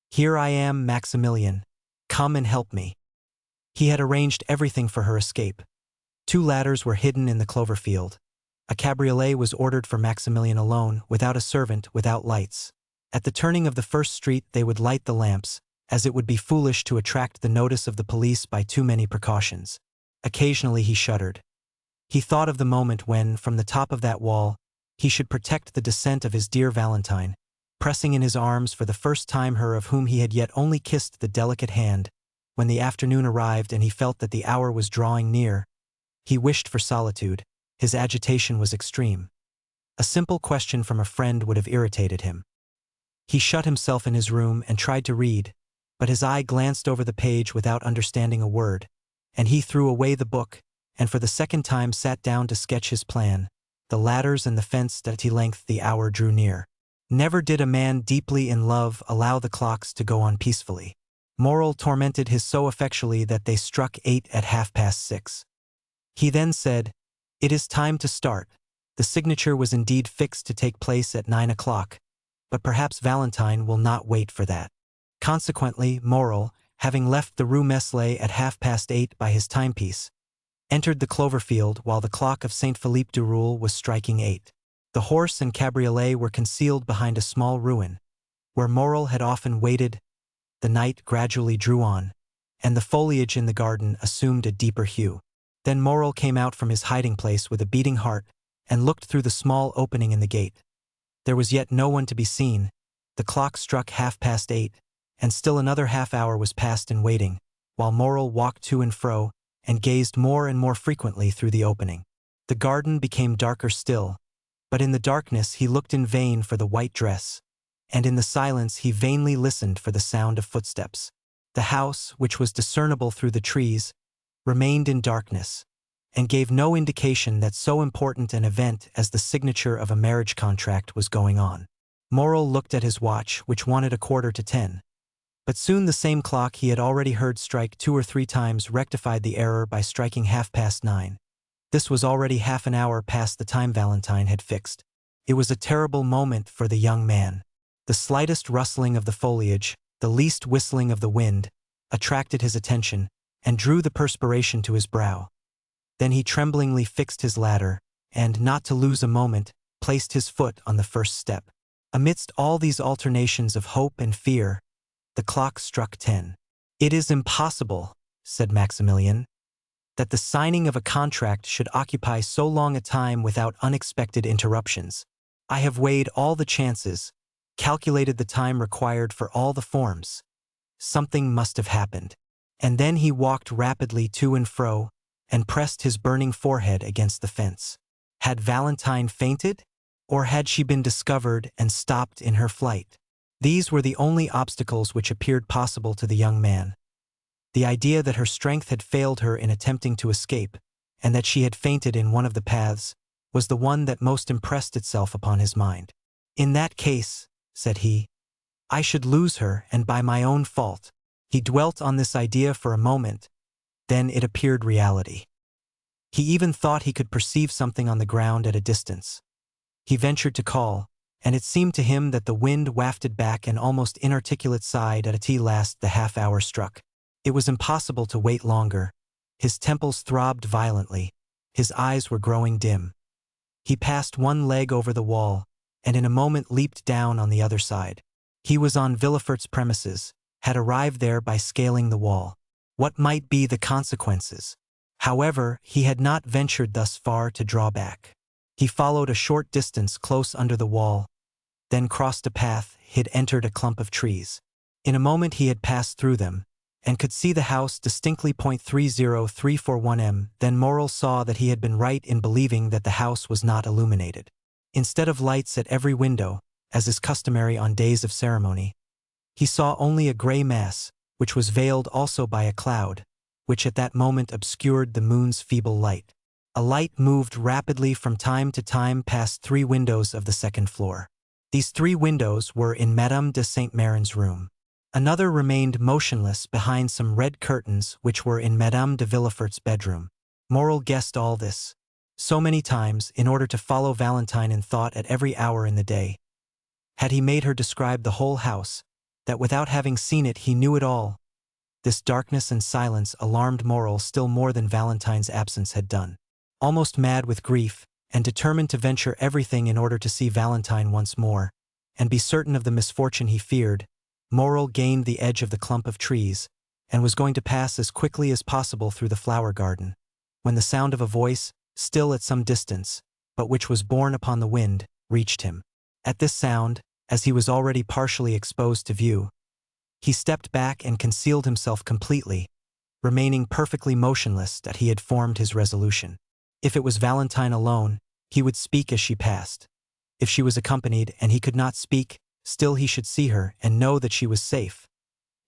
"Here I am, Maximilian. Come and help me." He had arranged everything for her escape. 2 ladders were hidden in the clover field. A cabriolet was ordered for Maximilian alone, without a servant, without lights. At the turning of the first street they would light the lamps, as it would be foolish to attract the notice of the police by too many precautions. Occasionally he shuddered. He thought of the moment when, from the top of that wall, he should protect the descent of his dear Valentine, pressing in his arms for the first time her of whom he had yet only kissed the delicate hand. When the afternoon arrived and he felt that the hour was drawing near, he wished for solitude. His agitation was extreme. A simple question from a friend would have irritated him. He shut himself in his room and tried to read, but his eye glanced over the page without understanding a word, and he threw away the book, and for the second time sat down to sketch his plan. The ladders and the fence at length the hour drew near. Never did a man deeply in love allow the clocks to go on peacefully. Moral tormented his so effectually that they struck 8 at 6:30. He then said, "It is time to start." The signature was indeed fixed to take place at 9 o'clock, but perhaps Valentine will not wait for that. Consequently, Moral, having left the Rue Mercédès at 8:30 by his timepiece, entered the clover field while the clock of Saint Philippe du Roule was striking 8. The horse and cabriolet were concealed behind a small ruin, where Moral had often waited. The night gradually drew on, and the foliage in the garden assumed a deeper hue. Then Moral came out from his hiding-place with a beating heart and looked through the small opening in the gate. There was yet no one to be seen. The clock struck 8:30, and still another half-hour was passed in waiting, while Moral walked to and fro and gazed more and more frequently through the opening. The garden became darker still, but in the darkness he looked in vain for the white dress, and in the silence he vainly listened for the sound of footsteps. The house, which was discernible through the trees, remained in darkness, and gave no indication that so important an event as the signature of a marriage contract was going on. Moral looked at his watch, which wanted 9:15. But soon the same clock he had already heard strike 2 or 3 times rectified the error by striking 9:30. This was already half an hour past the time Valentine had fixed. It was a terrible moment for the young man. The slightest rustling of the foliage, the least whistling of the wind, attracted his attention and drew the perspiration to his brow. Then he tremblingly fixed his ladder, and, not to lose a moment, placed his foot on the first step. Amidst all these alternations of hope and fear, the clock struck 10. "It is impossible," said Maximilian, "that the signing of a contract should occupy so long a time without unexpected interruptions. I have weighed all the chances, calculated the time required for all the forms. Something must have happened." And then he walked rapidly to and fro, and pressed his burning forehead against the fence. Had Valentine fainted? Or had she been discovered and stopped in her flight? These were the only obstacles which appeared possible to the young man. The idea that her strength had failed her in attempting to escape, and that she had fainted in one of the paths, was the one that most impressed itself upon his mind. "In that case," said he, "I should lose her, and by my own fault." He dwelt on this idea for a moment, then it appeared reality. He even thought he could perceive something on the ground at a distance. He ventured to call, and it seemed to him that the wind wafted back an almost inarticulate sigh at last the half-hour struck. It was impossible to wait longer. His temples throbbed violently. His eyes were growing dim. He passed one leg over the wall, and in a moment leaped down on the other side. He was on Villefort's premises, had arrived there by scaling the wall. What might be the consequences? However, he had not ventured thus far to draw back. He followed a short distance close under the wall, then crossed a path, had entered a clump of trees. In a moment he had passed through them, and could see the house distinctly. 30341 m. Then Moral saw that he had been right in believing that the house was not illuminated. Instead of lights at every window, as is customary on days of ceremony, he saw only a gray mass, which was veiled also by a cloud, which at that moment obscured the moon's feeble light. A light moved rapidly from time to time past 3 windows of the second floor. These 3 windows were in Madame de Saint-Mérin's room. Another remained motionless behind some red curtains which were in Madame de Villefort's bedroom. Morrel guessed all this so many times in order to follow Valentine in thought at every hour in the day. Had he made her describe the whole house, that without having seen it he knew it all? This darkness and silence alarmed Morrel still more than Valentine's absence had done. Almost mad with grief, and determined to venture everything in order to see Valentine once more, and be certain of the misfortune he feared, Morrel gained the edge of the clump of trees, and was going to pass as quickly as possible through the flower garden, when the sound of a voice, still at some distance, but which was borne upon the wind, reached him. At this sound, as he was already partially exposed to view, he stepped back and concealed himself completely, remaining perfectly motionless that he had formed his resolution. If it was Valentine alone, he would speak as she passed. If she was accompanied and he could not speak, still he should see her and know that she was safe.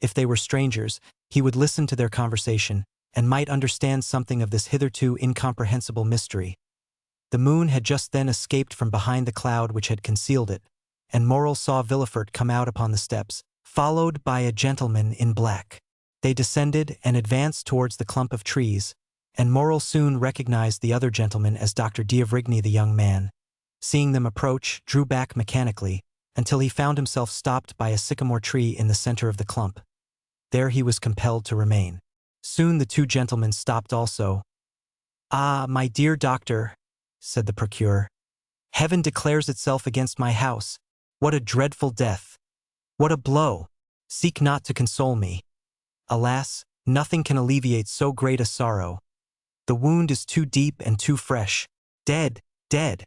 If they were strangers, he would listen to their conversation and might understand something of this hitherto incomprehensible mystery. The moon had just then escaped from behind the cloud which had concealed it, and Morrel saw Villefort come out upon the steps, followed by a gentleman in black. They descended and advanced towards the clump of trees, and Morrel soon recognized the other gentleman as Dr. d'Avrigny, the young man. Seeing them approach, drew back mechanically, until he found himself stopped by a sycamore tree in the center of the clump. There he was compelled to remain. Soon the two gentlemen stopped also. "Ah, my dear doctor," said the procureur, "Heaven declares itself against my house. What a dreadful death! What a blow! Seek not to console me. Alas, nothing can alleviate so great a sorrow. The wound is too deep and too fresh. Dead, dead!"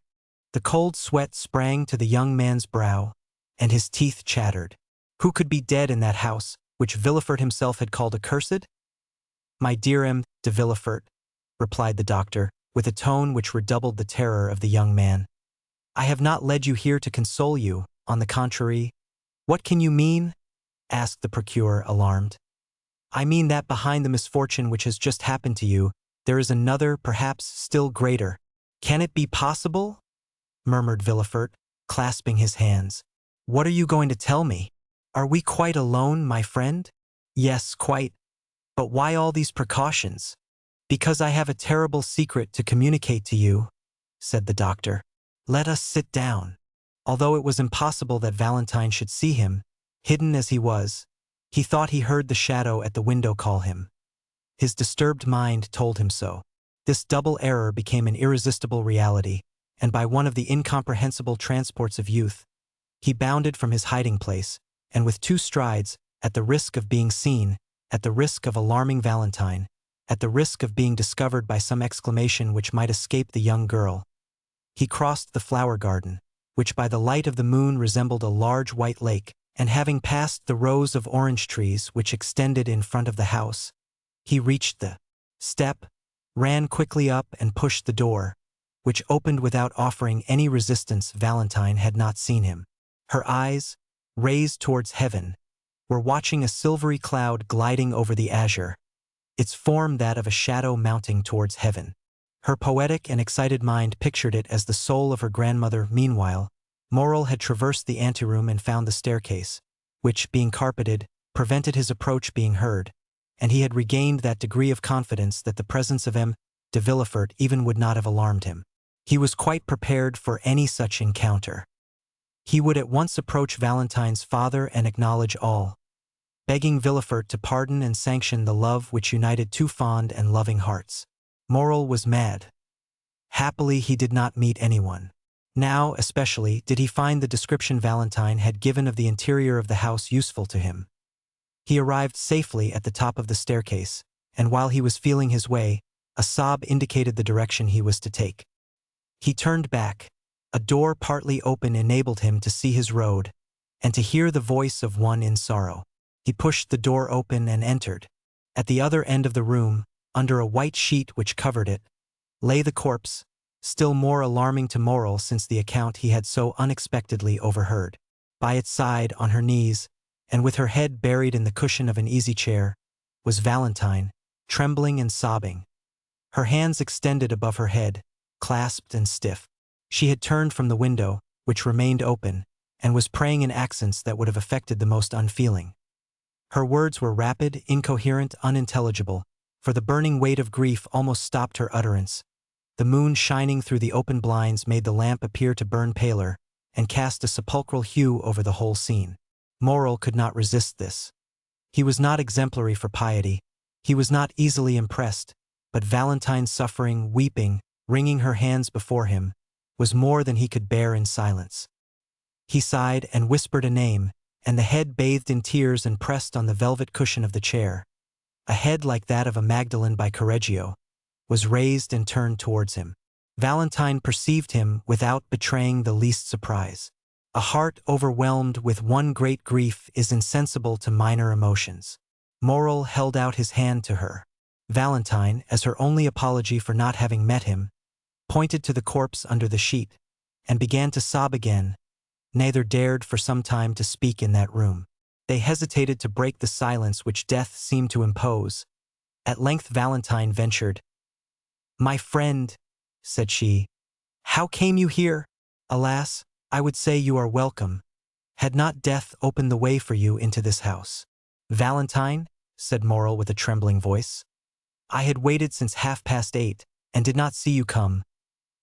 The cold sweat sprang to the young man's brow, and his teeth chattered. Who could be dead in that house, which Villefort himself had called accursed? "My dear M. de Villefort," replied the doctor, with a tone which redoubled the terror of the young man, "I have not led you here to console you, on the contrary." "What can you mean?" asked the procureur, alarmed. "I mean that behind the misfortune which has just happened to you, there is another, perhaps still greater." "Can it be possible?" murmured Villefort, clasping his hands. "What are you going to tell me? Are we quite alone, my friend?" "Yes, quite. But why all these precautions?" "Because I have a terrible secret to communicate to you," said the doctor. "Let us sit down." Although it was impossible that Valentine should see him, hidden as he was, he thought he heard the shadow at the window call him. His disturbed mind told him so. This double error became an irresistible reality, and by one of the incomprehensible transports of youth, he bounded from his hiding place, and with 2 strides, at the risk of being seen, at the risk of alarming Valentine, at the risk of being discovered by some exclamation which might escape the young girl, he crossed the flower garden, which by the light of the moon resembled a large white lake, and having passed the rows of orange trees which extended in front of the house, he reached the step, ran quickly up and pushed the door, which opened without offering any resistance. Valentine had not seen him. Her eyes, raised towards heaven, were watching a silvery cloud gliding over the azure, its form that of a shadow mounting towards heaven. Her poetic and excited mind pictured it as the soul of her grandmother. Meanwhile, Morrel had traversed the anteroom and found the staircase, which, being carpeted, prevented his approach being heard, and he had regained that degree of confidence that the presence of M. de Villefort even would not have alarmed him. He was quite prepared for any such encounter. He would at once approach Valentine's father and acknowledge all, begging Villefort to pardon and sanction the love which united 2 fond and loving hearts. Morrel was mad. Happily he did not meet anyone. Now, especially, did he find the description Valentine had given of the interior of the house useful to him. He arrived safely at the top of the staircase, and while he was feeling his way, a sob indicated the direction he was to take. He turned back. A door partly open enabled him to see his road, and to hear the voice of one in sorrow. He pushed the door open and entered. At the other end of the room, under a white sheet which covered it, lay the corpse, still more alarming to Morrel since the account he had so unexpectedly overheard. By its side, on her knees, and with her head buried in the cushion of an easy-chair, was Valentine, trembling and sobbing, her hands extended above her head, clasped and stiff. She had turned from the window, which remained open, and was praying in accents that would have affected the most unfeeling. Her words were rapid, incoherent, unintelligible, for the burning weight of grief almost stopped her utterance. The moon shining through the open blinds made the lamp appear to burn paler, and cast a sepulchral hue over the whole scene. Morrel could not resist this. He was not exemplary for piety. He was not easily impressed, but Valentine's suffering, weeping, wringing her hands before him, was more than he could bear in silence. He sighed and whispered a name, and the head bathed in tears and pressed on the velvet cushion of the chair. A head like that of a Magdalene by Correggio was raised and turned towards him. Valentine perceived him without betraying the least surprise. A heart overwhelmed with one great grief is insensible to minor emotions. Morrel held out his hand to her. Valentine, as her only apology for not having met him, pointed to the corpse under the sheet, and began to sob again. Neither dared for some time to speak in that room. They hesitated to break the silence which death seemed to impose. At length Valentine ventured. "My friend," said she, "how came you here? Alas, I would say you are welcome. Had not death opened the way for you into this house?" "Valentine," said Morrel with a trembling voice, "I had waited since 8:30, and did not see you come.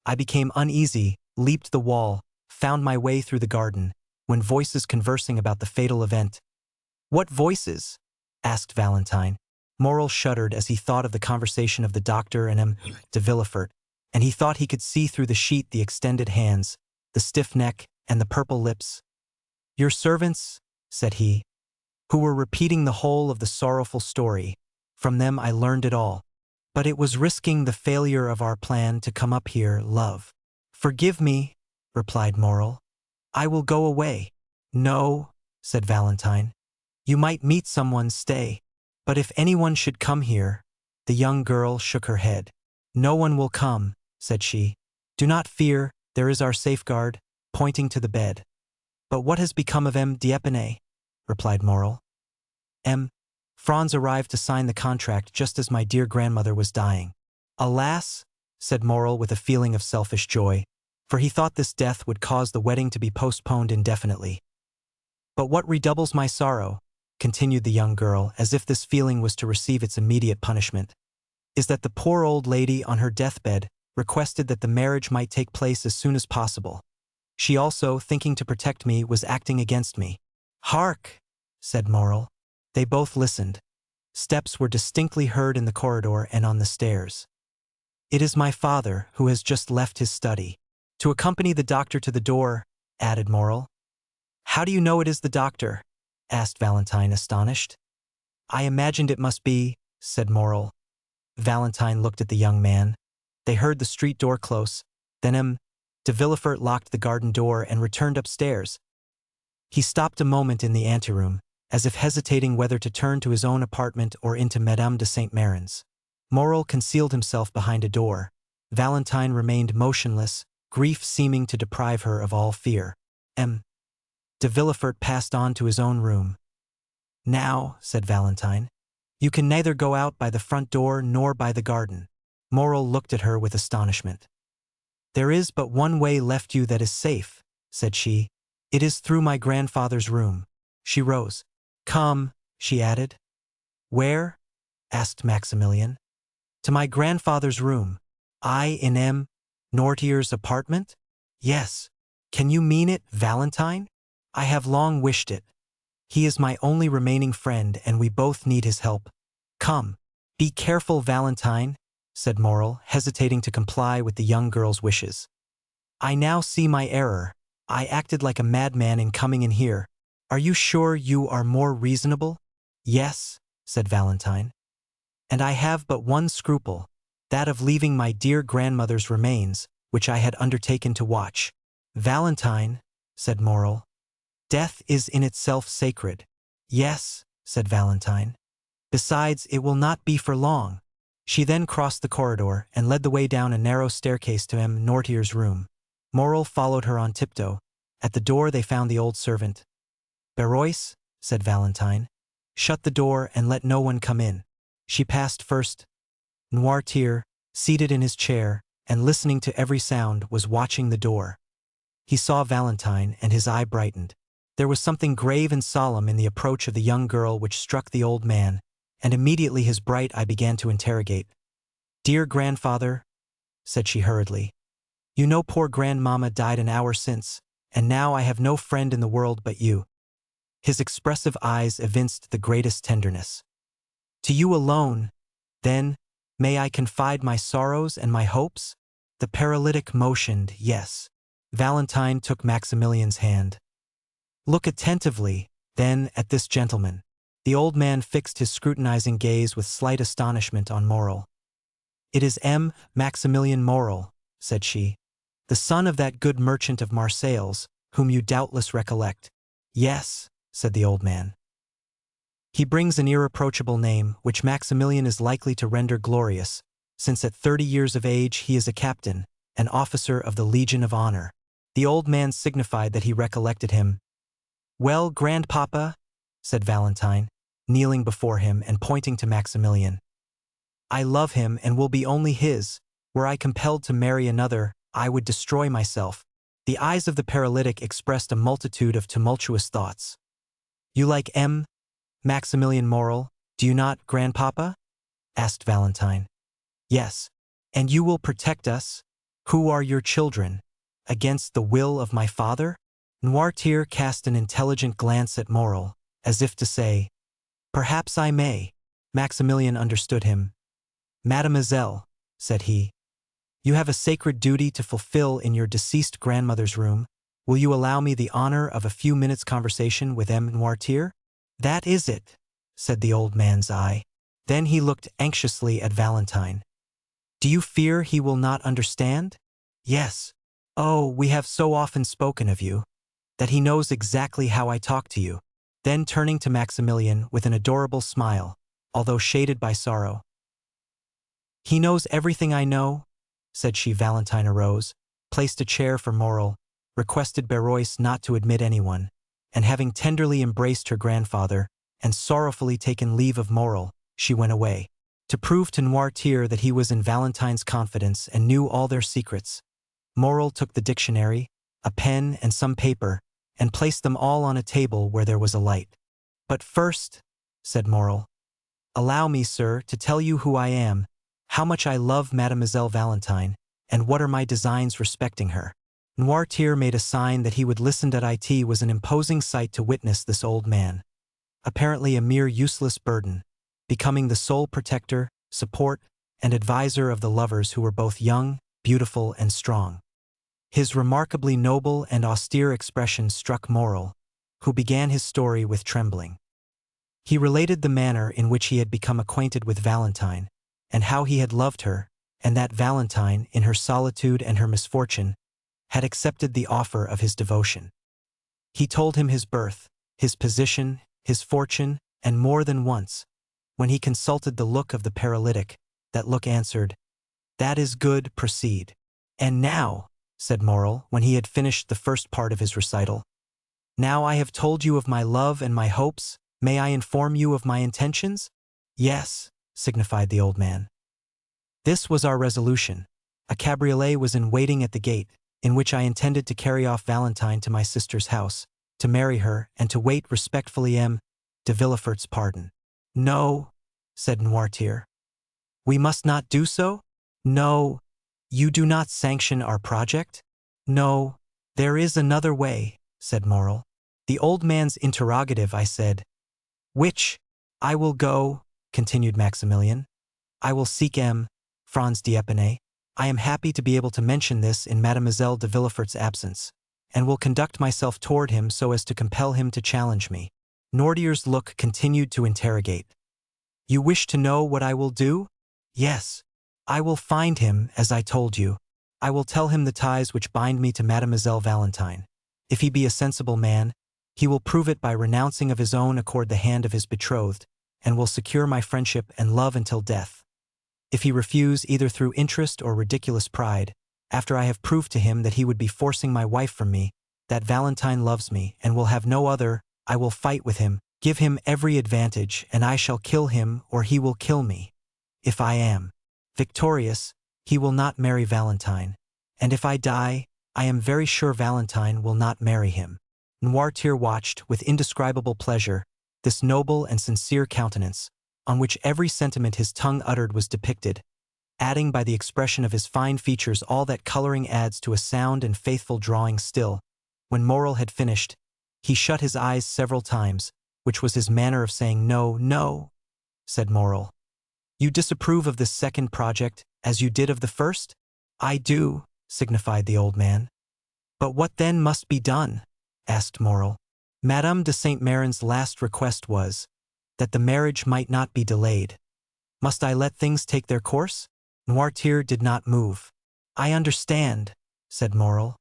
I became uneasy, leaped the wall, found my way through the garden, when voices conversing about the fatal event." "What voices?" asked Valentine. Morrel shuddered as he thought of the conversation of the doctor and M. de Villefort, and he thought he could see through the sheet the extended hands, the stiff neck, and the purple lips. "Your servants," said he, "who were repeating the whole of the sorrowful story. From them I learned it all. But it was risking the failure of our plan to come up here, love." "Forgive me," replied Morrel. "I will go away." "No," said Valentine. "You might meet someone, stay. But if anyone should come here—" The young girl shook her head. "No one will come," said she. "Do not fear, there is our safeguard," pointing to the bed. "But what has become of M. d'Épinay?" replied Morrel. "M. Franz arrived to sign the contract just as my dear grandmother was dying." "Alas," said Morrel with a feeling of selfish joy, for he thought this death would cause the wedding to be postponed indefinitely. "But what redoubles my sorrow," continued the young girl, as if this feeling was to receive its immediate punishment, "is that the poor old lady on her deathbed requested that the marriage might take place as soon as possible. She also, thinking to protect me, was acting against me." "Hark!" said Morrel. They both listened. Steps were distinctly heard in the corridor and on the stairs. "It is my father, who has just left his study. To accompany the doctor to the door," added Morrel. "How do you know it is the doctor?" asked Valentine, astonished. "I imagined it must be," said Morrel. Valentine looked at the young man. They heard the street door close. Then M. de Villefort locked the garden door and returned upstairs. He stopped a moment in the anteroom, as if hesitating whether to turn to his own apartment or into Madame de Saint-Méran's. Morrel concealed himself behind a door. Valentine remained motionless, grief seeming to deprive her of all fear. M. de Villefort passed on to his own room. "Now," said Valentine, "you can neither go out by the front door nor by the garden." Morrel looked at her with astonishment. "There is but one way left you that is safe," said she. "It is through my grandfather's room." She rose. "Come," she added. "Where?" asked Maximilian. "To my grandfather's room." "I in M. Noirtier's apartment?" "Yes." "Can you mean it, Valentine? I have long wished it. He is my only remaining friend, and we both need his help. Come." "Be careful, Valentine," said Morrel, hesitating to comply with the young girl's wishes. "I now see my error. I acted like a madman in coming in here. Are you sure you are more reasonable?" "Yes," said Valentine. "And I have but one scruple, that of leaving my dear grandmother's remains, which I had undertaken to watch." "Valentine," said Morrel, "death is in itself sacred." "Yes," said Valentine. "Besides, it will not be for long." She then crossed the corridor and led the way down a narrow staircase to M. Noirtier's room. Morrel followed her on tiptoe. At the door they found the old servant. "Berois," said Valentine, "shut the door and let no one come in." She passed first. Noirtier, seated in his chair and listening to every sound, was watching the door. He saw Valentine, and his eye brightened. There was something grave and solemn in the approach of the young girl which struck the old man, and immediately his bright eye began to interrogate. "Dear grandfather," said she hurriedly, "you know poor grandmamma died an hour since, and now I have no friend in the world but you." His expressive eyes evinced the greatest tenderness. "To you alone, then, may I confide my sorrows and my hopes?" The paralytic motioned yes. Valentine took Maximilian's hand. "Look attentively, then, at this gentleman." The old man fixed his scrutinizing gaze with slight astonishment on Morel. "It is Maximilian Morel," said she, "the son of that good merchant of Marseilles, whom you doubtless recollect." "Yes," said the old man. "He brings an irreproachable name, which Maximilian is likely to render glorious, since at 30 years of age he is a captain, an officer of the Legion of Honor." The old man signified that he recollected him. "Well, grandpapa," said Valentine, kneeling before him and pointing to Maximilian, "I love him and will be only his. Were I compelled to marry another, I would destroy myself." The eyes of the paralytic expressed a multitude of tumultuous thoughts. "You like Maximilian Morel, do you not, grandpapa?" asked Valentine. "Yes. And you will protect us, who are your children, against the will of my father?" Noirtier cast an intelligent glance at Morel, as if to say, "Perhaps I may." Maximilian understood him. "Mademoiselle," said he, "you have a sacred duty to fulfill in your deceased grandmother's room. Will you allow me the honor of a few minutes' conversation with Noirtier?" "That is it," said the old man's eye. Then he looked anxiously at Valentine. "Do you fear he will not understand?" "Yes. Oh, we have so often spoken of you, that he knows exactly how I talk to you." Then turning to Maximilian with an adorable smile, although shaded by sorrow. "He knows everything I know," said she. Valentine arose, placed a chair for Morel, requested Berois not to admit anyone, and having tenderly embraced her grandfather, and sorrowfully taken leave of Morel, she went away. To prove to Noirtier that he was in Valentine's confidence and knew all their secrets, Morel took the dictionary, a pen and some paper, and placed them all on a table where there was a light. "But first," said Morel, "allow me, sir, to tell you who I am, how much I love Mademoiselle Valentine, and what are my designs respecting her." Noirtier made a sign that he would listen. It was an imposing sight to witness this old man, apparently a mere useless burden, becoming the sole protector, support, and advisor of the lovers who were both young, beautiful, and strong. His remarkably noble and austere expression struck Morel, who began his story with trembling. He related the manner in which he had become acquainted with Valentine, and how he had loved her, and that Valentine, in her solitude and her misfortune, had accepted the offer of his devotion. He told him his birth, his position, his fortune, and more than once, when he consulted the look of the paralytic, that look answered, "That is good, proceed." "And now," said Morel, when he had finished the first part of his recital, "now I have told you of my love and my hopes, may I inform you of my intentions?" "Yes," signified the old man. "This was our resolution. A cabriolet was in waiting at the gate, in which I intended to carry off Valentine to my sister's house, to marry her, and to wait respectfully de Villefort's pardon." "No," said Noirtier. "We must not do so?" "No." "You do not sanction our project?" "No." "There is another way," said Morel. The old man's interrogative, I said. "Which?" "I will go," continued Maximilian. "I will seek Franz d'Épinay. I am happy to be able to mention this in Mademoiselle de Villefort's absence, and will conduct myself toward him so as to compel him to challenge me." Noirtier's look continued to interrogate. "You wish to know what I will do?" "Yes." "I will find him, as I told you. I will tell him the ties which bind me to Mademoiselle Valentine. If he be a sensible man, he will prove it by renouncing of his own accord the hand of his betrothed, and will secure my friendship and love until death. If he refuse, either through interest or ridiculous pride, after I have proved to him that he would be forcing my wife from me, that Valentine loves me and will have no other, I will fight with him, give him every advantage, and I shall kill him or he will kill me. If I am victorious, he will not marry Valentine, and if I die, I am very sure Valentine will not marry him." Noirtier watched, with indescribable pleasure, this noble and sincere countenance, on which every sentiment his tongue uttered was depicted, adding by the expression of his fine features all that coloring adds to a sound and faithful drawing still. When Morrel had finished, he shut his eyes several times, which was his manner of saying, "No, no," said Morrel. "You disapprove of this second project, as you did of the first?" "I do," signified the old man. "But what then must be done?" asked Morrel. Madame de Saint-Méran's last request was, that the marriage might not be delayed. "Must I let things take their course?" Noirtier did not move. "I understand," said Morrel.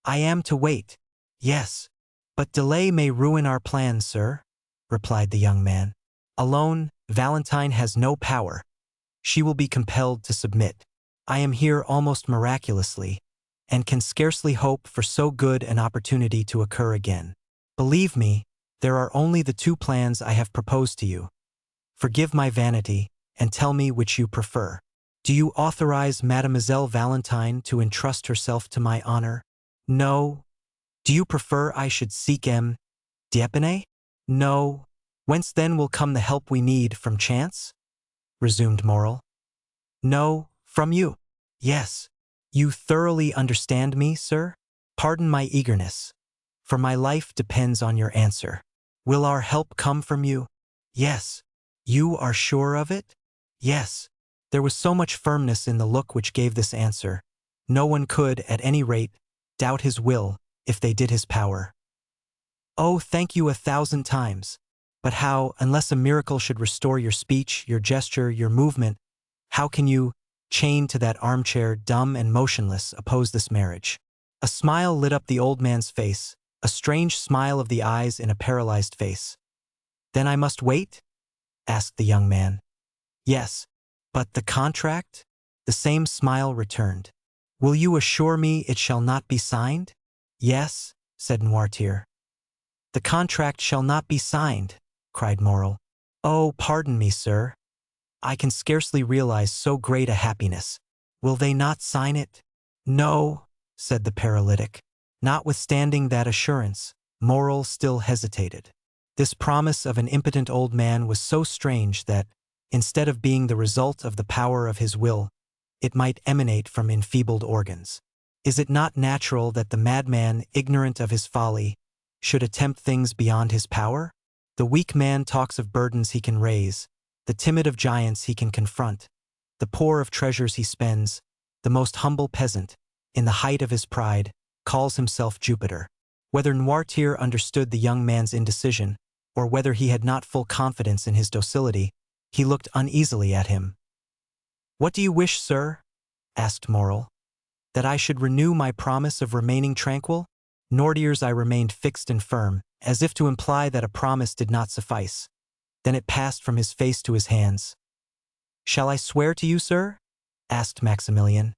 "I am to wait." "Yes. But delay may ruin our plans, sir," replied the young man. "Alone, Valentine has no power. She will be compelled to submit. I am here almost miraculously, and can scarcely hope for so good an opportunity to occur again. Believe me, there are only the two plans I have proposed to you. Forgive my vanity, and tell me which you prefer. Do you authorize Mademoiselle Valentine to entrust herself to my honor? No. Do you prefer I should seek M. d'Épinay? No. Whence then will come the help we need, from chance?" resumed Morrel. "No, from you." "Yes. You thoroughly understand me, sir? Pardon my eagerness, for my life depends on your answer. Will our help come from you?" "Yes." "You are sure of it?" "Yes." There was so much firmness in the look which gave this answer. No one could, at any rate, doubt his will, if they did his power. "Oh, thank you 1,000 times. But how, unless a miracle should restore your speech, your gesture, your movement, how can you, chained to that armchair, dumb and motionless, oppose this marriage?" A smile lit up the old man's face, a strange smile of the eyes in a paralyzed face. "Then I must wait?" asked the young man. "Yes. But the contract?" The same smile returned. "Will you assure me it shall not be signed?" "Yes," said Noirtier. "The contract shall not be signed," cried Morrel. "Oh, pardon me, sir. I can scarcely realize so great a happiness. Will they not sign it?" "No," said the paralytic. Notwithstanding that assurance, Morrel still hesitated. This promise of an impotent old man was so strange that, instead of being the result of the power of his will, it might emanate from enfeebled organs. Is it not natural that the madman, ignorant of his folly, should attempt things beyond his power? The weak man talks of burdens he can raise, the timid of giants he can confront, the poor of treasures he spends. The most humble peasant, in the height of his pride, calls himself Jupiter. Whether Noirtier understood the young man's indecision, or whether he had not full confidence in his docility, he looked uneasily at him. "What do you wish, sir?" asked Morrel. "That I should renew my promise of remaining tranquil?" Noirtier's eye remained fixed and firm, as if to imply that a promise did not suffice. Then it passed from his face to his hands. "Shall I swear to you, sir?" asked Maximilian.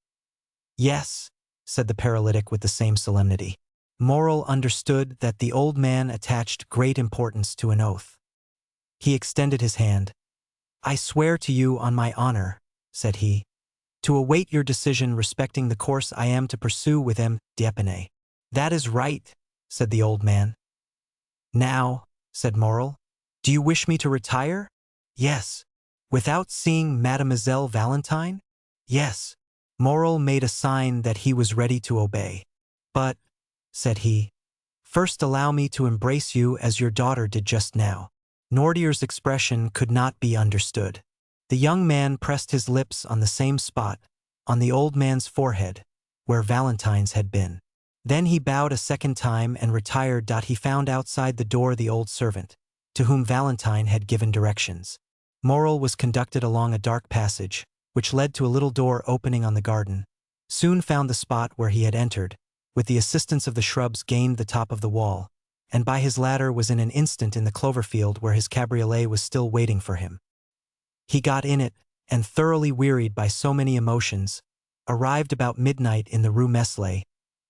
"Yes," said the paralytic with the same solemnity. Morrel understood that the old man attached great importance to an oath. He extended his hand. "I swear to you on my honor," said he, "to await your decision respecting the course I am to pursue with M. d'Épinay." "That is right," said the old man. "Now," said Morrel, "do you wish me to retire?" "Yes." "Without seeing Mademoiselle Valentine?" "Yes." Morrel made a sign that he was ready to obey. "But," said he, "first allow me to embrace you as your daughter did just now." Noirtier's expression could not be understood. The young man pressed his lips on the same spot, on the old man's forehead, where Valentine's had been. Then he bowed a second time and retired. He found outside the door the old servant, to whom Valentine had given directions. Morrel was conducted along a dark passage, which led to a little door opening on the garden, soon found the spot where he had entered, with the assistance of the shrubs gained the top of the wall, and by his ladder was in an instant in the clover field where his cabriolet was still waiting for him. He got in it, and thoroughly wearied by so many emotions, arrived about midnight in the Rue Meslay,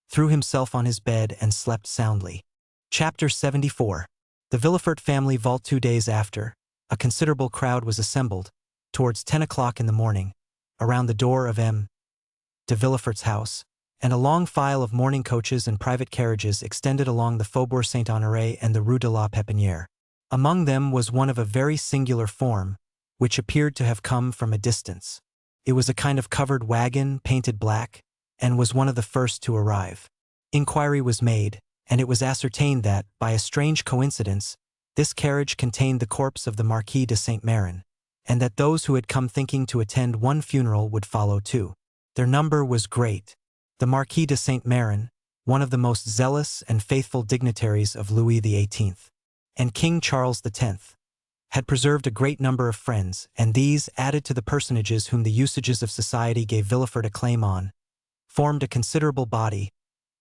threw himself on his bed and slept soundly. Chapter 74. The Villefort family vault. 2 days after, a considerable crowd was assembled, towards 10 o'clock in the morning, around the door of M. de Villefort's house, and a long file of mourning coaches and private carriages extended along the Faubourg Saint-Honoré and the Rue de la Pépinière. Among them was one of a very singular form, which appeared to have come from a distance. It was a kind of covered wagon, painted black, and was one of the first to arrive. Inquiry was made, and it was ascertained that, by a strange coincidence, this carriage contained the corpse of the Marquis de Saint-Méran, and that those who had come thinking to attend one funeral would follow too. Their number was great. The Marquis de Saint-Méran, one of the most zealous and faithful dignitaries of Louis XVIII, and King Charles X, had preserved a great number of friends, and these, added to the personages whom the usages of society gave Villefort a claim on, formed a considerable body.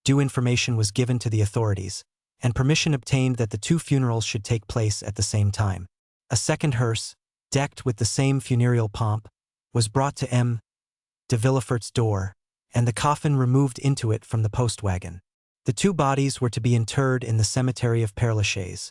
Due information was given to the authorities, and permission obtained that the two funerals should take place at the same time. A second hearse, decked with the same funereal pomp, was brought to M. de Villefort's door, and the coffin removed into it from the post-wagon. The two bodies were to be interred in the cemetery of Père-Lachaise,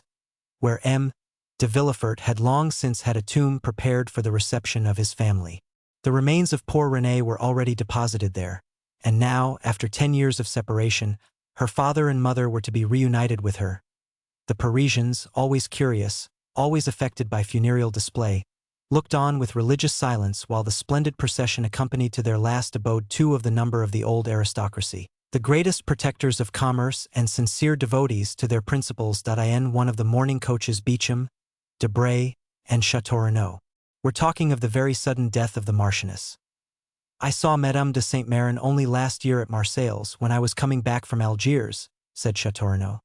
where M. de Villefort had long since had a tomb prepared for the reception of his family. The remains of poor Renée were already deposited there, and now, after 10 years of separation, her father and mother were to be reunited with her. The Parisians, always curious, always affected by funereal display, looked on with religious silence while the splendid procession accompanied to their last abode two of the number of the old aristocracy, the greatest protectors of commerce and sincere devotees to their principles. In one of the mourning coaches Beauchamp, Debray, and Château Renaud were talking of the very sudden death of the Marchioness. "I saw Madame de Saint-Méran only last year at Marseilles when I was coming back from Algiers," said Château Renaud.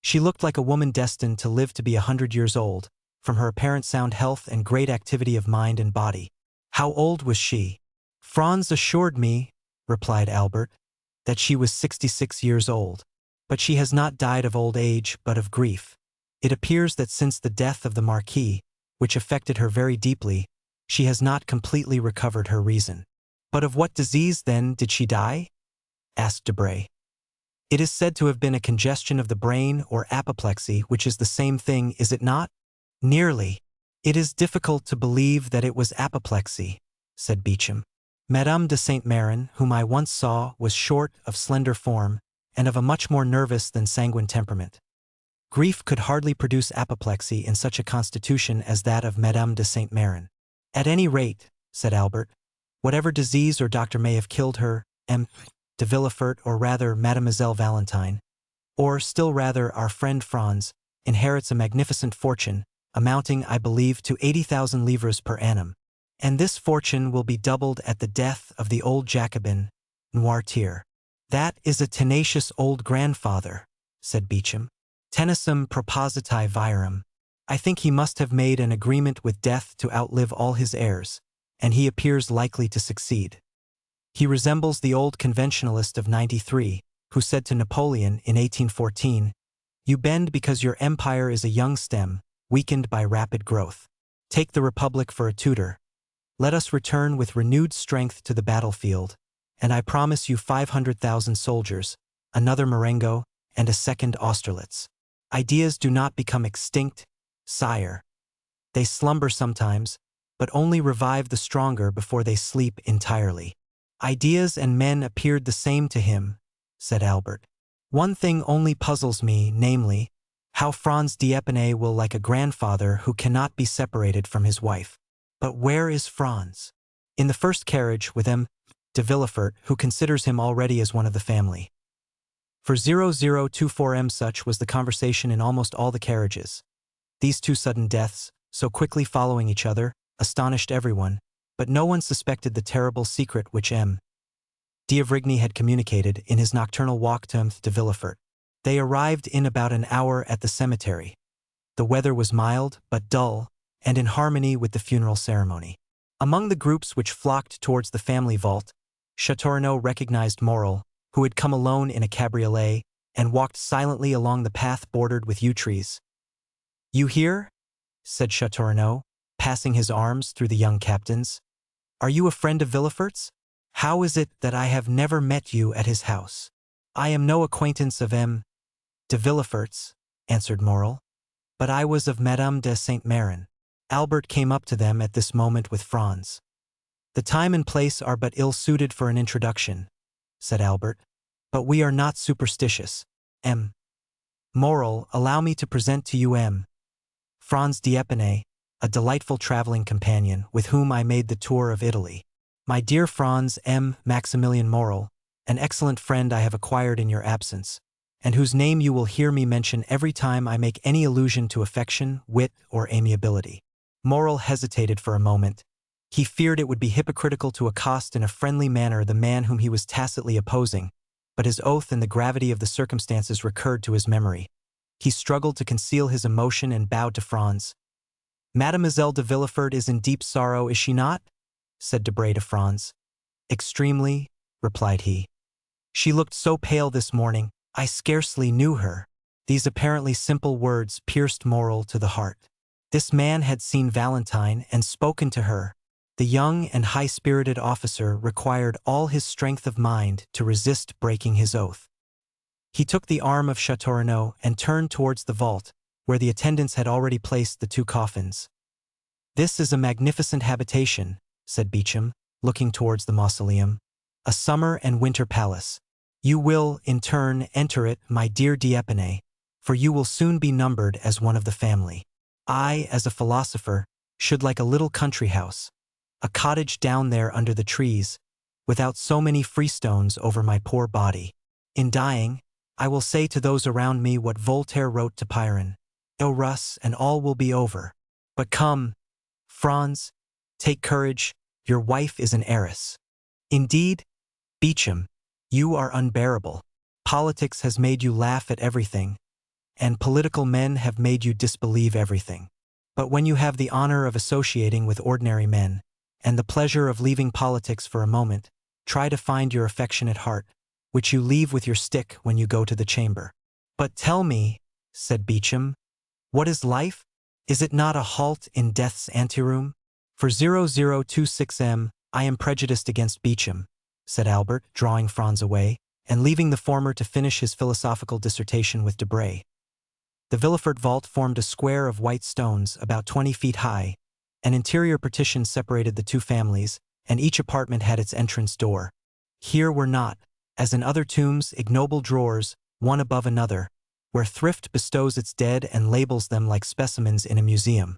"She looked like a woman destined to live to be 100 years old, from her apparent sound health and great activity of mind and body." "How old was she?" "Franz assured me," replied Albert, "that she was 66 years old. But she has not died of old age but of grief. It appears that since the death of the Marquis, which affected her very deeply, she has not completely recovered her reason." "But of what disease, then, did she die?" asked Debray. "It is said to have been a congestion of the brain or apoplexy, which is the same thing, is it not?" "Nearly. It is difficult to believe that it was apoplexy," said Beauchamp. "Madame de Saint-Méran, whom I once saw, was short, of slender form, and of a much more nervous than sanguine temperament. Grief could hardly produce apoplexy in such a constitution as that of Madame de Saint-Méran." "At any rate," said Albert, "whatever disease or doctor may have killed her, M. de Villefort, or rather Mademoiselle Valentine, or still rather our friend Franz, inherits a magnificent fortune, amounting, I believe, to 80,000 livres per annum, and this fortune will be doubled at the death of the old Jacobin, Noirtier." "That is a tenacious old grandfather," said Beauchamp. "Tenacem propositi virum. I think he must have made an agreement with death to outlive all his heirs, and he appears likely to succeed. He resembles the old conventionalist of '93, who said to Napoleon in 1814, 'You bend because your empire is a young stem, weakened by rapid growth. Take the Republic for a tutor. Let us return with renewed strength to the battlefield, and I promise you 500,000 soldiers, another Marengo, and a second Austerlitz.' Ideas do not become extinct, sire. They slumber sometimes, but only revive the stronger before they sleep entirely." "Ideas and men appeared the same to him," said Albert. "One thing only puzzles me, namely, how Franz d'Épinay will like a grandfather who cannot be separated from his wife." "But where is Franz?" "In the first carriage with M. de Villefort, who considers him already as one of the family." For 0024 such was the conversation in almost all the carriages. These two sudden deaths, so quickly following each other, astonished everyone, but no one suspected the terrible secret which M. d'Avrigny had communicated in his nocturnal walk to M. de Villefort. They arrived in about an hour at the cemetery. The weather was mild, but dull, and in harmony with the funeral ceremony. Among the groups which flocked towards the family vault, Château Renaud recognized Morel, who had come alone in a cabriolet, and walked silently along the path bordered with yew trees. "You here?" said Château Renaud, passing his arms through the young captain's. "Are you a friend of Villefort's? How is it that I have never met you at his house?" "I am no acquaintance of M. de Villefort's," answered Morel, "but I was of Madame de Saint-Méran." Albert came up to them at this moment with Franz. "The time and place are but ill-suited for an introduction," said Albert. But we are not superstitious. M. Moral, allow me to present to you M. Franz d'Épinay, a delightful traveling companion with whom I made the tour of Italy. My dear Franz M. Maximilian Moral, an excellent friend I have acquired in your absence, and whose name you will hear me mention every time I make any allusion to affection, wit, or amiability. Moral hesitated for a moment. He feared it would be hypocritical to accost in a friendly manner the man whom he was tacitly opposing, but his oath and the gravity of the circumstances recurred to his memory. He struggled to conceal his emotion and bowed to Franz. Mademoiselle de Villefort is in deep sorrow, is she not? Said Debray to Franz. Extremely, replied he. She looked so pale this morning, I scarcely knew her. These apparently simple words pierced Moral to the heart. This man had seen Valentine and spoken to her. The young and high-spirited officer required all his strength of mind to resist breaking his oath. He took the arm of Châteaurenaud and turned towards the vault, where the attendants had already placed the 2 coffins. This is a magnificent habitation, said Beauchamp, looking towards the mausoleum. A summer and winter palace. You will, in turn, enter it, my dear d'Épinay, for you will soon be numbered as one of the family. I, as a philosopher, should like a little country house, a cottage down there under the trees, without so many freestones over my poor body. In dying, I will say to those around me what Voltaire wrote to Pyrrhon, Russ, and all will be over. But come, Franz, take courage, your wife is an heiress. Indeed, Beauchamp, you are unbearable. Politics has made you laugh at everything, and political men have made you disbelieve everything. But when you have the honor of associating with ordinary men, and the pleasure of leaving politics for a moment, try to find your affectionate heart, which you leave with your stick when you go to the chamber. But tell me, said Beauchamp, what is life? Is it not a halt in death's anteroom? For 0026M, I am prejudiced against Beauchamp, said Albert, drawing Franz away, and leaving the former to finish his philosophical dissertation with Debray. The Villefort vault formed a square of white stones about 20 feet high. An interior partition separated the 2 families, and each apartment had its entrance door. Here were not, as in other tombs, ignoble drawers, one above another, where thrift bestows its dead and labels them like specimens in a museum.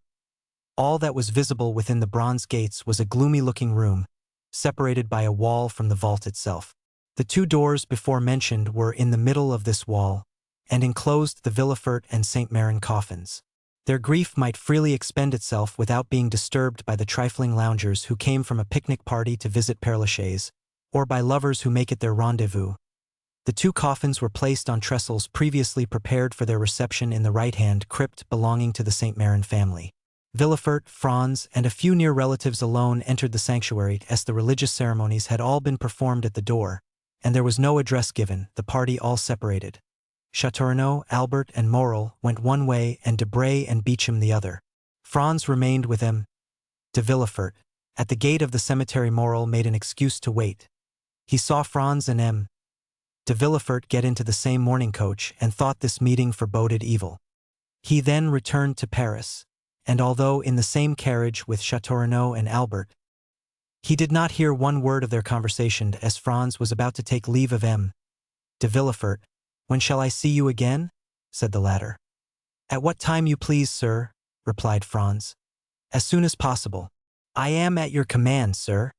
All that was visible within the bronze gates was a gloomy-looking room, separated by a wall from the vault itself. The 2 doors before mentioned were in the middle of this wall, and enclosed the Villefort and Saint Méran coffins. Their grief might freely expend itself without being disturbed by the trifling loungers who came from a picnic party to visit Père Lachaise, or by lovers who make it their rendezvous. The 2 coffins were placed on trestles previously prepared for their reception in the right-hand crypt belonging to the Saint Méran family. Villefort, Franz, and a few near relatives alone entered the sanctuary, as the religious ceremonies had all been performed at the door, and there was no address given. The party all separated. Châteaurenaud, Albert, and Moral went one way and Debray and Beauchamp the other. Franz remained with M. de Villefort. At the gate of the cemetery Moral made an excuse to wait. He saw Franz and M. de Villefort get into the same mourning coach and thought this meeting foreboded evil. He then returned to Paris, and although in the same carriage with Châteaurenaud and Albert, he did not hear one word of their conversation as Franz was about to take leave of M. de Villefort. When shall I see you again? Said the latter. At what time you please, sir, replied Franz. As soon as possible. I am at your command, sir.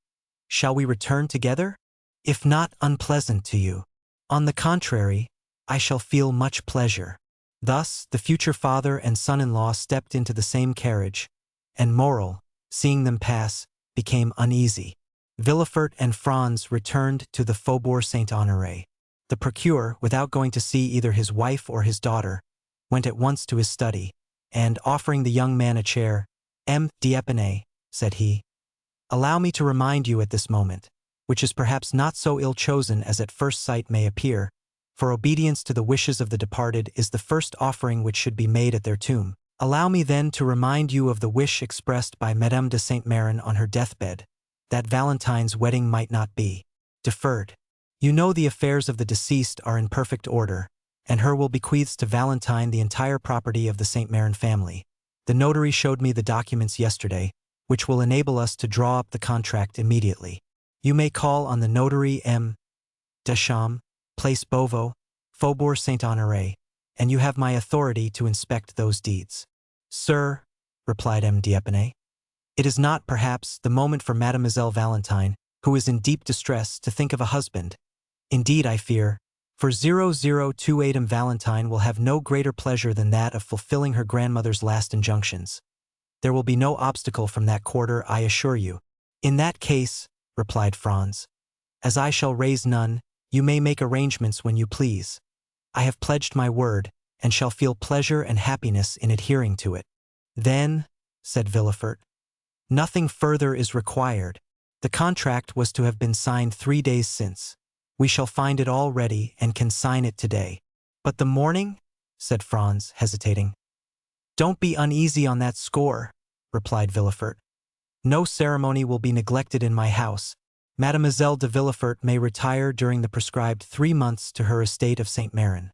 Shall we return together? If not unpleasant to you. On the contrary, I shall feel much pleasure. Thus, the future father and son-in-law stepped into the same carriage, and Moral, seeing them pass, became uneasy. Villefort and Franz returned to the Faubourg Saint-Honoré. The procureur, without going to see either his wife or his daughter, went at once to his study, and, offering the young man a chair, M. d'Épinay, said he, allow me to remind you at this moment, which is perhaps not so ill-chosen as at first sight may appear, for obedience to the wishes of the departed is the first offering which should be made at their tomb. Allow me then to remind you of the wish expressed by Madame de Saint Méran on her deathbed, that Valentine's wedding might not be deferred. You know the affairs of the deceased are in perfect order, and her will bequeaths to Valentine the entire property of the Saint Méran family. The notary showed me the documents yesterday, which will enable us to draw up the contract immediately. You may call on the notary M. Deschamps, Place Beauvau, Faubourg Saint-Honoré, and you have my authority to inspect those deeds." "Sir," replied M. d'Épinay, "it is not, perhaps, the moment for Mademoiselle Valentine, who is in deep distress, to think of a husband. Indeed, I fear, for 0028 M. Valentine will have no greater pleasure than that of fulfilling her grandmother's last injunctions. There will be no obstacle from that quarter, I assure you." "In that case," replied Franz, "as I shall raise none, you may make arrangements when you please. I have pledged my word, and shall feel pleasure and happiness in adhering to it." "Then," said Villefort, "nothing further is required. The contract was to have been signed 3 days since. We shall find it all ready and can sign it today." "But the morning?" said Franz, hesitating. "Don't be uneasy on that score," replied Villefort. "No ceremony will be neglected in my house. Mademoiselle de Villefort may retire during the prescribed 3 months to her estate of Saint-Méran.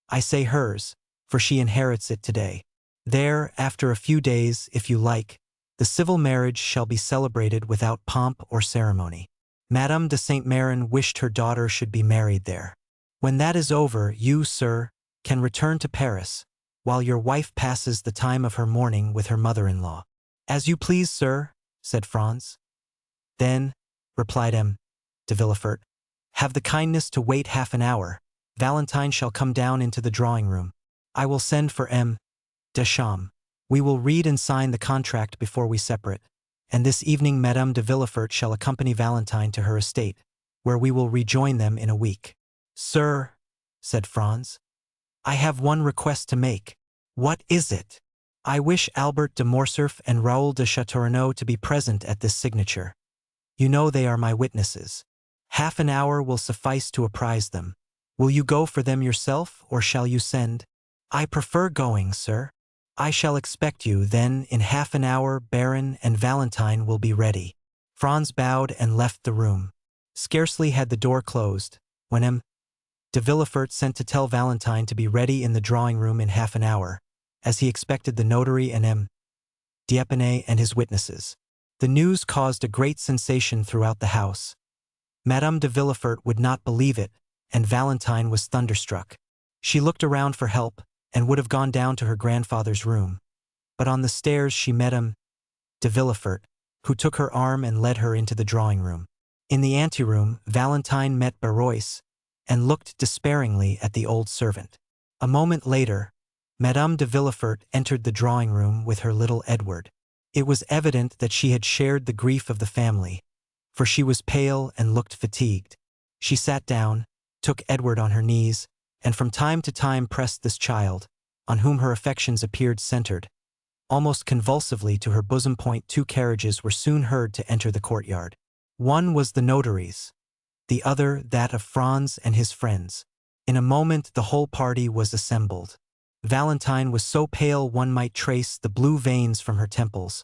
I say hers, for she inherits it today. There, after a few days, if you like, the civil marriage shall be celebrated without pomp or ceremony. Madame de Saint-Méran wished her daughter should be married there. When that is over, you, sir, can return to Paris, while your wife passes the time of her mourning with her mother-in-law." "As you please, sir," said Franz. "Then," replied M. de Villefort, "have the kindness to wait half an hour. Valentine shall come down into the drawing-room. I will send for M. Deschamps. We will read and sign the contract before we separate, and this evening Madame de Villefort shall accompany Valentine to her estate, where we will rejoin them in a week." "Sir," said Franz, "I have one request to make." "What is it?" "I wish Albert de Morcerf and Raoul de Châteaurenaud to be present at this signature. You know they are my witnesses. Half an hour will suffice to apprise them. Will you go for them yourself, or shall you send?" "I prefer going, sir." "I shall expect you, then, in half an hour. Baron and Valentine will be ready." Franz bowed and left the room. Scarcely had the door closed, when M. de Villefort sent to tell Valentine to be ready in the drawing-room in half an hour, as he expected the notary and M. d'Épinay and his witnesses. The news caused a great sensation throughout the house. Madame de Villefort would not believe it, and Valentine was thunderstruck. She looked around for help, and would have gone down to her grandfather's room. But on the stairs she met M. de Villefort, who took her arm and led her into the drawing-room. In the anteroom, Valentine met Barrois, and looked despairingly at the old servant. A moment later, Madame de Villefort entered the drawing-room with her little Edward. It was evident that she had shared the grief of the family, for she was pale and looked fatigued. She sat down, took Edward on her knees, and from time to time pressed this child, on whom her affections appeared centered. Almost convulsively to her bosom point 2 carriages were soon heard to enter the courtyard. One was the notary's, the other that of Franz and his friends. In a moment the whole party was assembled. Valentine was so pale one might trace the blue veins from her temples,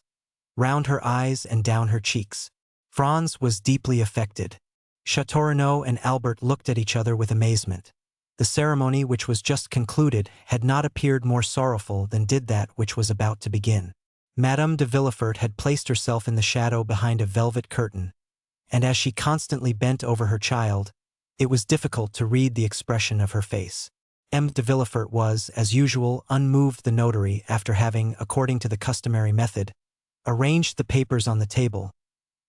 round her eyes and down her cheeks. Franz was deeply affected. Châteaurenaud and Albert looked at each other with amazement. The ceremony which was just concluded had not appeared more sorrowful than did that which was about to begin. Madame de Villefort had placed herself in the shadow behind a velvet curtain, and as she constantly bent over her child, it was difficult to read the expression of her face. M. de Villefort was, as usual, unmoved. The notary, after having, according to the customary method, arranged the papers on the table,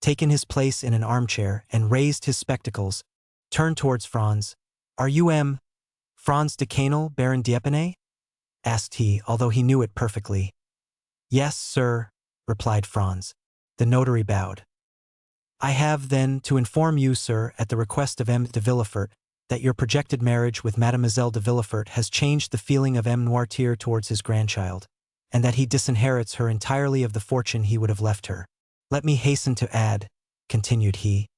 taken his place in an armchair, and raised his spectacles, turned towards Franz. "Are you M. Franz de Canal, Baron d'Épinay?" asked he, although he knew it perfectly. "Yes, sir," replied Franz. The notary bowed. "I have, then, to inform you, sir, at the request of M. de Villefort, that your projected marriage with Mademoiselle de Villefort has changed the feeling of M. Noirtier towards his grandchild, and that he disinherits her entirely of the fortune he would have left her. Let me hasten to add," continued he,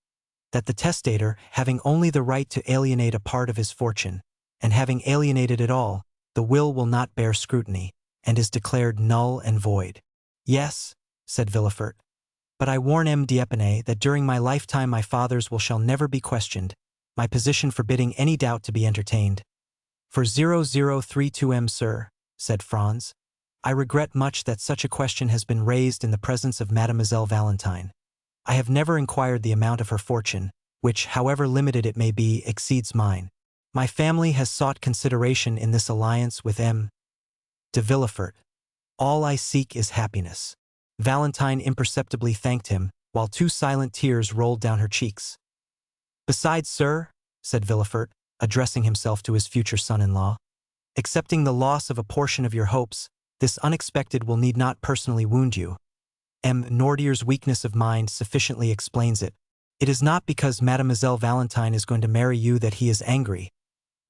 "that the testator, having only the right to alienate a part of his fortune, and having alienated it all, the will not bear scrutiny, and is declared null and void." "Yes," said Villefort, "but I warn M. d'Épinay that during my lifetime my father's will shall never be questioned, my position forbidding any doubt to be entertained." "For 0032 M, sir," said Franz, "I regret much that such a question has been raised in the presence of Mademoiselle Valentine. I have never inquired the amount of her fortune, which, however limited it may be, exceeds mine. My family has sought consideration in this alliance with M. de Villefort. All I seek is happiness." Valentine imperceptibly thanked him, while 2 silent tears rolled down her cheeks. "Besides, sir," said Villefort, addressing himself to his future son-in-law, "accepting the loss of a portion of your hopes, this unexpected will need not personally wound you. M. Noirtier's weakness of mind sufficiently explains it. It is not because Mademoiselle Valentine is going to marry you that he is angry,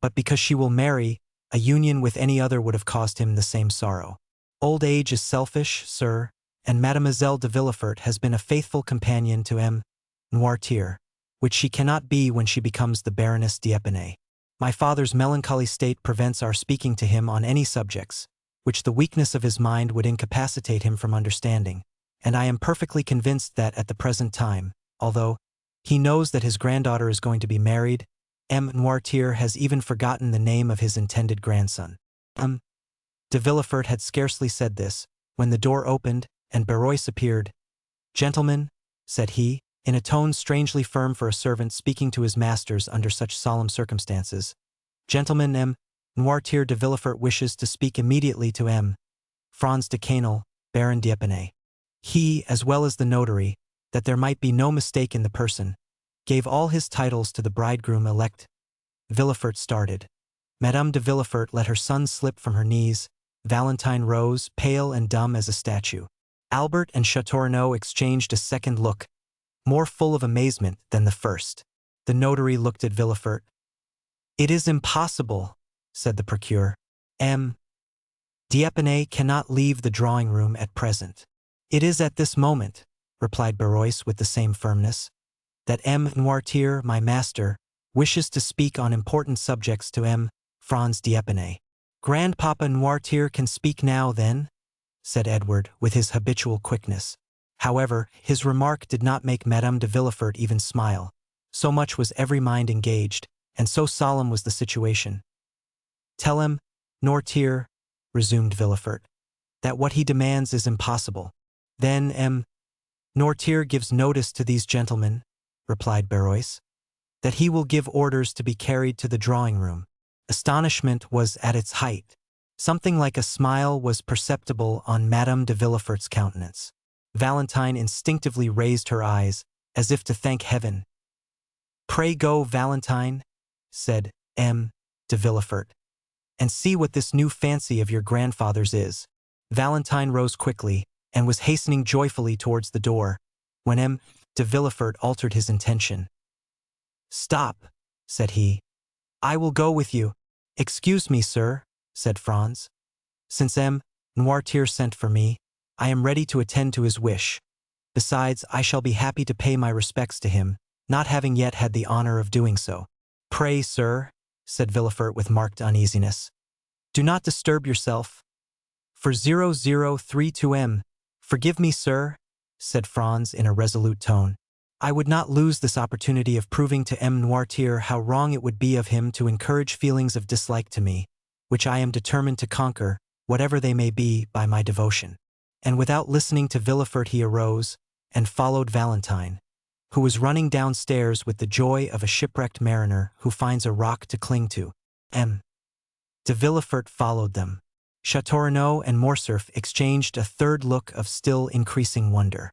but because she will marry, a union with any other would have caused him the same sorrow. Old age is selfish, sir, and Mademoiselle de Villefort has been a faithful companion to M. Noirtier, which she cannot be when she becomes the Baroness d'Épinay. My father's melancholy state prevents our speaking to him on any subjects, which the weakness of his mind would incapacitate him from understanding, and I am perfectly convinced that at the present time, although he knows that his granddaughter is going to be married, M. Noirtier has even forgotten the name of his intended grandson." De Villefort had scarcely said this, when the door opened, and Barrois appeared. "Gentlemen," said he, in a tone strangely firm for a servant speaking to his masters under such solemn circumstances, "Gentlemen, M. Noirtier de Villefort wishes to speak immediately to M. Franz de Quesnel, Baron d'Épinay." He, as well as the notary, that there might be no mistake in the person, gave all his titles to the bridegroom-elect. Villefort started. Madame de Villefort let her son slip from her knees. Valentine rose, pale and dumb as a statue. Albert and Châteaurenaud exchanged a second look, more full of amazement than the first. The notary looked at Villefort. "It is impossible," said the procureur. "M. d'Épinay cannot leave the drawing-room at present." "It is at this moment," replied Barrois with the same firmness, "that M. Noirtier, my master, wishes to speak on important subjects to M. Franz d'Épinay." "Grandpapa Noirtier can speak now, then?" said Edward, with his habitual quickness. However, his remark did not make Madame de Villefort even smile. So much was every mind engaged, and so solemn was the situation. "Tell him, Noirtier," resumed Villefort, "that what he demands is impossible." "Then M. Noirtier gives notice to these gentlemen," replied Barrois, "that he will give orders to be carried to the drawing-room." Astonishment was at its height. Something like a smile was perceptible on Madame de Villefort's countenance. Valentine instinctively raised her eyes, as if to thank heaven. "Pray go, Valentine," said M. de Villefort, "and see what this new fancy of your grandfather's is." Valentine rose quickly, and was hastening joyfully towards the door, when M. de Villefort altered his intention. "Stop," said he. "I will go with you." "Excuse me, sir," said Franz. "Since M. Noirtier sent for me, I am ready to attend to his wish. Besides, I shall be happy to pay my respects to him, not having yet had the honor of doing so." "Pray, sir," said Villefort with marked uneasiness, "do not disturb yourself." "For 0032M, forgive me, sir," said Franz in a resolute tone. "I would not lose this opportunity of proving to M. Noirtier how wrong it would be of him to encourage feelings of dislike to me, which I am determined to conquer, whatever they may be, by my devotion." And without listening to Villefort he arose, and followed Valentine, who was running downstairs with the joy of a shipwrecked mariner who finds a rock to cling to. M. de Villefort followed them. Châteaurenaud and Morcerf exchanged a third look of still increasing wonder.